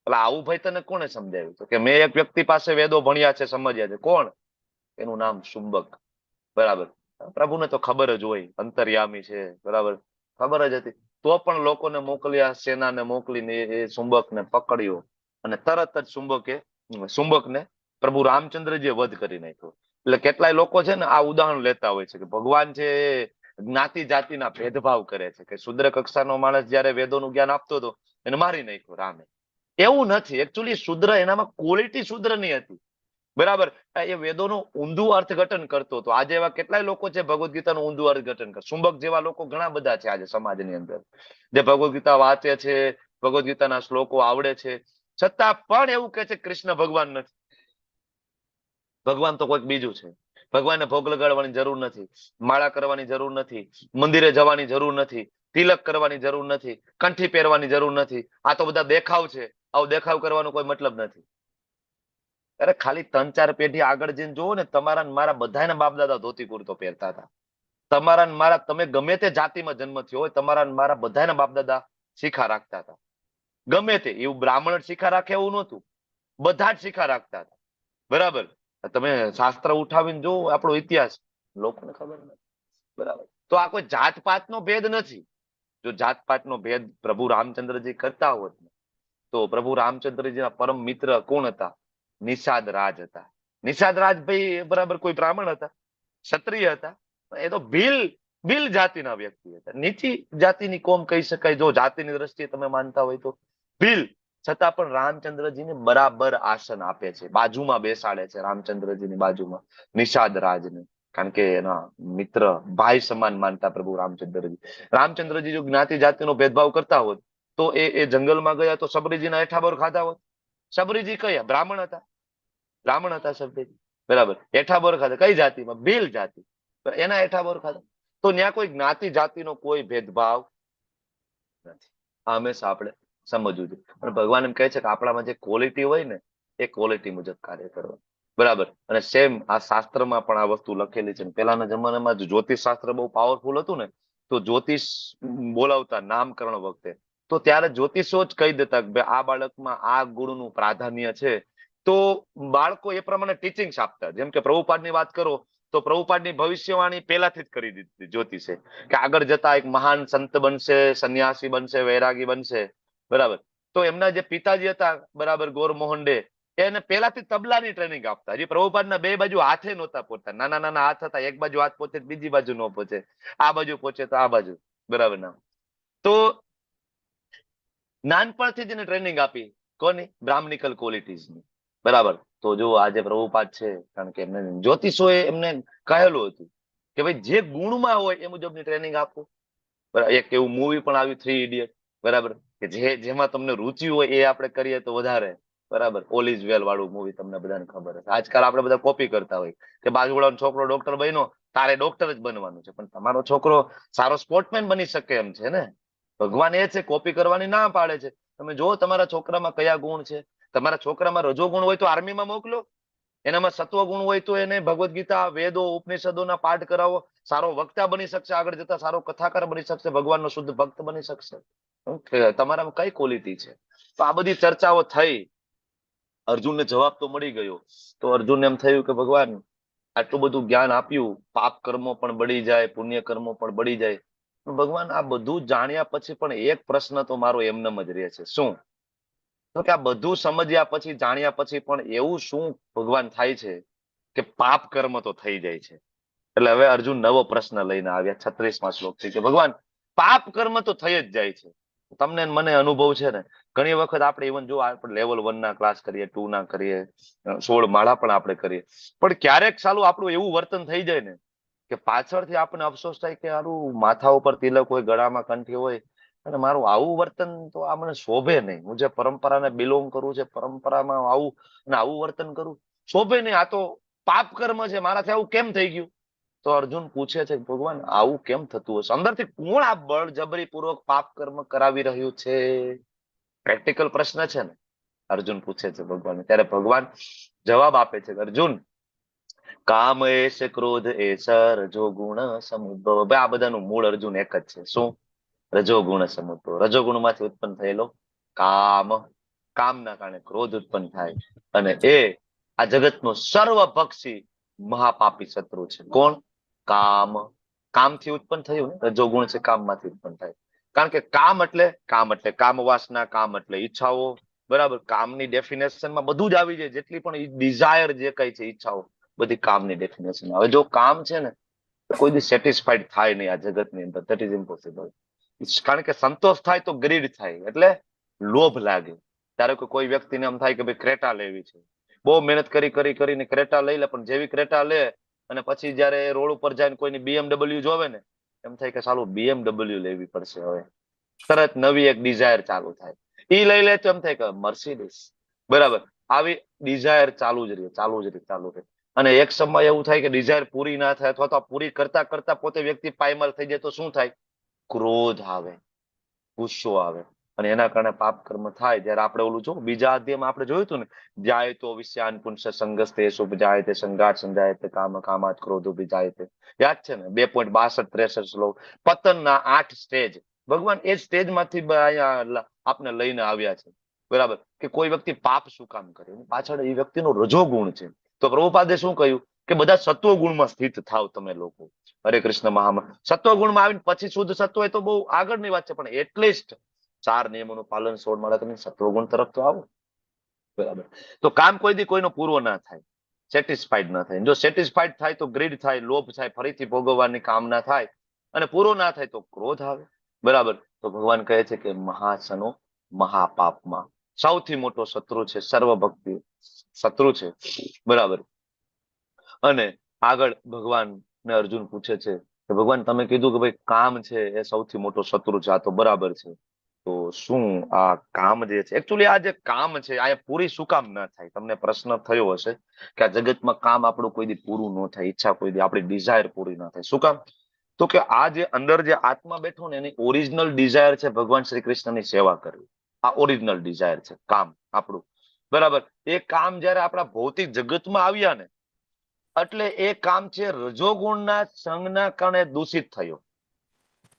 D: એટલે આવું ભાઈ તને કોને સમજાવ્યું? તો કે મેં એક વ્યક્તિ પાસે વેદો ભણ્યા છે, સમજ્યા છે. કોણ? એનું નામ શુંબક. બરાબર. પ્રભુને તો ખબર જ હોય, અંતર્યામી છે. બરાબર, ખબર જ હતી. તો પણ લોકોને મોકલ્યા, સેનાને મોકલીને એ શુંબકને પકડ્યો, અને તરત જ શુંબકને પ્રભુ રામચંદ્રજીએ વધ કરી નાખ્યો. એટલે કેટલાય લોકો છે ને આ ઉદાહરણ લેતા હોય છે કે ભગવાન છે એ જ્ઞાતિ જાતિના ભેદભાવ કરે છે, કે શુદ્ર કક્ષાનો માણસ જયારે વેદોનું જ્ઞાન આપતો હતો એને મારી નાખ્યો રામે. એવું નથી. એકચ્યુઅલી શુદ્ર એનામાં ક્વોલિટી શુદ્રની હતી. બરાબર. એ વેદોનું ઊંધું અર્થઘટન કરતો હતો. આજે એવા કેટલાય લોકો છે ભગવદ્ ગીતાનું ઊંધું અર્થઘટન કરે. શુંભક જેવા લોકો ઘણા બધા છે આજે સમાજની અંદર, જે ભગવદ્ ગીતા વાંચે છે, ભગવદ્ ગીતાના શ્લોકો આવડે છે, છતાં પણ એવું કે છે કૃષ્ણ ભગવાન નથી. ભગવાન તો કોઈક બીજું છે. ભગવાનને ભોગ લગાડવાની જરૂર નથી, માળા કરવાની જરૂર નથી, મંદિરે જવાની જરૂર નથી, તિલક કરવાની જરૂર નથી, કંઠી પહેરવાની જરૂર નથી. આ તો બધા દેખાવ છે. આવો દેખાવ કરવાનો કોઈ મતલબ નથી. અરે ખાલી 3-4 પેઢી આગળ જઈને જુઓ ને, તમારા ને મારા બધાના બાપ દાદા ધોતી કુર્તો પહેરતા હતા. તમારા ને મારા, તમે ગમે તે જાતિમાં જન્મ થયો હોય, તમારા ને મારા બધાના બાપ દાદા શિખા રાખતા હતા. ગમે તે, એવું બ્રાહ્મણ શિખા રાખે એવું નહોતું, બધા જ શિખા રાખતા હતા. બરાબર. તમે શાસ્ત્ર ઉઠાવીને જો આપણો ઇતિહાસ, લોકોને ખબર નથી. બરાબર. તો આ કોઈ જાતપાતનો ભેદ નથી. જો જાતપાતનો ભેદ પ્રભુ રામચંદ્રજી કરતા હોત તો પ્રભુ રામચંદ્રજીના પરમ મિત્ર કોણ હતા? નિષાદ રાજ હતા. નિષાદ રાજ ભાઈ બરાબર કોઈ બ્રાહ્મણ હતા, ક્ષત્રિય હતા? એ તો ભીલ જાતિના વ્યક્તિ હતા. નીચી જાતિની કોમ કહી શકાય જો જાતિની દ્રષ્ટિએ તમે માનતા હોય તો. ભીલ, છતાં પણ રામચંદ્રજીને બરાબર આસન આપે છે, બાજુમાં બેસાડે છે રામચંદ્રજીની બાજુમાં નિષાદ રાજને, કારણ કે એના મિત્ર, ભાઈ સમાન માનતા પ્રભુ રામચંદ્રજી. રામચંદ્રજી જો જ્ઞાતિ જાતિનો ભેદભાવ કરતા હોત તો એ જંગલમાં ગયા તો સબરીજીના હેઠાબોર ખાધા હોત. સબરીજી કયા? બ્રાહ્મણ હતા. બ્રાહ્મણ હતા સબરીજી. બરાબર. હેઠાબોર ખાધા કઈ જાતિમાં? ભીલ જાતિ. એના હેઠાબોર ખાધા. તો ત્યાં કોઈ જ્ઞાતિ જાતિનો કોઈ ભેદભાવ નથી. આ હંમેશા આપણે સમજવું જોઈએ. અને ભગવાન એમ કહે છે કે આપણામાં જે ક્વોલિટી હોય ને, એ ક્વોલિટી મુજબ કાર્ય કરવા. બરાબર. અને સેમ આ શાસ્ત્રમાં પણ આ વસ્તુ લખેલી છે. પહેલાના જમાનામાં જ્યોતિષ શાસ્ત્ર બહુ પાવરફુલ હતું ને, તો જ્યોતિષ બોલાવતા નામકરણ વખતે, તો ત્યારે જ્યોતિષો જ કહી દેતા કે આ બાળકમાં આ ગુણનું પ્રાધાન્ય છે. તો બાળકો એ પ્રમાણે ટીચિંગ્સ આપતા. જેમ કે પ્રભુપાદની વાત કરો તો પ્રભુપાદની ભવિષ્યવાણી પહેલાથી જ કરી દીધી જ્યોતિષે, કે આગળ જતા એક મહાન સંત બનશે, સંન્યાસી બનશે, વૈરાગી બનશે. બરાબર. તો એમના જે પિતાજી હતા, બરાબર, ગોરમોહન ડે, એને પહેલાથી તબલાની ટ્રેનિંગ આપતા. હજી પ્રભુપાદના બે બાજુ હાથે નહોતા પહોંચતા. નાના નાના હાથ હતા, એક બાજુ હાથ પહોંચે બીજી બાજુ ન પહોંચે, આ બાજુ પહોંચે તો આ બાજુ. બરાબર ના? તો નાનપણથી જ એને ટ્રેનિંગ આપી. કોની? બ્રાહ્મણિકલ ક્વોલિટીઝની. બરાબર. તો જો આજે પ્રભુપાદ છે, કારણ કે એમને જ્યોતિષોએ એમને કહેલું હતું કે ભાઈ જે ગુણમાં હોય એ મુજબની ટ્રેનિંગ આપો. એક એવું મૂવી પણ આવ્યું, 3 ઇડિયટ. બરાબર. કે જેમાં તમને રુચિ હોય એ આપણે કરીએ તો વધારે. બરાબર. ઓલ ઇઝ વેલ વાળું મૂવી તમને બધાને ખબર હશે. આજકાલ આપણે બધા કોપી કરતા હોય કે બાજુવાળાનો છોકરો ડોક્ટર બન્યો, તારે ડોક્ટર જ બનવાનું છે. પણ તમારો છોકરો સારો સ્પોર્ટમેન બની શકે એમ છે ને. ભગવાન એ છે કોપી કરવાની ના પાડે છે. તમે જો તમારા છોકરામાં કયા ગુણ છે. તમારા છોકરામાં રજો ગુણ હોય તો આર્મીમાં મોકલો. એનામાં સત્વ ગુણ હોય તો એને ભગવદ્ ગીતા, વેદો, ઉપનિષદોના પાઠ કરાવો. સારો વક્તા બની શકશે, આગળ જતા સારો કથાકાર બની શકશે, ભગવાનનો શુદ્ધ ભક્ત બની શકશે. તમારામાં કઈ ક્વોલિટી છે? તો આ બધી ચર્ચાઓ થઈ. અર્જુનને જવાબ તો મળી ગયો. તો અર્જુનને એમ થયું કે ભગવાન આટલું બધું જ્ઞાન આપ્યું, પાપ કર્મો પણ બળી જાય, પુણ્ય કર્મો પણ બળી જાય. ભગવાન આ બધું જાણ્યા પછી પણ એક પ્રશ્ન તો મારો એમનેમ જ રહે છે. શું? તો કે આ બધું સમજ્યા પછી, જાણ્યા પછી પણ એવું શું ભગવાન થાય છે કે પાપ કર્મ તો થઈ જાય છે? એટલે હવે અર્જુન નવો પ્રશ્ન લઈને આવ્યા 36મા શ્લોકથી કે ભગવાન પાપ કર્મ તો થઈ જ જાય છે. તમને મને અનુભવ છે ને, ઘણી વખત આપણે ઇવન જો આપણે લેવલ 1 ના ક્લાસ કરીએ, 2 ના કરીએ, 16 માળા પણ આપણે કરીએ, પણ ક્યારેક સાલું આપણું એવું વર્તન થઈ જાય ને કે પાછળથી આપણને અફસોસ થાય કે સારું માથા ઉપર તિલક હોય, ગળામાં કંઠી હોય, અને મારું આવું વર્તન તો આ મને શોભે નહીં. હું જે પરંપરાને બિલોંગ કરું છે, પરંપરામાં આવું અને આવું વર્તન કરું શોભે નહીં. આ તો પાપ કર્મ છે, મારાથી આવું કેમ થઈ ગયું? તો અર્જુન પૂછે છે ભગવાન આવું કેમ થતું હશે? અંદરથી કોણ આ બળજબરી પૂર્વક પાપ કર્મ કરાવી રહ્યું છે? પ્રેક્ટિકલ પ્રશ્ન છે ને, અર્જુન પૂછે છે ભગવાન. ત્યારે ભગવાન જવાબ આપે છે, અર્જુન કામ એશ, ક્રોધ એશ, રજોગુણ સમુદ્ભવ. આ બધાનું મૂળ અર્જુન એક જ છે. શું? રજોગુણ સમુદ્ભવ. રજોગુણ માંથી ઉત્પન્ન થયેલો કામ, કામના કારણે ક્રોધ ઉત્પન્ન થાય, અને એ આ જગતનો સર્વભક્ષી મહાપાપી શત્રુ છે. કોણ? કામ. કામથી ઉત્પન્ન થયું ને, રજોગુણ છે, કામમાંથી ઉત્પન્ન થાય. કારણ કે કામ એટલે કામ વાસના, કામ એટલે ઈચ્છાઓ. બરાબર. કામની ડેફિનેશનમાં બધું જ આવી જાય. જેટલી પણ ડિઝાયર જે કઈ છે, ઈચ્છાઓ, બધી કામની ડેફિનેશન. હવે જો કામ છે ને, કોઈ દી સેટિસ્ફાઈડ થાય નહીં આ જગતની અંદર. That is impossible. કારણ કે સંતોષ થાય તો ગ્રીડ થાય, એટલે લોભ લાગે. ધારો કે કોઈ વ્યક્તિને એમ થાય કે ભાઈ ક્રેટા લેવી છે, બહુ મહેનત કરીને ક્રેટા લઈ લે, પણ જેવી ક્રેટા લે અને પછી જયારે રોડ ઉપર જાય ને કોઈની BMW જોવે ને, એમ થાય કે સાલું BMW લેવી પડશે હવે, તરત નવી એક ડિઝાયર ચાલુ થાય. ઈ લઈ લે તો એમ થાય કે મર્સિડીઝ, બરાબર. આવી ડિઝાયર ચાલુ જ રહે. અને એક સમય એવું થાય કે ડિઝાયર પૂરી ના થાય, અથવા તો પૂરી કરતા કરતા પોતે વ્યક્તિ પાયમાલ થઈ જાય તો શું થાય? ક્રોધ આવે, ગુસ્સો આવે, અને એના કારણે પાપ કર્મ થાય. જ્યારે આપણે ઓલું જો બીજા અધ્યાયમાં આપણે જોયું હતું ને, જાયતો વિષયાન પુંસ સંગસ્તે સુપજાયતે સંગાત સંજાયતે કામ કામાત ક્રોધો વિજાયતે, યાદ છે ને? 2.62-63 શ્લોક. પતનના 8 સ્ટેજ ભગવાન એ સ્ટેજ માંથી આપને લઈને આવ્યા છે, બરાબર. કે કોઈ વ્યક્તિ પાપ શું કામ કરે, એની પાછળ એ વ્યક્તિનો રજોગુણ છે. તો પ્રભુપાદે શું કહ્યું કે બધા સત્વ ગુણમાં સ્થિત થાવ તમે લોકો. હરે કૃષ્ણ મહામાં સત્વ ગુણમાં આવીને પછી શુદ્ધ સત્વ એ તો બહુ આગળની વાત છે, પણ એટલીસ્ટ 4 નિયમોનું પાલન 16 મળે તમે સત્વગુણ તરફ તો આવો, બરાબર. તો કામ કોઈ દી કોઈનો પૂરો ના થાય, સેટિસ્ફાઈડ ના થાય. જો સેટિસ્ફાઈડ થાય તો ગ્રીડ થાય, લોભ થાય, ફરીથી ભોગવવાની કામના થાય, અને પૂરો ના થાય તો ક્રોધ આવે, બરાબર. તો ભગવાન કહે છે કે મહાસનો મહાપાપમાં સૌથી મોટો શત્રુ છે, સર્વભક્તિ શત્રુ છે, બરાબર. અને આગળ ભગવાન ને અર્જુન પૂછે છે કે ભગવાન તમે કીધું કે ભાઈ કામ છે એ સૌથી મોટો શત્રુ છે, આ તો બરાબર છે. તો શું આ કામ જે છે, એકચ્યુઅલી આ જે કામ છે આ પૂરી શું કામ ના થાય? તમને પ્રશ્ન થયો હશે કે આ જગતમાં કામ આપણું કોઈ દી પૂરું ન થાય, ઈચ્છા કોઈ દી આપણી ડિઝાયર પૂરી ના થાય. શું કામ? તો કે આ જે અંદર જે આત્મા બેઠો ને એની ઓરિજિનલ ડિઝાયર છે ભગવાન શ્રી કૃષ્ણની સેવા કરવી. આ ઓરિજિનલ ડિઝાયર છે કામ આપણું, બરાબર. એ કામ જયારે આપણા ભૌતિક જગતમાં આવ્યા ને, એટલે એ કામ છે રજોગુણના સંગના કારણે દૂષિત થયો,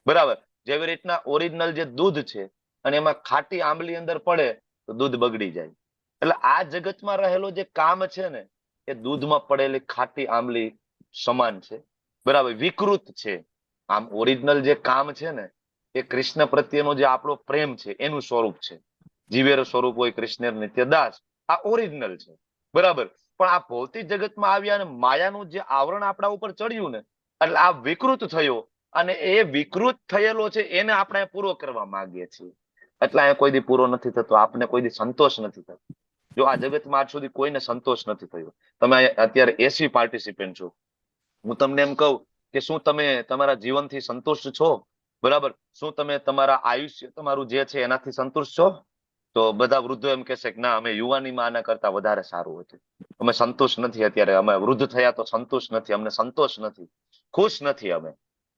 D: બરાબર. જેવી રીતના ઓરિજિનલ જે દૂધ છે અને એમાં ખાટી આંબલી અંદર પડે તો દૂધ બગડી જાય. એટલે આ જગતમાં રહેલો જે કામ છે ને એ દૂધમાં પડેલી ખાટી આંબલી સમાન છે, બરાબર. વિકૃત છે. આમ ઓરિજિનલ જે કામ છે ને એ કૃષ્ણ પ્રત્યેનો જે આપણો પ્રેમ છે એનું સ્વરૂપ છે. જીવેર સ્વરૂપ હોય કૃષ્ણ નિત્યદાસ, આ ઓરિજિનલ છે, બરાબર. પણ આ ભૌતિક જગતમાં આવ્યા અને માયાનું જે આવરણ આપણા ઉપર ચડ્યું ને, એટલે આ વિકૃત થયો, અને એ વિકૃત થયેલો છે એને આપણે પૂરો કરવા માંગીએ છીએ. એટલે અહીંયા કોઈ દી પૂરો નથી થતો, આપને કોઈ દી સંતોષ નથી થતો. જો આ જગતમાં આજ સુધી કોઈને સંતોષ નથી થયો. તમે અત્યારે 80 પાર્ટિસિપન્ટ છો, હું તમને એમ કહું કે શું તમે તમારા જીવનથી સંતુષ્ટ છો? બરાબર. શું તમે તમારા આયુષ્ય તમારું જે છે એનાથી સંતુષ્ટ છો? તો બધા વૃદ્ધો એમ કહેશે કે ના, અમે યુવાનીમાં આના કરતા વધારે સારું હતું, અમે સંતુષ્ટ નથી, અત્યારે અમે વૃદ્ધ થયા તો સંતુષ્ટ નથી, અમને સંતોષ નથી, ખુશ નથી અમે,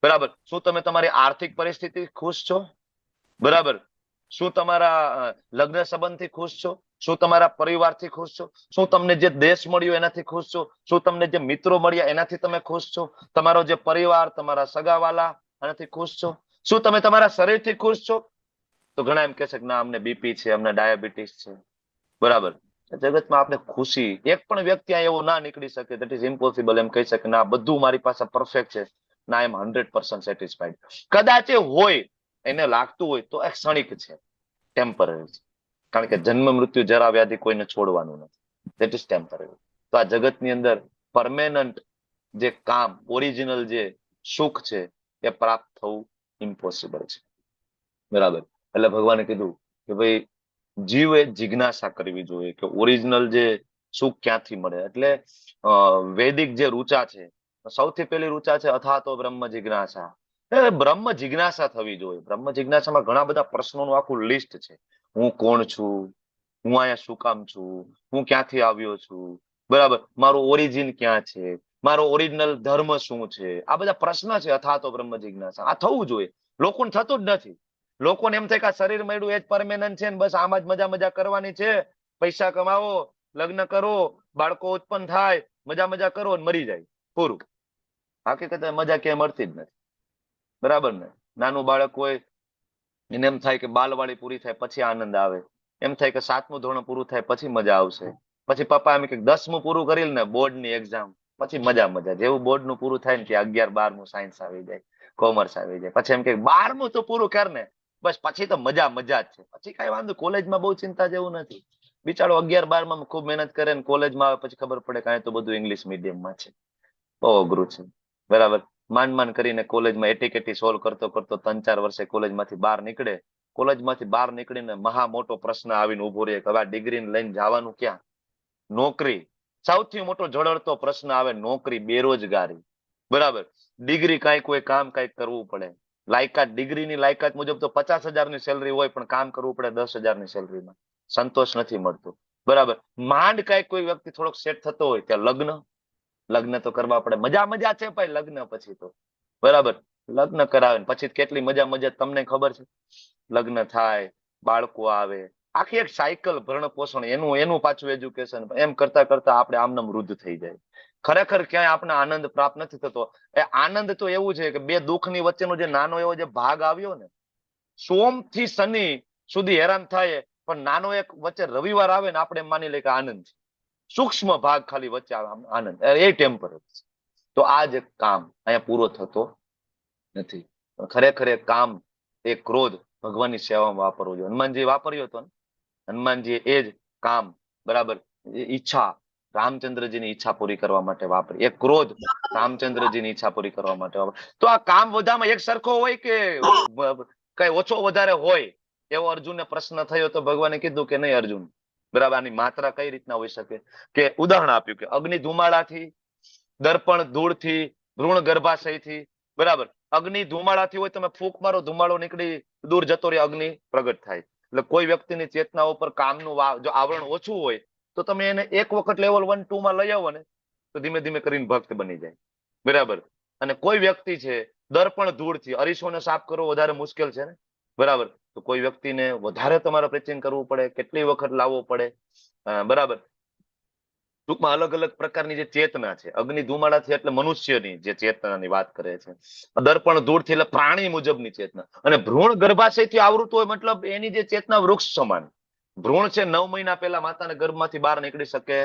D: બરાબર. શું તમે તમારી આર્થિક પરિસ્થિતિ ખુશ છો? બરાબર. શું તમારા લગ્ન સંબંધથી ખુશ છો? શું તમારા પરિવારથી ખુશ છો? શું તમને જે દેશ મળ્યો એનાથી ખુશ છો? શું તમને જે મિત્રો મળ્યા એનાથી તમે ખુશ છો? તમારો જે પરિવાર, તમારા સગાવાલા, એનાથી ખુશ છો? શું તમે તમારા શરીરથી ખુશ છો? તો ઘણા એમ કહે છે કે ના, અમને બીપી છે, અમને ડાયાબિટીસ છે, બરાબર. જગતમાં આપણે ખુશી એક પણ વ્યક્તિ એવો ના નીકળી શકે, દેટ ઇઝ ઇમ્પોસિબલ, એમ કહી શકે ના બધું મારી પાસે પરફેક્ટ છે, ના એમ 100% સેટિસ્ફાઈડ. કદાચ એ હોય, એને લાગતું હોય તો એ ક્ષણિક છે, ટેમ્પરરી છે. કારણ કે જન્મ મૃત્યુ જરા વ્યાધિ કોઈને છોડવાનું નથી, દેટ ઇઝ ટેમ્પરરી. તો આ જગતની અંદર પરમેનન્ટ જે કામ, ઓરિજિનલ જે સુખ છે એ પ્રાપ્ત થવું ઇમ્પોસિબલ છે, બરાબર. એટલે ભગવાને કીધું કે ભાઈ જીવે જિજ્ઞાસા કરવી જોઈએ કે ઓરિજિનલ જે સુખ ક્યાંથી મળે. એટલે વૈદિક જે રૂચા છે, સૌથી પહેલી રૂચા છે અથાતો બ્રહ્મ જિજ્ઞાસા. બ્રહ્મ જિજ્ઞાસા થવી જોઈએ. બ્રહ્મ જિજ્ઞાસામાં ઘણા બધા પ્રશ્નોનું આખું લિસ્ટ છે. હું કોણ છું? હું અહીંયા શું કામ છું? હું ક્યાંથી આવ્યો છું? બરાબર. મારું ઓરિજિન ક્યાં છે? મારો ઓરિજિનલ ધર્મ શું છે? આ બધા પ્રશ્ન છે. અથાતો બ્રહ્મ જિજ્ઞાસા આ થવું જોઈએ. લોકોને થતું જ નથી. લોકોને એમ થાય કે શરીર મળ્યું એ જ પરમેનન્ટ છે ને, બસ આમાં જ મજા કરવાની છે, પૈસા કમાવો, લગ્ન કરો, બાળકો ઉત્પન્ન થાય, મજા કરો અને મરી જાય, પૂરું. હકીકતે મજા ક્યાંય મળતી જ નથી, બરાબર ને. નાનું બાળક હોય એને એમ થાય કે બાલવાડી પૂરી થાય પછી આનંદ આવે, એમ થાય કે 7મું ધોરણ પૂરું થાય પછી મજા આવશે, પછી પપ્પા એમ કે 10મું પૂરું કરી ને બોર્ડની એક્ઝામ, પછી મજા. જેવું બોર્ડનું પૂરું થાય ને ત્યાં 11, 12મું સાયન્સ આવી જાય, કોમર્સ આવી જાય, પછી એમ કે 12મું તો પૂરું કર ને, બસ પછી તો મજા જ છે, પછી કઈ વાંધો. કોલેજમાં બહુ ચિંતા જેવું નથી. બિચારો 11, 12માં ખૂબ મહેનત કરે ને કોલેજમાં આવે પછી ખબર પડે કે તો બધું ઇંગ્લિશ મીડિયમમાં છે, બહુ અઘરું છે, બરાબર. માંડ કરીને કોલેજમાં એટીકેટી સોલ્વ કરતો 3-4 વર્ષે કોલેજમાંથી બહાર નીકળે, કોલેજમાંથી બહાર નીકળીને મહા મોટો પ્રશ્ન આવીને ઉભો રહે કે હવે આ ડિગ્રીને લઈને જવાનું ક્યાં? નોકરી. સૌથી મોટો ઝળહળતો પ્રશ્ન આવે નોકરી, બેરોજગારી. બરાબર. ડિગ્રી કાંઈ કોઈ કામ કાંઈક કરવું પડે. લાયકાત, ડિગ્રીની લાયકાત મુજબ તો 50,000ની સેલરી હોય, પણ કામ કરવું પડે 10,000ની સેલરીમાં. સંતોષ નથી મળતો. બરાબર. માંડ કાંઈક કોઈ વ્યક્તિ થોડોક સેટ થતો હોય ત્યાં લગ્ન તો કરવા પડે. મજા છે ભાઈ લગ્ન પછી તો. બરાબર. લગ્ન કરાવે પછી કેટલી મજા તમને ખબર છે. લગ્ન થાય, બાળકો આવે, આખી એક સાયકલ, ભરણ પોષણ, એનું પાછું એજ્યુકેશન, એમ કરતા કરતા આપણે આમનામ વૃદ્ધ થઈ જાય. ખરેખર ક્યાંય આપણે આનંદ પ્રાપ્ત નથી થતો. એ આનંદ તો એવું છે કે બે દુઃખની વચ્ચેનો જે નાનો એવો જે ભાગ આવ્યો ને, સોમ થી શનિ સુધી હેરાન થાય, પણ નાનો એક વચ્ચે રવિવાર આવે ને આપણે માની લઈએ કે આનંદ છે. સૂક્ષ્મ ભાગ ખાલી વચ્ચે આવે આનંદ, એ ટેમ્પરરી છે. તો આ જે કામ અહીંયા પૂરો થતો નથી. ખરેખર એ કામ, એ ક્રોધ ભગવાનની સેવામાં વાપરવો જોઈએ. હનુમાનજી વાપર્યો હતો ને, હનુમાનજી એ જ કામ, બરાબર, ઈચ્છા રામચંદ્રજીની ઈચ્છા પૂરી કરવા માટે વાપરી. એ ક્રોધ રામચંદ્રજીની ઈચ્છા પૂરી કરવા માટે વાપરી. તો આ કામ બધામાં એક સરખો હોય કે કઈ ઓછો વધારે હોય, એવો અર્જુનને પ્રશ્ન થયો તો ભગવાને કીધું કે નહીં અર્જુન, બરાબર, આની માત્રા કઈ રીતના હોઈ શકે? કે ઉદાહરણ આપ્યું કે અગ્નિ ધુમાડાથી, દર્પણ ધૂળથી, ભ્રૂણ ગર્ભાશયથી, બરાબર. અગ્નિ ધુમાડાથી હોય, તમે ફૂંક મારો, ધુમાડો નીકળી દૂર જતો રહે, અગ્નિ પ્રગટ થાય. એટલે કોઈ વ્યક્તિની ચેતના ઉપર કામનું જો આવરણ ઓછું હોય તો તમે એને એક વખત લેવલ 1, 2 માં લઈ આવો ને તો ધીમે ધીમે કરીને ભક્ત બની જાય. બરાબર. અને કોઈ વ્યક્તિ છે દર્પણ ધૂળથી, અરીસોને સાફ કરવો વધારે મુશ્કેલ છે ને, બરાબર, તો કોઈ વ્યક્તિને વધારે તમારે પ્રેચિંગ કરવું પડે, કેટલી વખત લાવવો પડે, બરાબર. ટૂંકમાં અલગ અલગ પ્રકારની જે ચેતના છે, અગ્નિ ધુમાડાથી એટલે મનુષ્યની જે ચેતનાની વાત કરે છે, દર્પણ ધૂળથી એટલે પ્રાણી મુજબની ચેતના, અને ભ્રૂણ ગર્ભાશયથી આવૃત હોય મતલબ એની જે ચેતના વૃક્ષ સમાન. ભ્રૂણ છે 9 મહિના પહેલા માતાના ગર્ભમાંથી બહાર નીકળી શકે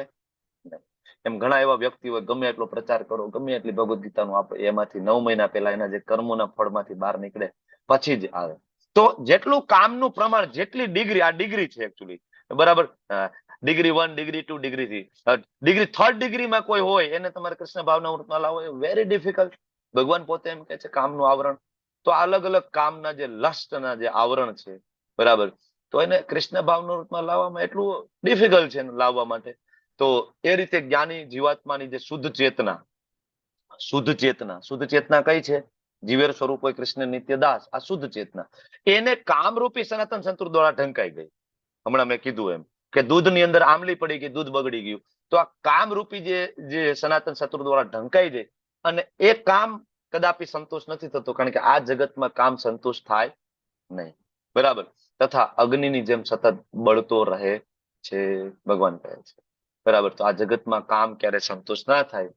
D: નહીં. એમ ઘણા એવા વ્યક્તિ હોય, ગમે એટલો પ્રચાર કરો, ગમે એટલી ભગવદ્ ગીતાનું આપે, એમાંથી 9 મહિના પહેલા એના જે કર્મોના ફળમાંથી બહાર નીકળે પછી જ આવે. તો જેટલું કામનું પ્રમાણ, જેટલી ડિગ્રી, આ ડિગ્રી છે એકચ્યુઅલી, બરાબર, degree 1, degree 2, degree 3, degree 3rd ડિગ્રીમાં કોઈ હોય એને તમારે કૃષ્ણ ભાવના વૃત્તમાં લાવો, એ વેરી ડિફિકલ્ટ. ભગવાન પોતે એમ કે છે કામનું આવરણ. તો અલગ અલગ કામના જે લસ્ટના જે આવરણ છે, બરાબર, તો એને કૃષ્ણ ભાવના વૃત્તમાં લાવવામાં એટલું ડિફિકલ્ટ છે લાવવા માટે. તો એ રીતે જ્ઞાની જીવાત્માની જે શુદ્ધ ચેતના કઈ છે? જીવેર સ્વરૂપ હોય કૃષ્ણ નિત્ય દાસ, આ શુદ્ધ ચેતના, એને કામરૂપી સનાતન સંતૂર દ્વારા ઢંકાઈ ગઈ. હમણાં મેં કીધું એમ કે દૂધની અંદર આમલી પડી ગઈ, દૂધ બગડી ગયું. તો આ કામરૂપી જે સનાતન શત્રુ દ્વારા ઢંકાઈ જાય, અને એ કામ કદાપી સંતોષ નથી થતો, કારણ કે આ જગતમાં કામ સંતોષ થાય નહીં. બરાબર. તથા અગ્નિની જેમ સતત બળતો રહે છે, ભગવાન કહે છે. બરાબર. તો આ જગતમાં કામ ક્યારે સંતોષ ના થાય.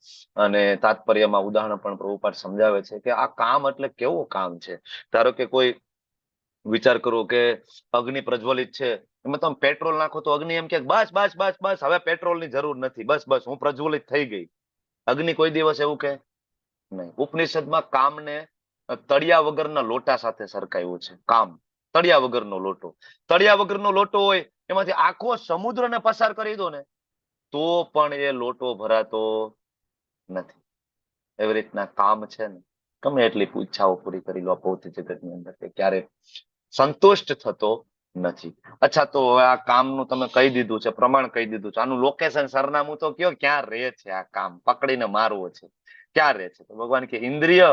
D: અને તાત્પર્યમાં ઉદાહરણ પણ પ્રભુપાદ સમજાવે છે કે આ કામ એટલે કેવું કામ છે. ધારો કે કોઈ વિચાર કરો કે અગ્નિ પ્રજ્વલિત છે, એમાં તમે પેટ્રોલ નાખો તો અગ્નિ એમ કે બસ બસ બસ બસ, હવે પેટ્રોલની જરૂર નથી, બસ બસ હું પ્રજ્વલિત થઈ ગઈ. અગ્નિ કોઈ દિવસ એવું કે નહીં. ઉપનિષદમાં કામને તળિયા વગરના લોટા સાથે સરખાવ્યું છે. કામ તળિયા વગરનો લોટો, તળિયા વગરનો લોટો હોય, એમાંથી આખો સમુદ્રને પસાર કરી દો ને તો પણ એ લોટો ભરાતો નથી. એવી રીતના કામ છે ને, ગમે એટલી ઈચ્છાઓ પૂરી કરી લો ભૌતિક જગતની અંદર, કે ક્યારે સંતુષ્ટ થતો નથી. અચ્છા, તો હવે આ કામનું તમે કહી દીધું છે, પ્રમાણ કહી દીધું છે, આનું લોકેશન, સરનામું તો કયો, ક્યાં રહે છે આ કામ? પકડીને મારવો છે, ક્યાં રહે છે? તો ભગવાન કે ઇન્દ્રિય,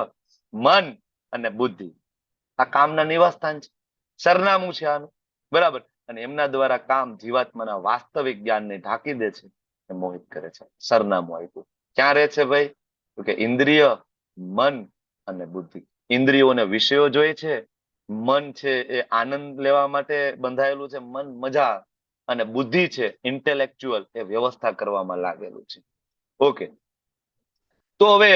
D: મન અને બુદ્ધિ આ કામના નિવાસસ્થાન છે, સરનામું છે આનું. બરાબર. અને એમના દ્વારા કામ જીવાત્માના વાસ્તવિક જ્ઞાનને ઢાંકી દે છે, મોહિત કરે છે. સરનામું આપ્યું. ક્યાં રહે છે ભાઈ? તો કે ઇન્દ્રિય, મન અને બુદ્ધિ. ઇન્દ્રિયોને વિષયો જોઈએ છે, મન છે એ આનંદ લેવા માટે બંધાયેલું છે, મન મજા, અને બુદ્ધિ છે ઇન્ટેલેક્ચ્યુઅલ, એ વ્યવસ્થા કરવામાં લાગેલું છે. ઓકે. તો હવે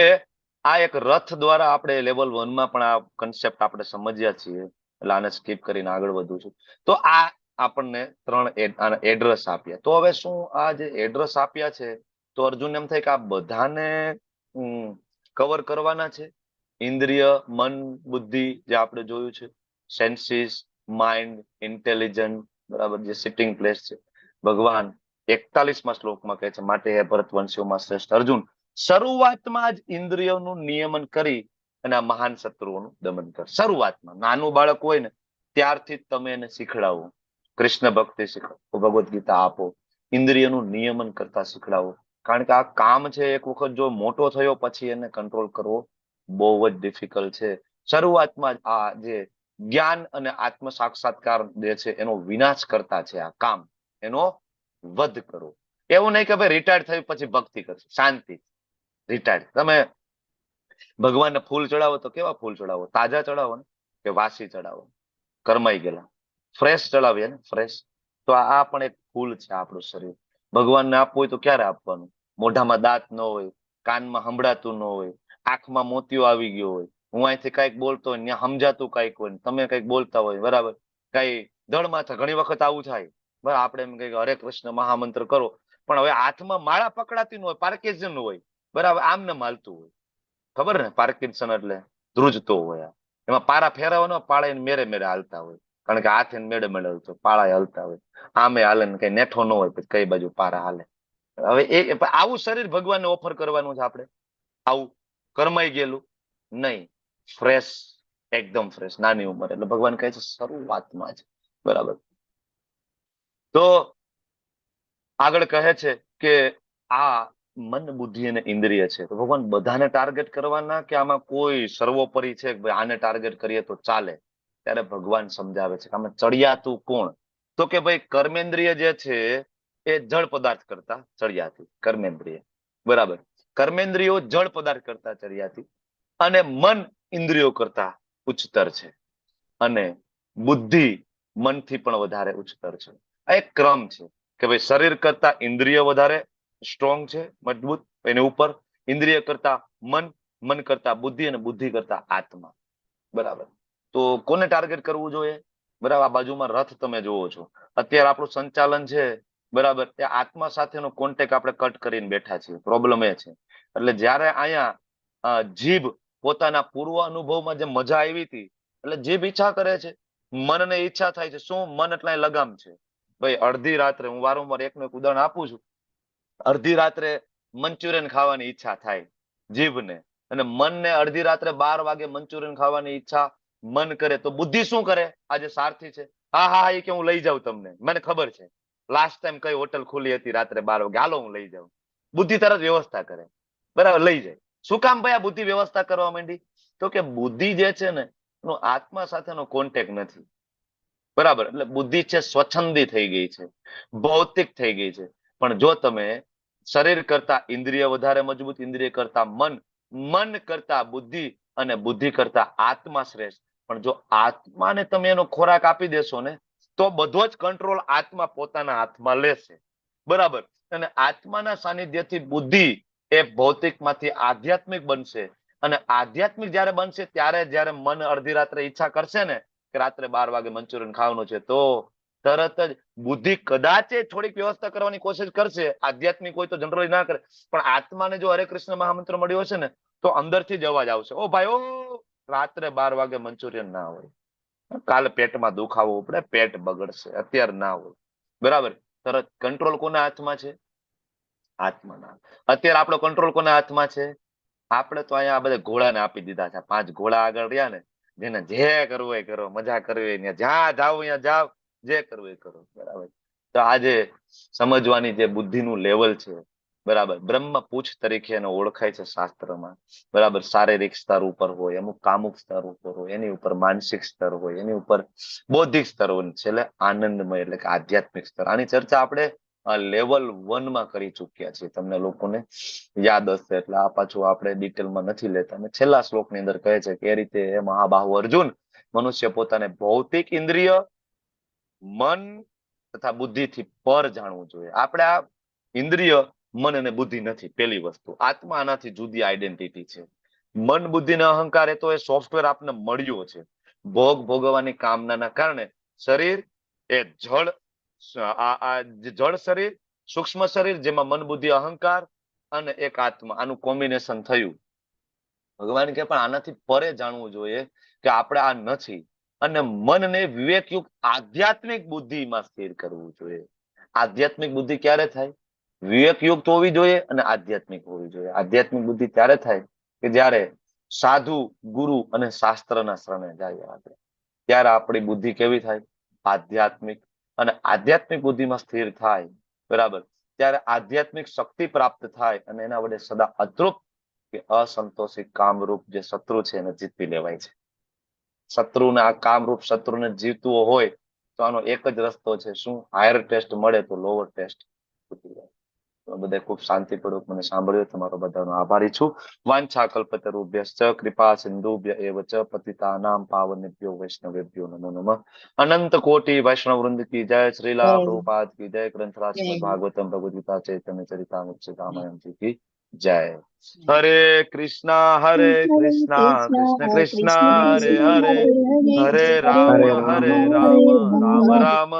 D: આ એક રથ દ્વારા આપણે લેવલ 1 માં પણ આ કન્સેપ્ટ આપણે સમજ્યા છીએ, એટલે આને સ્કીપ કરીને આગળ વધું છું. તો આ આપણને 3 એડ્રેસ આપ્યા. તો હવે શું આ જે એડ્રેસ આપ્યા છે, તો અર્જુન એમ થાય કે આ બધાને કવર કરવાના છે? ઇન્દ્રિય, મન, બુદ્ધિ જે આપણે જોયું છે, સેન્સીસ, માઇન્ડ, ઇન્ટેલિજન્ટ, બરાબર, જે સિટિંગ પ્લેસ છે. ભગવાન 41મા શ્લોકમાં કહે છે, માટે હે ભરતવંશીઓમાં શ્રેષ્ઠ અર્જુન, શરૂઆતમાં જ ઇન્દ્રિયોનું નિયમન કરી અને આ મહાન શત્રુઓનું દમન કર. શરૂઆતમાં નાનું બાળક હોય ને ત્યારથી જ તમે એને શીખડાવો. કૃષ્ણ ભક્તિ શીખવો, ભગવદ્ ગીતા આપો, ઇન્દ્રિયનું નિયમન કરતા શીખડાવો. કારણ કે આ કામ છે એક વખત જો મોટો થયો પછી એને કંટ્રોલ કરવો બહુ જ ડિફિકલ્ટ છે. શરૂઆતમાં જ આ જે જ્ઞાન અને આત્મ સાક્ષાત્કાર જે છે એનો વિનાશ કરતા છે આ કામ, એનો વધ કરો. એવું નહીં કે ભાઈ રિટાયર્ડ થયું પછી ભક્તિ કરશે, શાંતિ. રિટાયર્ડ તમે ભગવાનને ફૂલ ચડાવો તો કેવા ફૂલ ચડાવો? તાજા ચડાવો ને કે વાસી ચડાવો? કરમાઈ ગયેલા ફ્રેશ ચડાવીએ ને, ફ્રેશ. તો આ પણ એક ફૂલ છે આપણું શરીર. ભગવાનને આપવું હોય તો ક્યારે આપવાનું? મોઢામાં દાંત ન હોય, કાનમાં સંભળાતું ન હોય, આંખમાં મોતિયો આવી ગયો હોય, હું અહીંથી કઈક બોલતો હોય ત્યાં સમજાતું કઈક હોય, તમે કઈક બોલતા હોય, બરાબર, કઈ દળમાં થાય. ઘણી વખત આવું થાય, બરાબર. આપણે એમ કહીએ હરે કૃષ્ણ મહામંત્ર કરો, પણ હવે હાથમાં માળા પકડાતી ન હોય, પાર્કિન્સન હોય, બરાબર, આમને માલતું હોય. ખબર ને, પાર્કિન્સન એટલે ધ્રુજતો હોય. એમાં પારા ફેરવવાનો, પાળા મેરે મેરે હાલતા હોય, કારણ કે હાથ મેળે મેળે હલતો, પાળા હાલતા હોય, આમે હાલે ને કઈ નેઠો ન હોય, પછી કઈ બાજુ પારા હાલે. હવે આવું શરીર ભગવાનને ઓફર કરવાનું છે આપણે? આવું કરમાઈ ગયેલું નહીં, ફ્રેશ, એકદમ ફ્રેશ, નાની ઉંમર. એટલે ભગવાન કહે છે શરૂઆતમાં જ, બરાબર. તો આગળ કહે છે કે આ મન, બુદ્ધિ અને ઇન્દ્રિય છે, તો ભગવાન બધાને ટાર્ગેટ કરવાના કે આમાં કોઈ સર્વોપરી છે કે ભાઈ આને ટાર્ગેટ કરીએ તો ચાલે? ત્યારે ભગવાન સમજાવે છે કે આમાં ચડિયાતું કોણ? તો કે ભાઈ કર્મેન્દ્રિય જે છે એ જળ પદાર્થ કરતા ચડિયાતી, કર્મેન્દ્રિય, બરાબર. કર્મેન્દ્રિયો જળ પદાર્થ કરતા ચડિયાતી, અને મન ઇન્દ્રિયો કરતા ઉચ્ચતર છે, અને બુદ્ધિ મનથી પણ વધારે ઉચ્ચતર છે. આ એક ક્રમ છે કે ભાઈ શરીર કરતા ઇન્દ્રિય વધારે સ્ટ્રોંગ છે, મજબૂત, એની ઉપર ઇન્દ્રિય કરતા મન, મન કરતા બુદ્ધિ, અને બુદ્ધિ કરતા આત્મા, બરાબર. તો કોને ટાર્ગેટ કરવું જોઈએ? બરાબર, આ બાજુમાં રથ તમે જોવો છો. અત્યારે આપણું સંચાલન છે, બરાબર, એ આત્મા સાથેનો કોન્ટેક્ટ આપણે કટ કરીને બેઠા છીએ. પ્રોબ્લેમ એ છે. એટલે જયારે અહીંયા જીભ પોતાના પૂર્વ અનુભવમાં જે મજા આવી હતી, એટલે જીભ ઈચ્છા કરે છે, મનને ઈચ્છા થાય છે. શું? મન એટલે લગામ છે. ભાઈ અડધી રાત્રે, હું વારંવાર એકનું એક ઉદાહરણ આપું છું, અડધી રાત્રે મંચુરિયન ખાવાની ઈચ્છા થાય જીભને, અને મનને અડધી રાત્રે 12 વાગે મંચુરિયન ખાવાની ઈચ્છા મન કરે, તો બુદ્ધિ શું કરે? આજે સારથી છે, હા હા એ કે હું લઈ જાઉં તમને, મને ખબર છે લાસ્ટ ટાઈમ કઈ હોટલ ખુલી હતી રાત્રે 12 વાગે, હાલો હું લઈ જાઉં. બુદ્ધિ તરત વ્યવસ્થા કરે, બરાબર, લઈ જાય. શું કામ ભાઈ આ બુદ્ધિ વ્યવસ્થા કરવા માંડી? તો કે બુદ્ધિ જે છે ને એનો આત્મા સાથેનો કોન્ટેક્ટ નથી, બરાબર. એટલે બુદ્ધિ છે સ્વચ્છંદી થઈ ગઈ છે, ભૌતિક થઈ ગઈ છે. પણ જો તમે શરીર કરતા ઇન્દ્રિય વધારે મજબૂત, ઇન્દ્રિય કરતા મન, મન કરતા બુદ્ધિ, અને બુદ્ધિ કરતા આત્મા શ્રેષ્ઠ. પણ જો આત્માને તમે એનો ખોરાક આપી દેશો ને, તો બધો જ કંટ્રોલ આત્મા પોતાના હાથમાં લેશે, બરાબર. અને આત્માના સાનિધ્યથી બુદ્ધિ એ ભૌતિકમાંથી આધ્યાત્મિક બનશે, અને આધ્યાત્મિક જયારે બનશે ત્યારે જયારે મન અડધી રાત્રે ઈચ્છા કરશે ને કે રાત્રે 12 વાગે મંચુરિયન ખાવાનું છે, તો તરત જ બુદ્ધિ કદાચ થોડીક વ્યવસ્થા કરવાની કોશિશ કરશે. આધ્યાત્મિક હોય તો જનરલી ના કરે, પણ આત્માને જો હરે કૃષ્ણ મહામંત્ર મળ્યો હશે ને તો અંદરથી જ અવાજ આવશે, ઓ ભાઈ ઓ, રાત્રે 12 વાગે મંચુરિયન ના હોય, કાલે પેટમાં દુખાવો પડે, પેટ બગડશે, અત્યારે ના હોય, બરાબર. તરત કંટ્રોલ કોના હાથમાં છે? આત્માના. અત્યારે આપણો કંટ્રોલ કોના હાથમાં છે? આપણે તો અહીંયા આ બધા ઘોડાને આપી દીધા છે. 5 ઘોડા આગળ રહ્યા ને, જેને જે કરવું એ કરો, મજા કરવી હોય જ્યાં જાવ અહીંયા જાવ, જે કરવું એ કરો, બરાબર. તો આજે સમજવાની જે બુદ્ધિનું લેવલ છે, બરાબર, બ્રહ્મ પૂછ તરીકે એને ઓળખાય છે શાસ્ત્રમાં, બરાબર. શારીરિક સ્તર ઉપર હોય, અમુક કામુક સ્તર ઉપર હોય, એની ઉપર માનસિક સ્તર હોય, એની ઉપર બૌદ્ધિક સ્તર હોય, છેલ્લે આનંદમય એટલે કે આધ્યાત્મિક સ્તર. આની ચર્ચા આપણે લેવલ 1 માં કરી ચુક્યા છીએ, તમને લોકોને યાદ હશે, એટલે આ પાછું આપણે ડિટેલમાં નથી લેતા. અને છેલ્લા શ્લોકની અંદર કહે છે કે એ રીતે મહાબાહુ અર્જુન, મનુષ્ય પોતાને ભૌતિક ઇન્દ્રિય, મન તથા બુદ્ધિથી પર જાણવું જોઈએ. આપણે આ ઇન્દ્રિય, મન અને બુદ્ધિ નથી, પેલી વસ્તુ. આત્મા આનાથી જુદી આઈડેન્ટિટી છે. મન, બુદ્ધિ ને અહંકાર, એ તો એ સોફ્ટવેર આપને મળ્યો છે. ભોગ ભોગવવાની કામનાના કારણે શરીર એ જળ, જળ શરીર, સૂક્ષ્મ શરીર, જેમાં મન, બુદ્ધિ, અહંકાર અને એક આત્મા, આનું કોમ્બિનેશન થયું. ભગવાન કે પણ આનાથી પરે જાણવું જોઈએ કે આપણે આ નથી, અને મનને વિવેકયુક્ત આધ્યાત્મિક બુદ્ધિમાં સ્થિર કરવું જોઈએ. આધ્યાત્મિક બુદ્ધિ ક્યારે થાય? વિવેકયુક્ત હોવી જોઈએ અને આધ્યાત્મિક હોવી જોઈએ. આધ્યાત્મિક બુદ્ધિ ત્યારે થાય કે જ્યારે સાધુ, ગુરુ અને શાસ્ત્રના શરણે જાય આપણે. ત્યારે આપણી બુદ્ધિ કેવી થાય? આધ્યાત્મિક. અને આધ્યાત્મિક બુદ્ધિમાં સ્થિર થાય, બરાબર, ત્યારે આધ્યાત્મિક શક્તિ પ્રાપ્ત થાય અને એના વડે સદા અતૃપ્ત કે અસંતોષી કામરૂપ જે શત્રુ છે એને જીતી લેવાય છે. શત્રુને, આ કામરૂપ શત્રુને જીતવો હોય તો આનો એક જ રસ્તો છે. શું? હાયર ટેસ્ટ મળે તો લોઅર ટેસ્ટ. બધા ખૂબ શાંતિપૂર્વક મને સાંભળ્યું. તમારો બધાનો આભારી છું. વાંછા કલ્પતરુભ્યશ્ચ કૃપા સિંધુભ્ય એવ ચ પતિતાનામ પાવનેભ્યો વૈષ્ણવેભ્યો નમો નમઃ. અનંત કોટી વૈષ્ણવ વૃંદ કી જય. શ્રીલા પ્રભુપાદ કી જય. ગ્રંથરાજ શ્રીમદ ભાગવતમ ભગવદ ગીતા ચૈતન્ય ચરિતામૃત રામાયણ જી કી જય. હરે કૃષ્ણ કૃષ્ણ કૃષ્ણ હરે હરે, હરે રામ રામ રામ